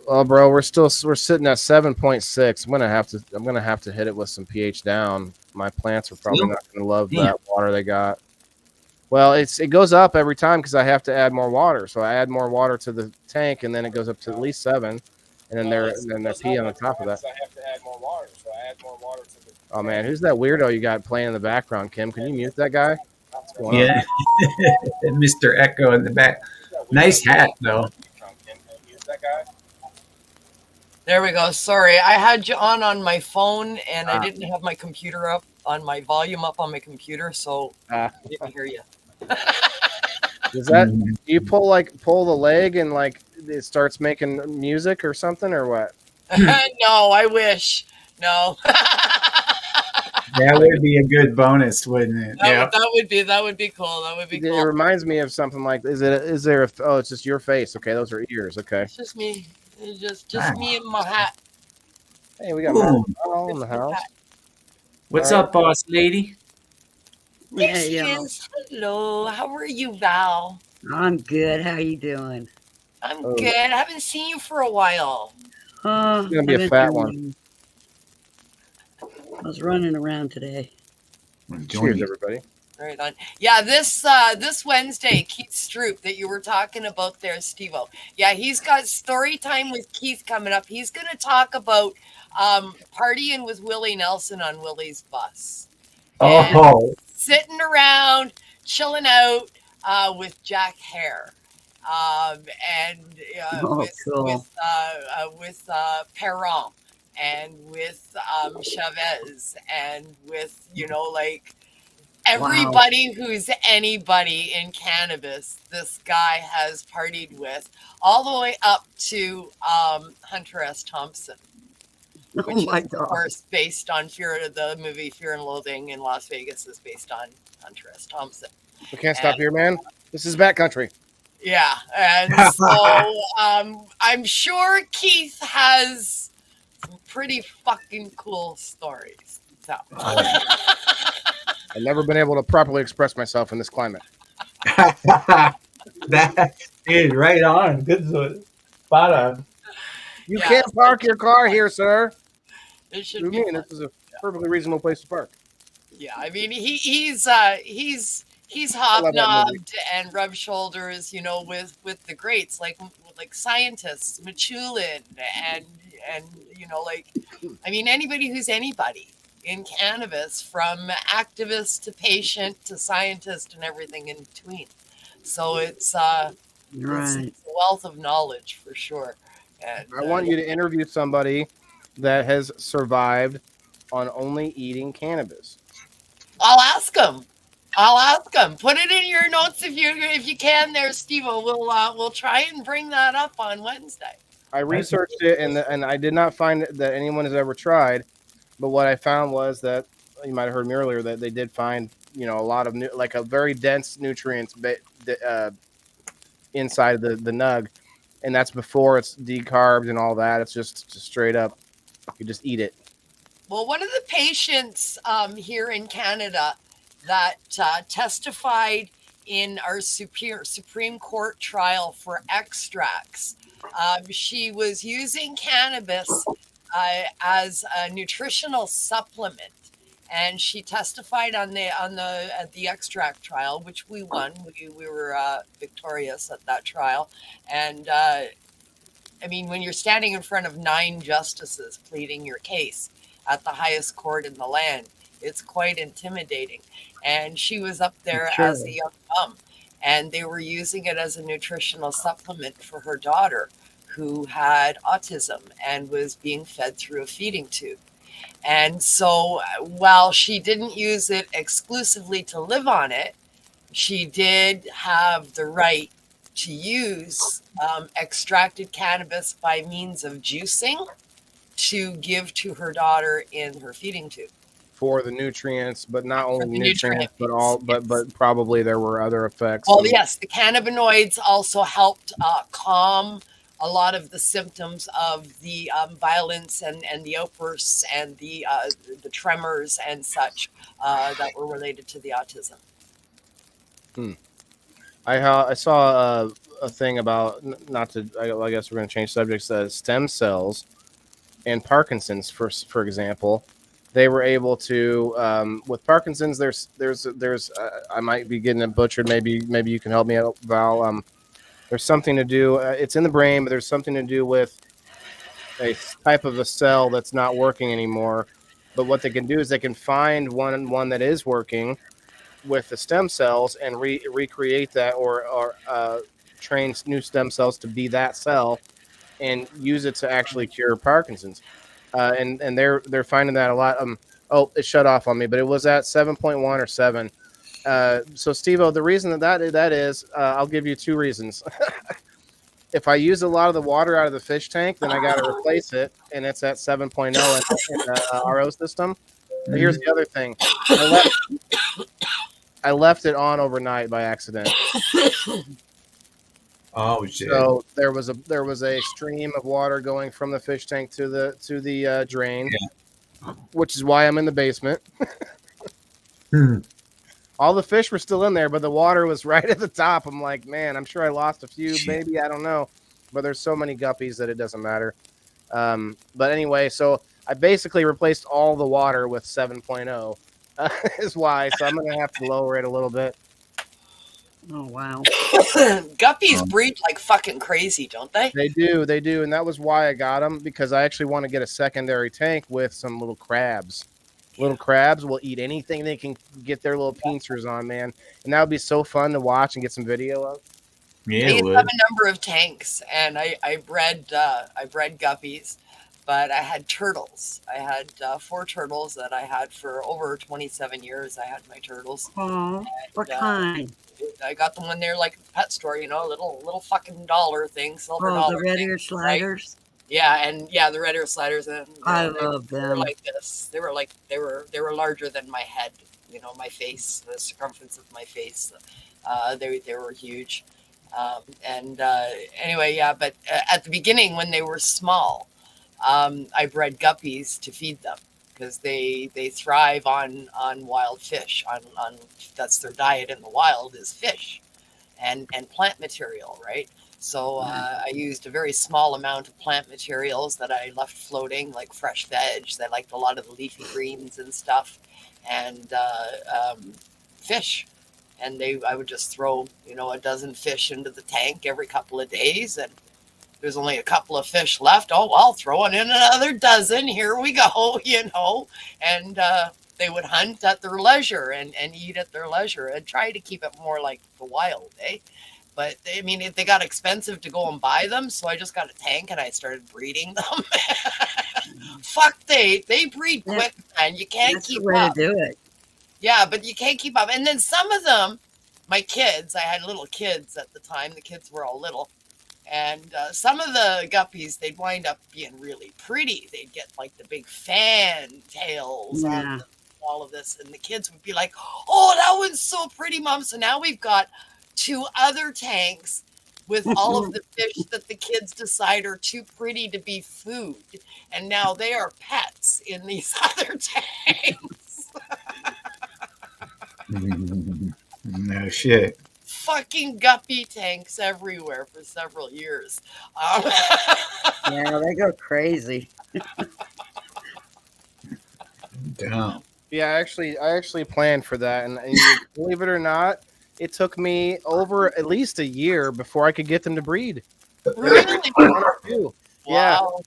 Well, bro, we're sitting at 7.6. I'm gonna have to hit it with some pH down. My plants are probably not gonna love that water they got. Well, it goes up every time because I have to add more water. So I add more water to the tank, and then it goes up to at least 7, and then they're pee on the top of that. I have to add more water, so I add more water to the. Oh man, who's that weirdo you got playing in the background, Kim? Can you mute that guy? What's going on? Yeah, Mr. Echo in the back. Nice hat though. There we go. Sorry, I had you on my phone, and I didn't have my computer up on my volume up on my computer, so I didn't hear you. Is that do you pull the leg and like it starts making music or something or what? No, I wish. No. That would be a good bonus, wouldn't it? That would be cool. That would be cool. It reminds me of something like it's just your face. Okay, those are ears. Okay. It's just me. It's just me and my hat. Hey, we got all in the house. What's up, boss lady? There she is. Hello. How are you, Val? I'm good. How you doing? I'm good. I haven't seen you for a while. It's gonna be a fat one. I was running around today. Cheers, everybody. Right on. Yeah, this Wednesday, Keith Stroop that you were talking about there, SteveO. Yeah, he's got story time with Keith coming up. He's going to talk about partying with Willie Nelson on Willie's bus. Oh, Sitting around, chilling out with Jack Hare. With Perron and with Chavez and with, everybody who's anybody in cannabis, this guy has partied with, all the way up to Hunter S. Thompson, which is, of course, based on the movie Fear and Loathing in Las Vegas is based on Hunter S. Thompson. We can't stop here, man. This is backcountry. Yeah, and so I'm sure Keith has some pretty fucking cool stories. So. I've never been able to properly express myself in this climate. That is right on. Good, spot on. You can't park your car here, sir. It should be. This is a perfectly reasonable place to park. Yeah, I mean he's hobnobbed and rubbed shoulders, with the greats like scientists, Machulin, and anybody who's anybody in cannabis, from activist to patient to scientist and everything in between. So it's a wealth of knowledge for sure. And, I want you to interview somebody that has survived on only eating cannabis. I'll ask him. Put it in your notes if you can there, SteveO. We'll try and bring that up on Wednesday. I researched it and I did not find that anyone has ever tried. But what I found was that you might have heard me earlier that they did find, a lot of a very dense nutrients inside of the nug, and that's before it's decarbed and all that. It's just straight up, you just eat it. Well, one of the patients here in Canada that testified in our Supreme Court trial for extracts, she was using cannabis as a nutritional supplement, and she testified at the extract trial, which we won. We were victorious at that trial, and when you're standing in front of 9 justices pleading your case at the highest court in the land, it's quite intimidating. And she was up there as a young mom, and they were using it as a nutritional supplement for her daughter, who had autism and was being fed through a feeding tube. And so while she didn't use it exclusively to live on it, she did have the right to use extracted cannabis by means of juicing to give to her daughter in her feeding tube. For the nutrients, but not only nutrients, but probably there were other effects. Well, yes, the cannabinoids also helped calm a lot of the symptoms of the violence and the outbursts and the tremors and such that were related to the autism. I saw a thing about, I guess we're going to change subjects, stem cells and Parkinson's, for example. they were able to with Parkinson's. There's I might be getting it butchered. Maybe you can help me out, Val. There's something to do. It's in the brain, but there's something to do with a type of a cell that's not working anymore. But what they can do is they can find one that is working with the stem cells and recreate that, or train new stem cells to be that cell and use it to actually cure Parkinson's. And they're finding that a lot. Oh, it shut off on me, but it was at 7.1 or 7. So SteveO, the reason that is, I'll give you 2 reasons. If I use a lot of the water out of the fish tank, then I got to replace it, and it's at 7.0 in the RO system. But here's the other thing: I left it on overnight by accident. Oh shit! So there was a stream of water going from the fish tank to the drain, which is why I'm in the basement. All the fish were still in there, but the water was right at the top. I'm like, man, I'm sure I lost a few, maybe, I don't know. But there's so many guppies that it doesn't matter. But anyway, so I basically replaced all the water with 7.0 is why. So I'm going to have to lower it a little bit. Oh, wow. Guppies breed like fucking crazy, don't they? They do. And that was why I got them, because I actually want to get a secondary tank with some little crabs. Little crabs will eat anything they can get their little pincers on, man. And that would be so fun to watch and get some video of. Yeah, I used to have a number of tanks, and I bred guppies, but I had turtles. I had 4 turtles that I had for over 27 years. I had my turtles. Oh, what kind? I got them when they're like at the pet store, little fucking dollar thing, silver dollar. The red ear sliders. Right? Yeah, and the red ear sliders, and I love them. They were like this. They were larger than my head. My face, the circumference of my face. They were huge. Anyway, but at the beginning when they were small, I bred guppies to feed them because they thrive on wild fish. On that's their diet in the wild is fish and plant material, right? So I used a very small amount of plant materials that I left floating, like fresh veg. I liked a lot of the leafy greens and stuff, and fish. And I would just throw, a dozen fish into the tank every couple of days, and there's only a couple of fish left. Oh, well, throw in another dozen. Here we go, And they would hunt at their leisure and eat at their leisure and try to keep it more like the wild, eh? But they got expensive to go and buy them, so I just got a tank and I started breeding them. Fuck, they breed quick, man. You can't keep up. To do it. Yeah, but you can't keep up. And then some of them, my kids, I had little kids at the time. The kids were all little. And some of the guppies, they'd wind up being really pretty. They'd get like the big fan tails on all of this. And the kids would be like, oh, that one's so pretty, Mom. So now we've got 2 other tanks with all of the fish that the kids decide are too pretty to be food. And now they are pets in these other tanks. No shit. Fucking guppy tanks everywhere for several years. Yeah, they go crazy. Damn. Yeah, I actually planned for that, and believe it or not, it took me over at least a year before I could get them to breed. Really? Yeah. Wow.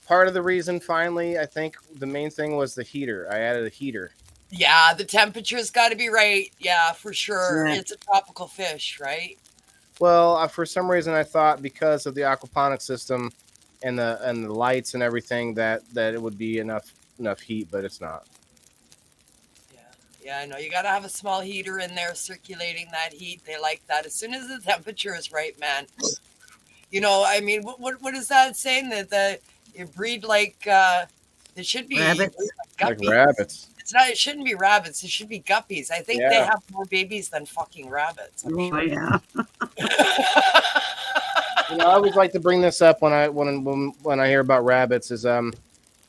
Part of the reason, finally, I think the main thing was the heater. I added a heater. Yeah, the temperature's got to be right. Yeah, for sure. Yeah. It's a tropical fish, right? Well, for some reason, I thought because of the aquaponics system and the lights and everything that it would be enough heat, but it's not. Yeah, I know. You got to have a small heater in there circulating that heat. They like that. As soon as the temperature is right, man. What is that saying? That you breed like it should be rabbits. Like rabbits. It's not. It shouldn't be rabbits. It should be guppies. I think they have more babies than fucking rabbits. I'm sure. Yeah. I always like to bring this up when I hear about rabbits. Is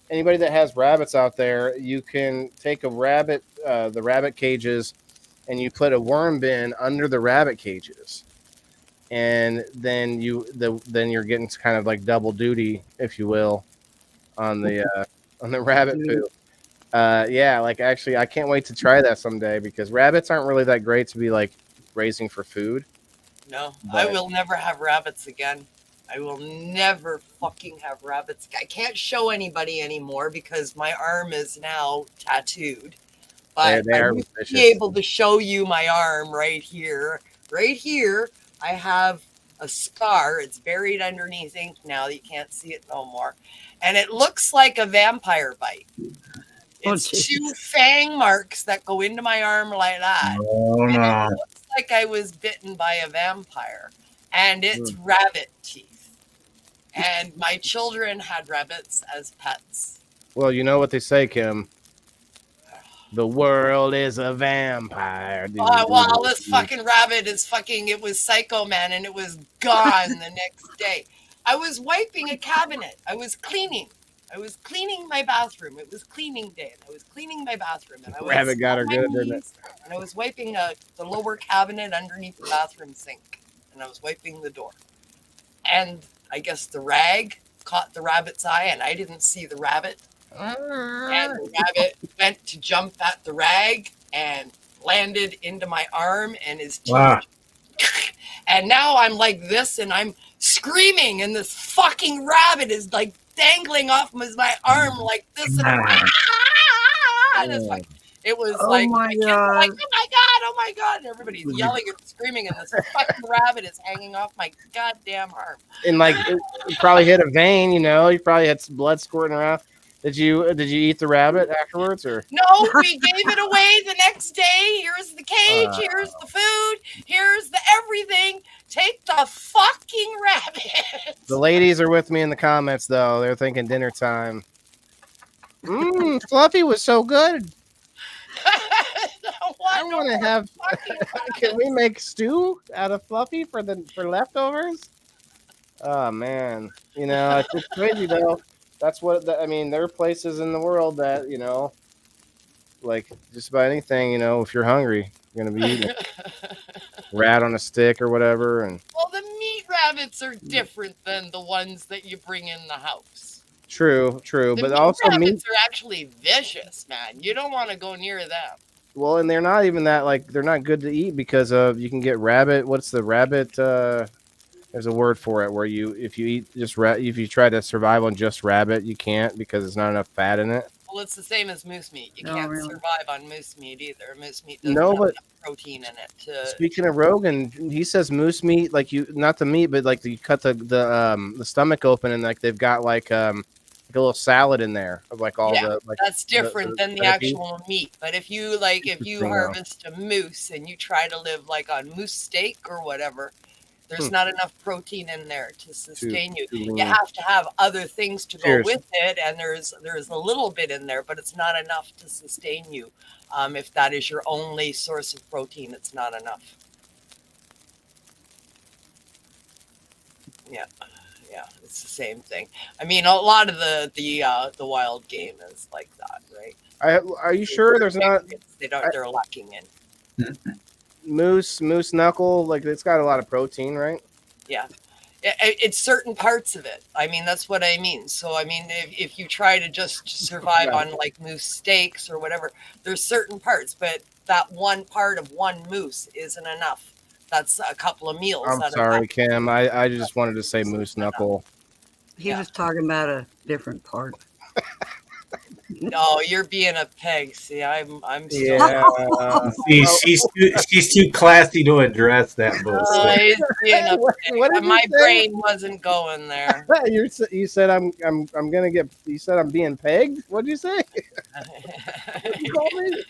anybody that has rabbits out there, you can take a rabbit, the rabbit cages, and you put a worm bin under the rabbit cages, and then you're getting kind of like double duty, if you will, on the rabbit poo. Yeah, like actually, I can't wait to try that someday because rabbits aren't really that great to be like raising for food. No, I But will never have rabbits again. I will never fucking have rabbits. I can't show anybody anymore because my arm is now tattooed. But they I are used to be vicious. able to show you my arm right here. Right here, I have a scar. It's buried underneath ink now. You can't see it no more. And it looks like a vampire bite. Oh, It's geez. 2 fang marks that go into my arm like that. Oh And no. it looks like I was bitten by a vampire. And it's rabbit teeth. And my children had rabbits as pets. Well, you know what they say, Kim. The world is a vampire. Oh, well, this fucking rabbit is fucking, it was Psycho Man and it was gone the next day. I was wiping a cabinet. I was cleaning my bathroom. It was cleaning day. And I was cleaning my bathroom. And I was Rabbit got her on my good, didn't it? knees, and I was wiping the lower cabinet underneath the bathroom sink. And I was wiping the door. And I guess the rag caught the rabbit's eye and I didn't see the rabbit. And the rabbit went to jump at the rag and landed into my arm and his teeth. Wow. And now I'm like this and I'm screaming and this fucking rabbit is like dangling off my arm like this. And, and it's like, it was Oh like, my my kids were like, God. oh my God, oh my God. And everybody's yelling and screaming and this fucking rabbit is hanging off my goddamn arm. And like it probably hit a vein, you know. You probably had some blood squirting around. Did you eat the rabbit afterwards or? No, we gave it away the next day. Here's the cage. Here's the food. Here's the everything. Take the fucking rabbit. The ladies are with me in the comments though. They're thinking dinner time. Fluffy was so good. I want to have. Can we make stew out of Fluffy for leftovers? Oh man, you know it's just crazy though. That's what I mean. There are places in the world that like just about anything. You know, if you're hungry, you're gonna be eating rat on a stick or whatever. And Well, the meat rabbits are different than the ones that you bring in the house. true, The but meat also rabbits are actually vicious, man. You don't want to go near them. Well, and they're not even that they're not good to eat because of you can get rabbit. What's the rabbit? There's a word for it where if you eat just if you try to survive on just rabbit, you can't because there's not enough fat in it. Well, it's the same as moose meat. You Oh, can't really? survive on moose meat either. Moose meat doesn't No, have but enough protein in it to. speaking of Rogan, he says moose meat not the meat, but like you cut the stomach open and like they've got like a little salad in there of like all Yeah, the like. That's different than the beef. actual meat. But if you Interesting, though. harvest a moose and you try to live like on moose steak or whatever, there's not enough protein in there to sustain you. too You lean. have to have other things to go Cheers. with it, and there's a little bit in there, but it's not enough to sustain you. If that is your only source of protein, it's not enough. Yeah, it's the same thing. I mean, a lot of the wild game is like that, right? Are you sure there's not They're lacking in. moose knuckle? Like it's got a lot of protein, right? Yeah. It's certain parts of it. I mean, that's what I mean. So, I mean, if you try to just survive on like moose steaks or whatever, there's certain parts, but that one part of one moose isn't enough. That's a couple of meals. I'm sorry, Kim. I just wanted to say moose knuckle. He was talking about a different part. No, you're being a pig. See, I'm still. Yeah. She's too classy to address that bullshit. He's being a What pig. did you My say? brain wasn't going there. You said I'm gonna get. You said I'm being pegged. What'd you say? What'd you call me?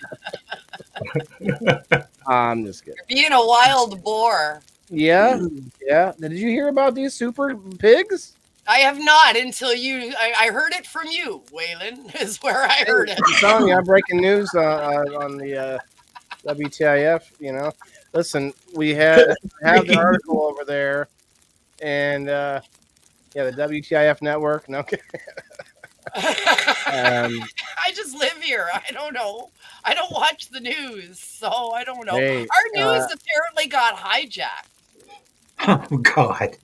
I'm just kidding. You're being a wild boar. Yeah. Did you hear about these super pigs? I have not until you. I heard it from you, Waylon. Is where I heard it. I'm telling you, I'm breaking news on the WTIF. You know, listen, we have the article over there, and the WTIF network. No, okay. I just live here. I don't know. I don't watch the news, so I don't know. Hey, Our news apparently got hijacked. Oh God.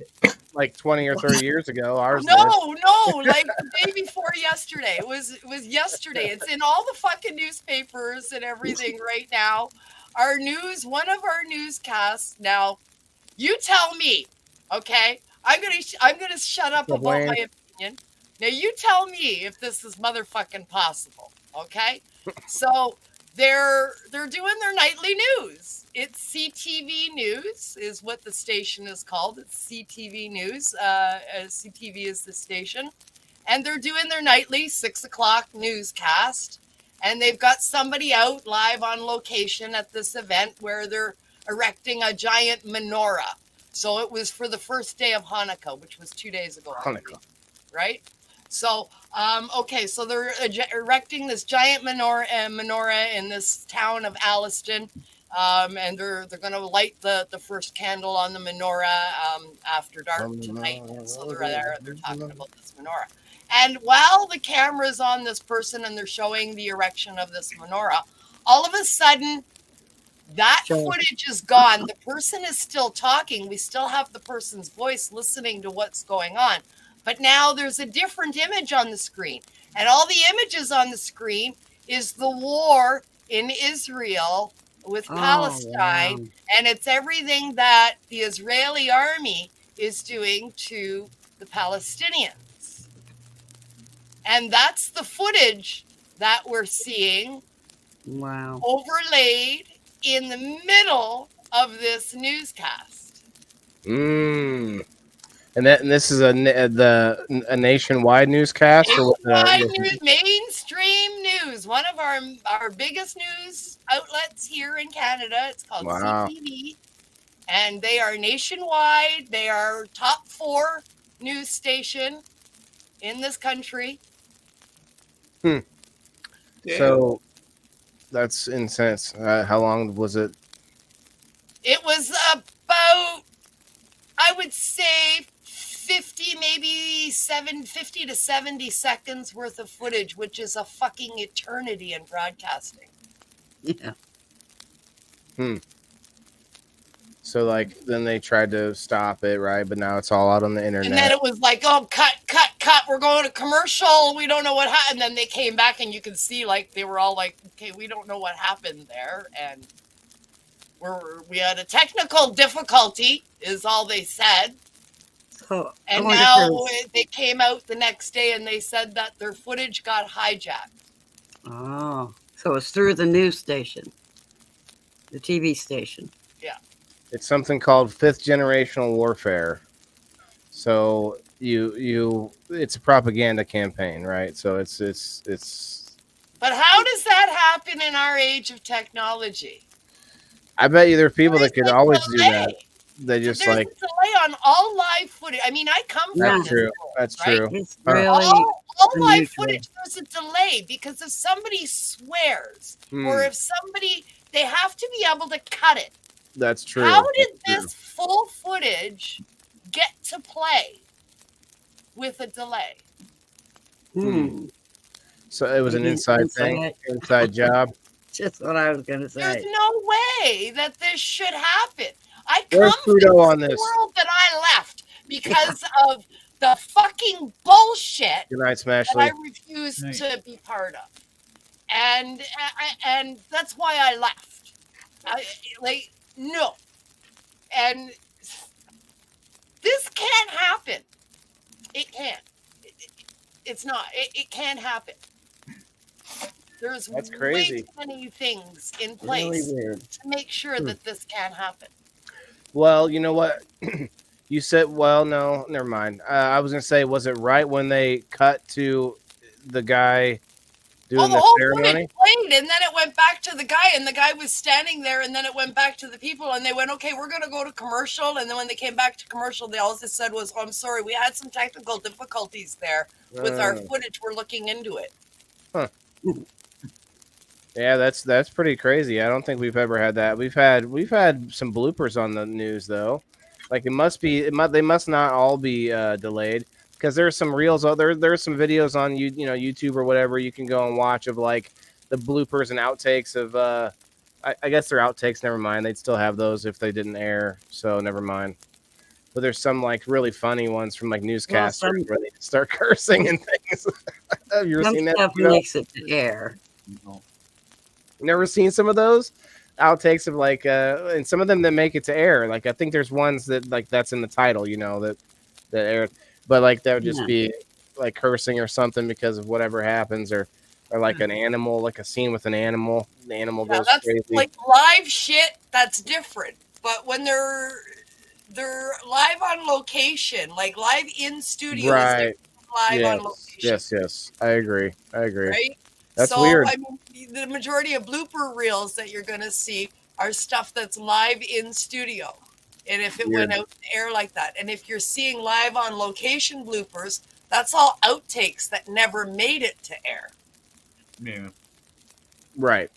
like 20 or 30 years ago. Ours did. No, like the day before yesterday. It was yesterday. It's in all the fucking newspapers and everything right now. One of our newscasts now. You tell me, okay? I'm gonna shut up about my opinion. Now you tell me if this is motherfucking possible, okay? So they're doing their nightly news. It's CTV News is what the station is called. It's CTV News. CTV is the station, and they're doing their nightly 6:00 newscast. And they've got somebody out live on location at this event where they're erecting a giant menorah. So it was for the first day of Hanukkah, which was 2 days ago. Hanukkah, right? So, okay, so they're erecting this giant menorah in this town of Alliston, and they're going to light the first candle on the menorah after dark tonight. So they're talking about this menorah. And while the camera's on this person and they're showing the erection of this menorah, all of a sudden, that footage is gone. The person is still talking. We still have the person's voice listening to what's going on. But now there's a different image on the screen. And all the images on the screen is the war in Israel with Palestine. Wow. And it's everything that the Israeli army is doing to the Palestinians. And that's the footage that we're seeing. Wow. Overlaid in the middle of this newscast. And this is a nationwide newscast, or mainstream news. One of our biggest news outlets here in Canada. It's called CTV, and they are nationwide. They are top 4 news station in this country. So that's intense. How long was it? It was about, I would say, 50 to 70 seconds worth of footage, which is a fucking eternity in broadcasting. Yeah. So, like, then they tried to stop it, right? But now it's all out on the internet. And then it was like, oh, cut. We're going to commercial. We don't know what happened. And then they came back and you can see, like, they were all like, okay, we don't know what happened there. And we had a technical difficulty is all they said. And now they came out the next day and they said that their footage got hijacked. Oh, so it's through the news station, the TV station. Yeah. It's something called 5th generational warfare. So it's a propaganda campaign, right? So it's. But how does that happen in our age of technology? I bet you there are people that could always do that. They just There's like a delay on all live footage. I mean, I come from that's true. World, that's right? true. It's really all live footage. There's a delay because if somebody swears or if somebody, they have to be able to cut it. That's true. How did this full footage get to play with a delay? So it was an inside thing, inside job. Just what I was going to say. There's no way that this should happen. I Where's come Pluto from on the this? world that I left because of the fucking bullshit Good night, that Smashley. I refuse to be part of. And that's why I left. No. And this can't happen. It can't. It's not. It can't happen. There's That's crazy. way too many things in place to make sure that this can't happen. Well, you know what? You said, well, no, never mind. I was going to say, was it right when they cut to the guy doing the the whole ceremony? footage played, and then it went back to the guy, and the guy was standing there, and then it went back to the people, and they went, okay, we're going to go to commercial. And then when they came back to commercial, they all just said was, oh, I'm sorry, we had some technical difficulties there with our footage. We're looking into it. Huh. Yeah, that's pretty crazy. I don't think we've ever had that. We've had some bloopers on the news though. Like they must not all be delayed because there's some reels out there. There's some videos on YouTube or whatever you can go and watch of like the bloopers and outtakes of. I guess they're outtakes. Never mind. They'd still have those if they didn't air. So never mind. but there's some like really funny ones from like newscasters some- where they start cursing and things. Have you ever Some seen that? stuff makes it to air. Never seen some of those outtakes of like, and some of them that make it to air. Like I think there's ones that like that's in the title, you know, that aired, but like that would just Yeah. be like cursing or something because of whatever happens, or like an animal, like a scene with an animal. The animal Yeah, goes that's crazy. like live shit. That's different. But when they're live on location, like live in studio, is Right. live Yes. on location. Yes. I agree. Right? That's so, weird. I mean, the majority of blooper reels that you're going to see are stuff that's live in studio. And if it Weird. went out in air like that, and if you're seeing live on location bloopers, that's all outtakes that never made it to air. Yeah. Right.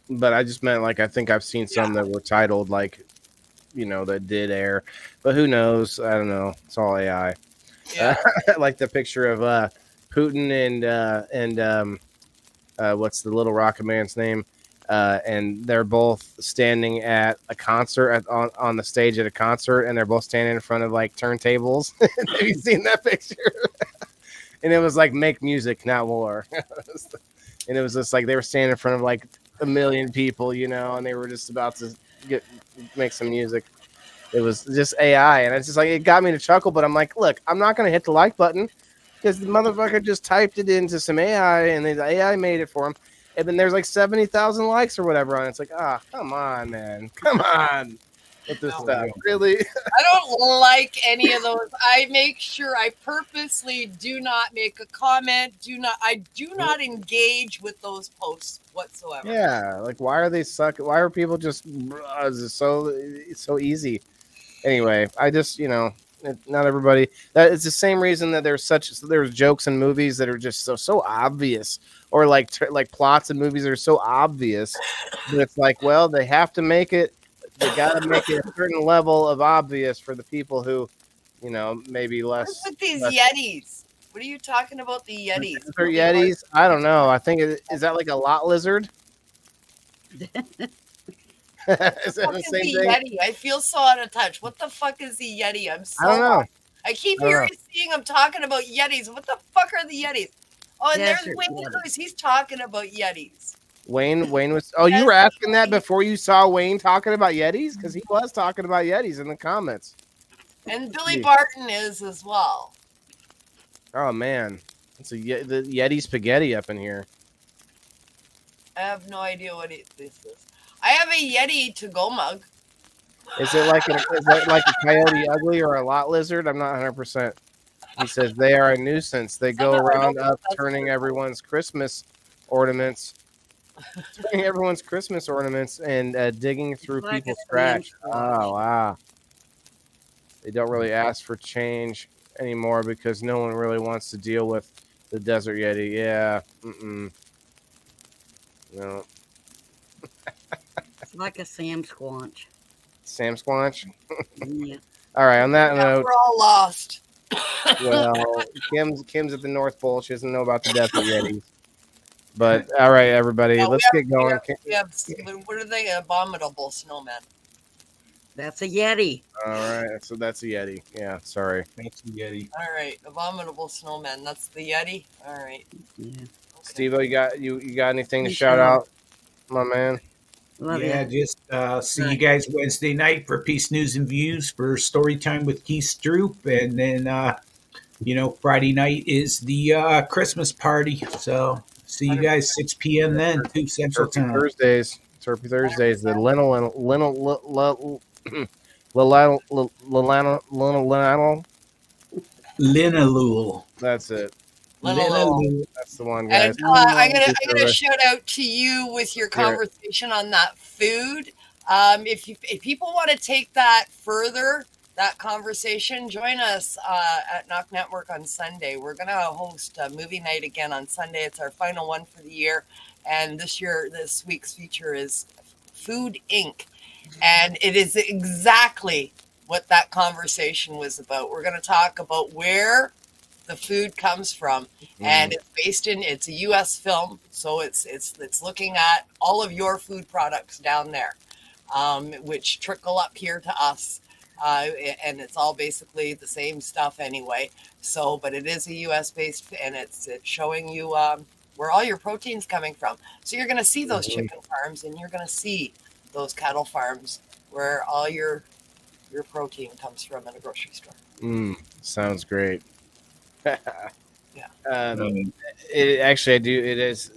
But I just meant like I think I've seen some that were titled like, you know, that did air, but who knows? I don't know. It's all AI. Yeah. Like the picture of Putin and what's the little rocket man's name? And they're both standing at a concert on the stage at a concert, and they're both standing in front of like turntables. Have you seen that picture? And it was like make music, not war. And it was just like they were standing in front of like a million people, you know, and they were just about to make some music. It was just AI, and it's just like it got me to chuckle. But I'm like, look, I'm not gonna hit the like button because the motherfucker just typed it into some AI, and the AI made it for him. And then there's like 70,000 likes or whatever on it. It's like, come on, man, come on with this stuff, really. I don't like any of those. I make sure I purposely do not make a comment. I do not engage with those posts whatsoever. Yeah, like why are they suck? Why are people just so easy? Anyway, I just not everybody. That it's the same reason that there's jokes in movies that are just so obvious, or like plots in movies that are so obvious. But it's like, well, they have to make it. They got to make it a certain level of obvious for the people who, maybe less. What's with these less, Yetis? What are you talking about? The Yetis? Are Yetis? I don't know. I think is that like a lot lizard? Is that the same thing? Yeti? I feel so out of touch. What the fuck is the Yeti? I don't know. I keep I don't seeing them talking about Yetis. What the fuck are the Yetis? Oh, and there's Wayne Cruz. He's talking about Yetis. Wayne was. Oh, you were asking that before you saw Wayne talking about Yetis, because he was talking about Yetis in the comments. And Billy Barton is as well. Oh man, it's the Yeti spaghetti up in here. I have no idea what this is. I have a Yeti to-go mug. Is it like a coyote ugly or a lot lizard? I'm not 100%. He says they are a nuisance. They go around upturning everyone's Christmas ornaments, and digging through people's trash. Oh wow! They don't really ask for change anymore because no one really wants to deal with the desert Yeti. Yeah. No. It's like a Sam Squanch. Sam Squanch? Yeah. All right, on that note. We're all lost. Well, Kim's at the North Pole. She doesn't know about the desert Yetis. But, all right, everybody, let's get going. What are they? Abominable snowmen. That's a Yeti. All right, so that's a Yeti. Yeah, sorry. That's a Yeti. All right, abominable snowmen. That's the Yeti. All right. Yeah. Okay. SteveO, you got anything to shout out, my man? Just see you guys Wednesday night for Peace News and Views for Story Time with Keith Stroop, and then Friday night is the Christmas party. So see you guys 6 p.m. then, 2 Central Time. Thursdays. Turkey Thursdays. The Linalool. That's it. Linalool. That's the one, guys. And, I'm gonna shout out to you with your conversation on that food. If people want to take that further, that conversation, join us at Knock Network on Sunday. We're gonna host a movie night again on Sunday. It's our final one for the year, and this week's feature is Food Inc. And it is exactly what that conversation was about. We're going to talk about where the food comes from, and it's a U.S. film, so it's looking at all of your food products down there, which trickle up here to us. and it's all basically the same stuff anyway. So, but it is a U.S. based, and it's showing you where all your protein's coming from. So you're going to see those chicken farms, and you're going to see those cattle farms where all your protein comes from in a grocery store. Sounds great. Yeah. It actually, I do. It is.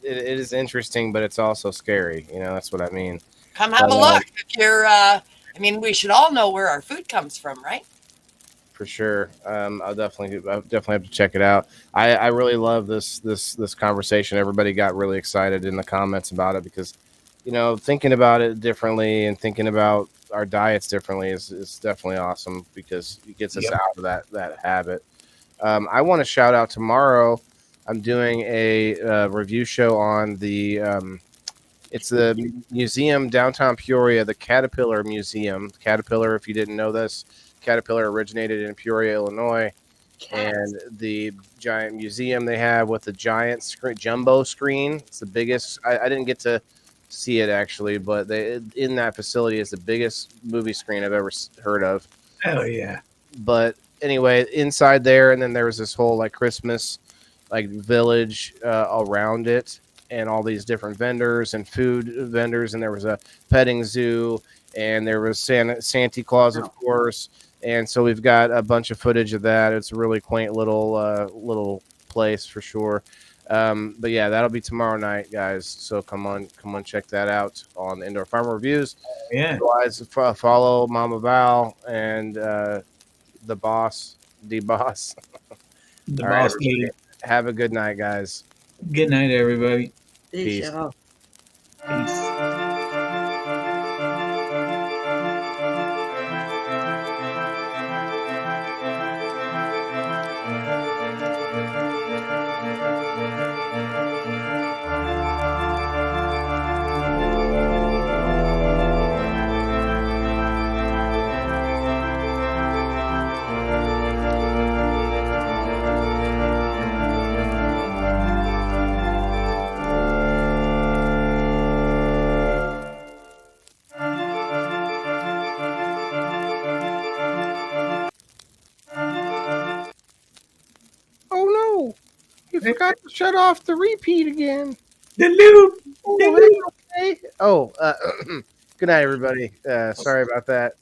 It is interesting, but it's also scary. That's what I mean. Come have a look. If you're, I mean, we should all know where our food comes from, right? For sure. I'll definitely have to check it out. I really love this conversation. Everybody got really excited in the comments about it because, thinking about it differently and thinking about our diets differently is definitely awesome because it gets us out of that habit. I want to shout out tomorrow. I'm doing a review show on the it's the museum downtown Peoria, the Caterpillar Museum. Caterpillar, if you didn't know this, Caterpillar originated in Peoria, Illinois. And the giant museum they have with the giant jumbo screen. It's the biggest. I didn't get to see it actually, but in that facility is the biggest movie screen I've ever heard of. Oh yeah. But anyway, inside there, and then there was this whole Christmas village around it, and all these different vendors and food vendors, and there was a petting zoo, and there was Santa Claus, of course. And so we've got a bunch of footage of that. It's a really quaint little place for sure. But yeah, that'll be tomorrow night, guys. So come on, check that out on Indoor Farmer Reviews. Yeah. Otherwise, follow Mama Val and the boss, the boss. The All boss right, lady. have a good night, guys. Good night, everybody. Peace. Peace. Oh no! You forgot to shut off the repeat again. The loop. Oh, okay. Oh, good night, everybody. Sorry about that.